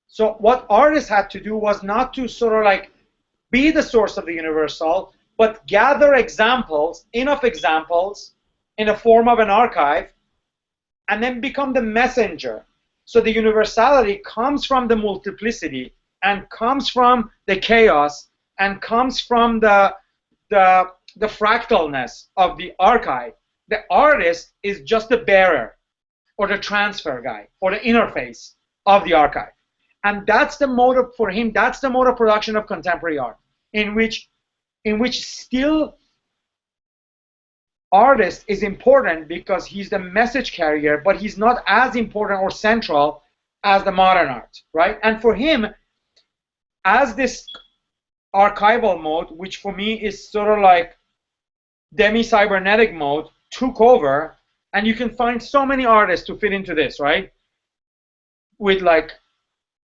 So what artists had to do was not to sort of like be the source of the universal, but gather examples, enough examples, in a form of an archive, and then become the messenger. So the universality comes from the multiplicity, and comes from the chaos, and comes from the fractalness of the archive. The artist is just the bearer, or the transfer guy, or the interface of the archive. And that's the mode of, for him, that's the mode of production of contemporary art, in which still artist is important because he's the message carrier, but he's not as important or central as the modern art, right? And for him, as this archival mode, which for me is sort of like demi-cybernetic mode, took over, and you can find so many artists to fit into this, right? With like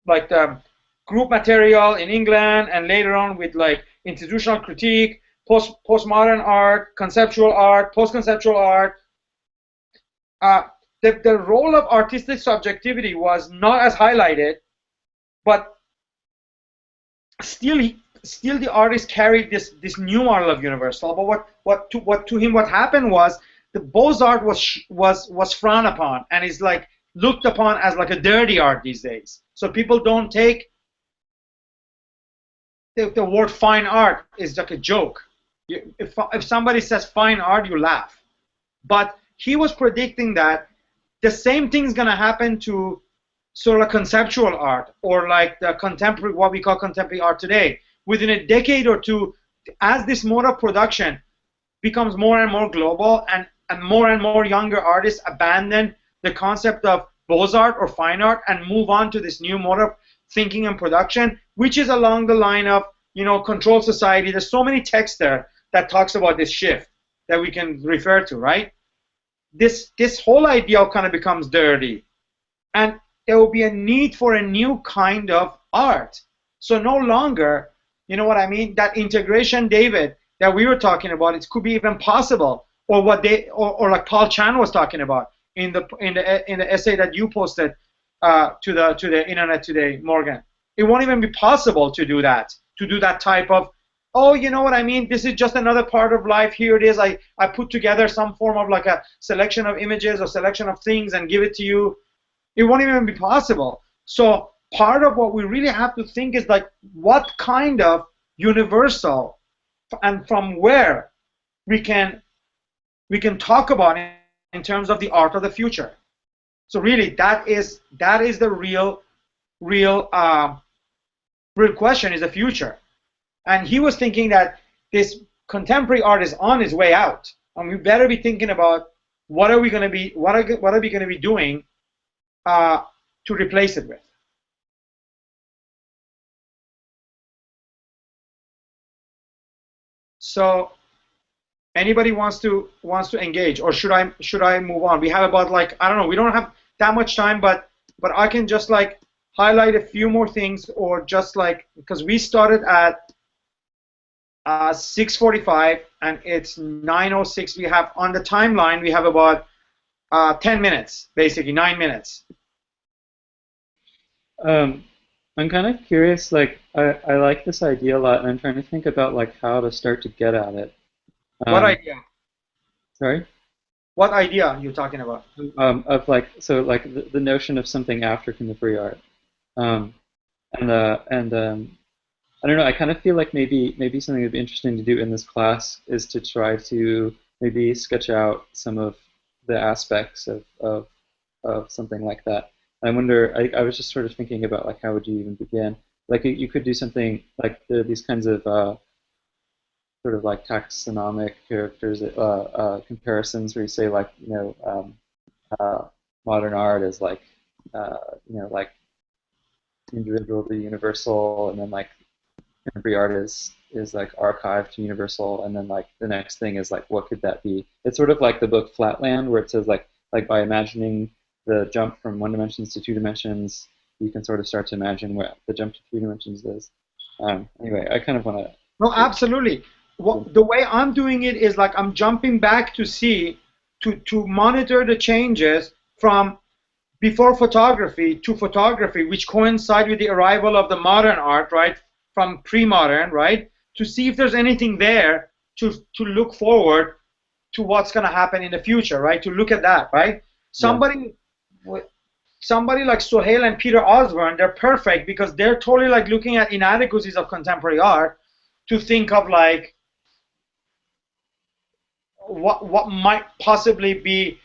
the group material in England, and later on with like institutional critique, postmodern art, conceptual art, post-conceptual art. The role of artistic subjectivity was not as highlighted, but still still the artist carried this new model of universal. But what to him what happened was the Beaux-Arts was frowned upon and is like looked upon as like a dirty art these days. So people don't take the word fine art is like a joke. If somebody says fine art, you laugh. But he was predicting that the same thing's gonna happen to sort of conceptual art or like the contemporary, what we call contemporary art today. Within a decade or two, as this mode of production becomes more and more global and more younger artists abandon the concept of Beaux-Arts or fine art and move on to this new mode of thinking and production, which is along the line of, you know, controlled society. There's so many texts there that talks about this shift that we can refer to, right? This whole idea kind of becomes dirty, and there will be a need for a new kind of art. So no longer, you know what I mean, that integration, David, that we were talking about, it could be even possible, or what they, or like Paul Chan was talking about in the essay that you posted to the internet today, Morgan. It won't even be possible to do that type of, oh, you know what I mean, this is just another part of life, here it is, I put together some form of like a selection of images or selection of things and give it to you. It won't even be possible. So part of what we really have to think is like what kind of universal and from where we can talk about it in terms of the art of the future. So really that is the real question, is the future. And he was thinking that this contemporary art is on its way out, and we better be thinking about what are we going to be doing to replace it with. So anybody wants to engage, or should I move on? We have about, like, I don't know, we don't have that much time, but I can just like highlight a few more things, or just like, because we started at 6:45 and it's 9:06. We have on the timeline, we have about 10 minutes, basically 9 minutes. I'm kind of curious, like, I like this idea a lot, and I'm trying to think about like how to start to get at it. What idea? Sorry? What idea are you talking about? Of like, so like the notion of something after contemporary art. I don't know, I kind of feel like maybe something that'd be interesting to do in this class is to try to maybe sketch out some of the aspects of something like that. I wonder, I was just sort of thinking about like how would you even begin? Like you could do something like there are these kinds of sort of like taxonomic characters, comparisons where you say like, you know, modern art is like, you know, like individual to universal, and then like contemporary art is like archive to universal, and then like the next thing is like what could that be? It's sort of like the book Flatland, where it says like by imagining the jump from 1 dimension to 2 dimensions, you can sort of start to imagine what the jump to 3 dimensions is. Anyway, I kind of want to. No, absolutely. The way I'm doing it is like I'm jumping back to see, to monitor the changes from before photography to photography, which coincide with the arrival of the modern art, right? From pre-modern, right? To see if there's anything there to look forward to what's going to happen in the future, right? To look at that, right? Somebody like Sohail and Peter Osborne, they're perfect because they're totally like looking at inadequacies of contemporary art to think of like what might possibly be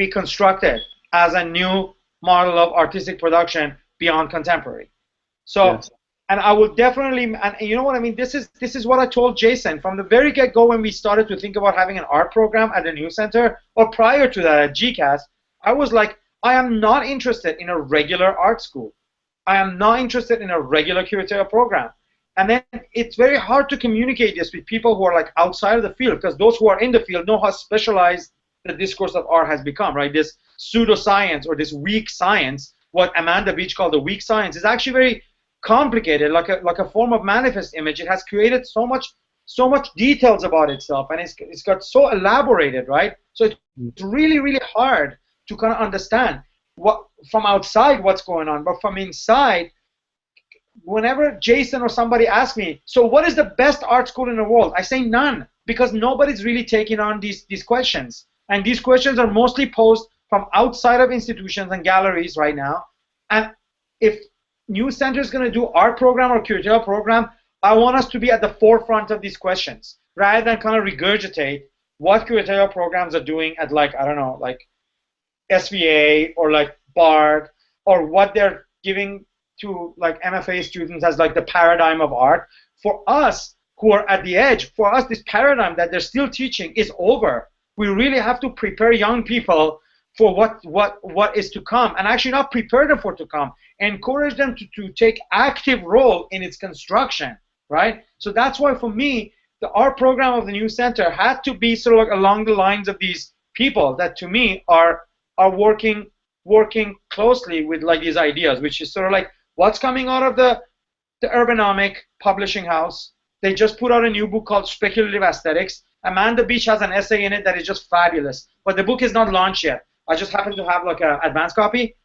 constructed as a new model of artistic production beyond contemporary. So, yes. And I would definitely, and you know what I mean, this is what I told Jason from the very get-go when we started to think about having an art program at the New Center, or prior to that at GCAS. I was like, I am not interested in a regular art school. I am not interested in a regular curatorial program. And then it's very hard to communicate this with people who are like outside of the field, because those who are in the field know how specialized the discourse of art has become, right? This pseudoscience or this weak science, what Amanda Beach called the weak science, is actually very complicated, like a form of manifest image. It has created so much details about itself, and it's got so elaborated, right? So it's really, really hard to kind of understand what from outside what's going on, but from inside, whenever Jason or somebody asks me, so what is the best art school in the world? I say none, because nobody's really taking on these questions. And these questions are mostly posed from outside of institutions and galleries right now. And if New Center is going to do art program or curatorial program, I want us to be at the forefront of these questions, rather than kind of regurgitate what curatorial programs are doing at, like, I don't know, like SVA or like BARD, or what they're giving to like MFA students as like the paradigm of art. For us who are at the edge, for us this paradigm that they're still teaching is over. We really have to prepare young people for what is to come, and actually not prepare them for to come, encourage them to take active role in its construction, right? So that's why for me, the art program of the New Center had to be sort of like along the lines of these people that to me are working closely with like these ideas, which is sort of like what's coming out of the Urbanomic publishing house. They just put out a new book called Speculative Aesthetics. Amanda Beach has an essay in it that is just fabulous, but the book is not launched yet. I just happen to have like an advanced copy.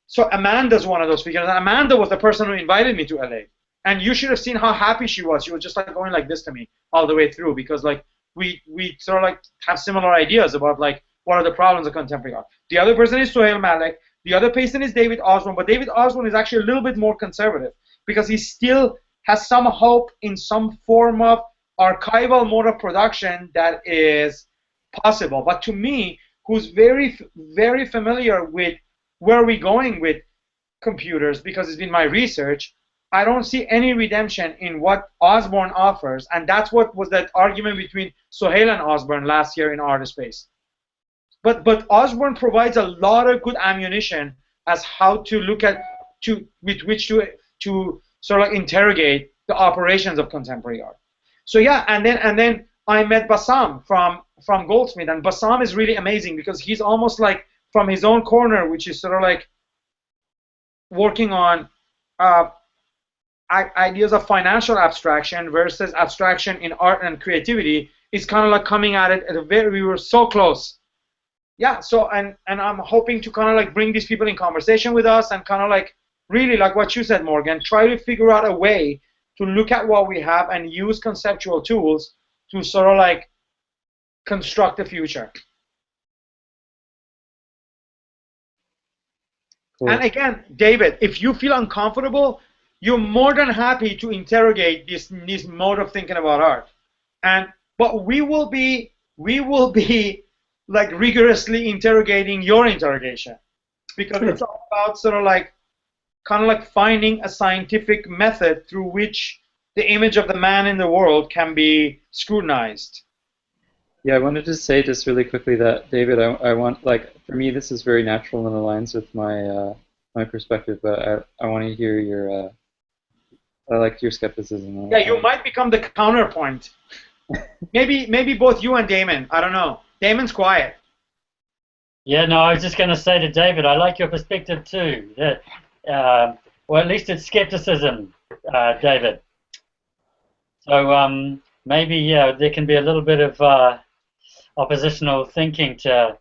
So Amanda's one of those figures. And Amanda was the person who invited me to LA. And you should have seen how happy she was. She was just like going like this to me all the way through, because like we sort of like have similar ideas about like what are the problems of contemporary art. The other person is Sohail Malik. The other person is David Osborne, but David Osborne is actually a little bit more conservative because he still has some hope in some form of archival mode of production that is possible. But to me, who's very, very familiar with where we're going with computers, because it's been my research, I don't see any redemption in what Osborne offers, and that's what was that argument between Sohail and Osborne last year in Art Space. But Osborne provides a lot of good ammunition as how to look at with which to sort of like interrogate the operations of contemporary art. So yeah, and then I met Bassam from Goldsmith, and Bassam is really amazing because he's almost like from his own corner, which is sort of like working on ideas of financial abstraction versus abstraction in art and creativity. Is kind of like coming at it at a we were so close. Yeah, so and I'm hoping to kind of like bring these people in conversation with us and kind of like really like what you said, Morgan, try to figure out a way to look at what we have and use conceptual tools to sort of like construct the future. Cool. And again, David, if you feel uncomfortable, you're more than happy to interrogate this mode of thinking about art. But we will be like rigorously interrogating your interrogation, because it's all about sort of like kind of like finding a scientific method through which the image of the man in the world can be scrutinized. Yeah, I wanted to say just really quickly that, David, I want, like, for me this is very natural and aligns with my my perspective, but I want to hear your I like your skepticism. Yeah, you might become the counterpoint. maybe both you and Damon. I don't know. Damon's quiet. Yeah, no, I was just going to say to David, I like your perspective too. That, well, at least it's skepticism, David. So maybe there can be a little bit of oppositional thinking to,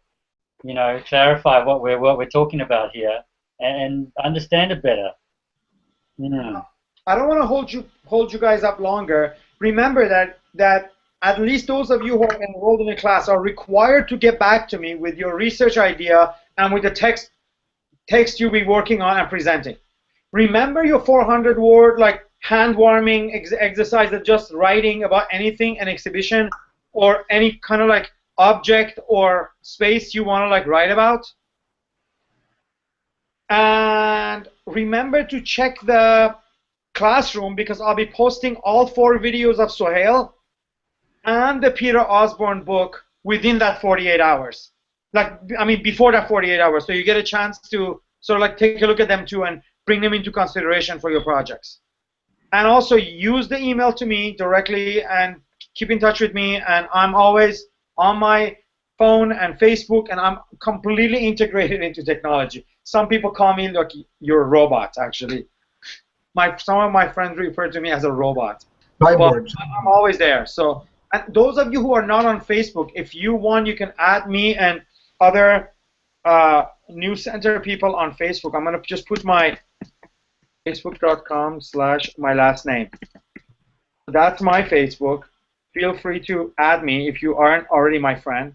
you know, clarify what we're talking about here and understand it better. Yeah. I don't want to hold you guys up longer. Remember that at least those of you who are enrolled in the class are required to get back to me with your research idea and with the text you'll be working on and presenting. Remember your 400-word like hand-warming exercise of just writing about anything, an exhibition, or any kind of like object or space you want to like write about. And remember to check the classroom, because I'll be posting all 4 videos of Sohail and the Peter Osborne book within that 48 hours. Like, I mean, before that 48 hours. So you get a chance to sort of like take a look at them too and bring them into consideration for your projects. And also use the email to me directly and keep in touch with me. And I'm always on my phone and Facebook, and I'm completely integrated into technology. Some people call me like you're a robot, actually. Some of my friends refer to me as a robot. But I'm always there. So, and those of you who are not on Facebook, if you want, you can add me and other New Center people on Facebook. I'm going to just put my facebook.com/my last name. That's my Facebook. Feel free to add me if you aren't already my friend.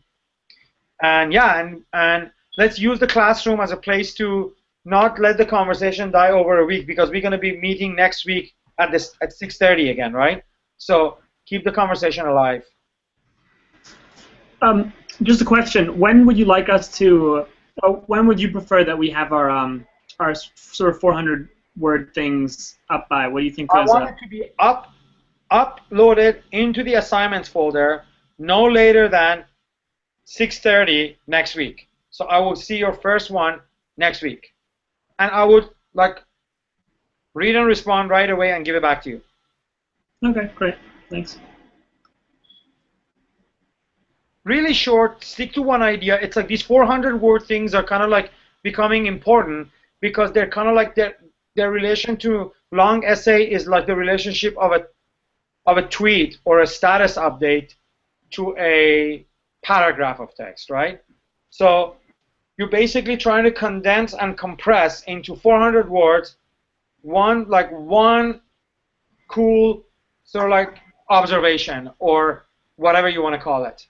And yeah, and let's use the classroom as a place to not let the conversation die over a week, because we're going to be meeting next week at 6:30 again, right? So keep the conversation alive. Just a question: when would you like us to? When would you prefer that we have our sort of 400-word things up by? What do you think? I want it to be uploaded into the assignments folder no later than 6:30 next week. So I will see your first one next week, and I would like read and respond right away and give it back to you. Okay, great. Thanks. Really short, stick to one idea. It's like these 400-word things are kind of like becoming important because they're kind of like their relation to long essay is like the relationship of a tweet or a status update to a paragraph of text, right? So you're basically trying to condense and compress into 400 words one cool sort of like observation or whatever you want to call it.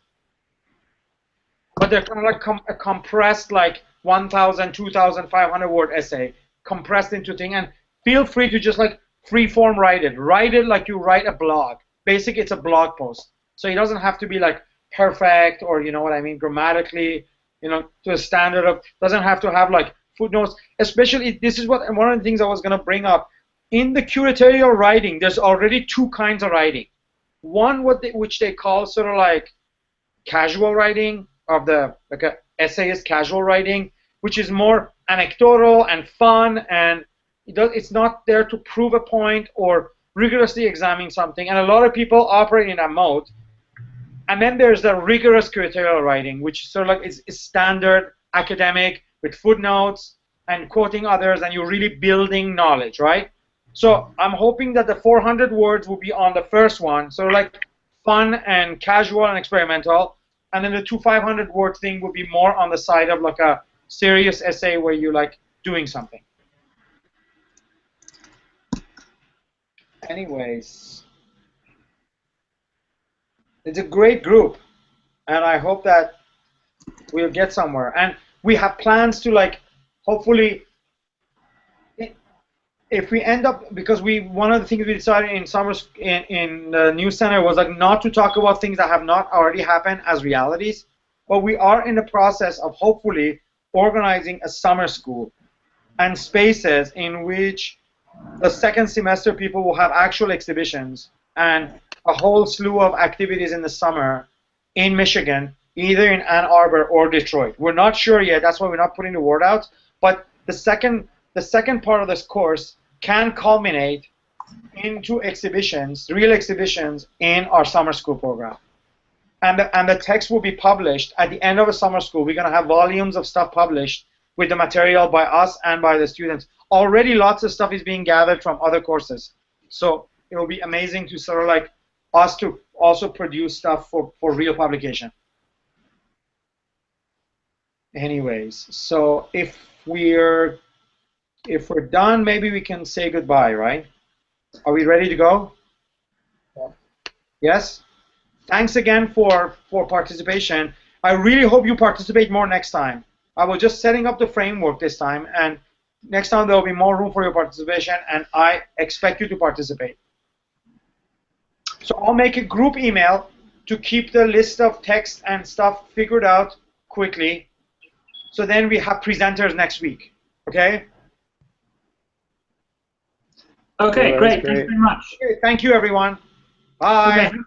But they're kind of like a compressed like 1,000, 2,500 word essay compressed into a thing. And feel free to just like free-form write it. Write it like you write a blog. Basically, it's a blog post. So it doesn't have to be like perfect or, you know what I mean, grammatically, you know, to a standard of, doesn't have to have like footnotes. Especially, this is what one of the things I was going to bring up. In the curatorial writing, there's already two kinds of writing. One which they call sort of like casual writing, of the like a essayist casual writing, which is more anecdotal and fun, and it's not there to prove a point or rigorously examine something, and a lot of people operate in that mode. And then there's the rigorous curatorial writing, which sort of like is standard academic with footnotes and quoting others, and you're really building knowledge, right? So I'm hoping that the 400 words will be on the first one, sort of like fun and casual and experimental. And then the 500 word thing would be more on the side of like a serious essay where you're like doing something. Anyways, it's a great group, and I hope that we'll get somewhere. And we have plans to like, hopefully, if we end up, because one of the things we decided in in the news center was like not to talk about things that have not already happened as realities, but we are in the process of hopefully organizing a summer school and spaces in which the second semester people will have actual exhibitions and a whole slew of activities in the summer in Michigan, either in Ann Arbor or Detroit. We're not sure yet, that's why we're not putting the word out, but the second part of this course can culminate into exhibitions, real exhibitions in our summer school program. And the text will be published at the end of a summer school. We're going to have volumes of stuff published with the material by us and by the students. Already lots of stuff is being gathered from other courses. So it will be amazing to sort of like us to also produce stuff for real publication. Anyways, so if we're done, maybe we can say goodbye, right? Are we ready to go? Yeah. Yes? Thanks again for participation. I really hope you participate more next time. I was just setting up the framework this time, and next time there will be more room for your participation, and I expect you to participate. So I'll make a group email to keep the list of text and stuff figured out quickly. So then we have presenters next week, okay? Okay, yeah, great. Thanks very much. Okay, thank you, everyone. Bye. Okay,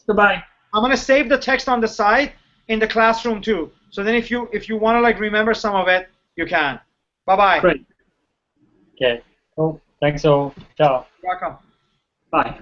goodbye. I'm gonna save the text on the side in the classroom too. So then, if you want to like remember some of it, you can. Bye bye. Great. Okay. Cool. Thanks all. Ciao. You're welcome. Bye.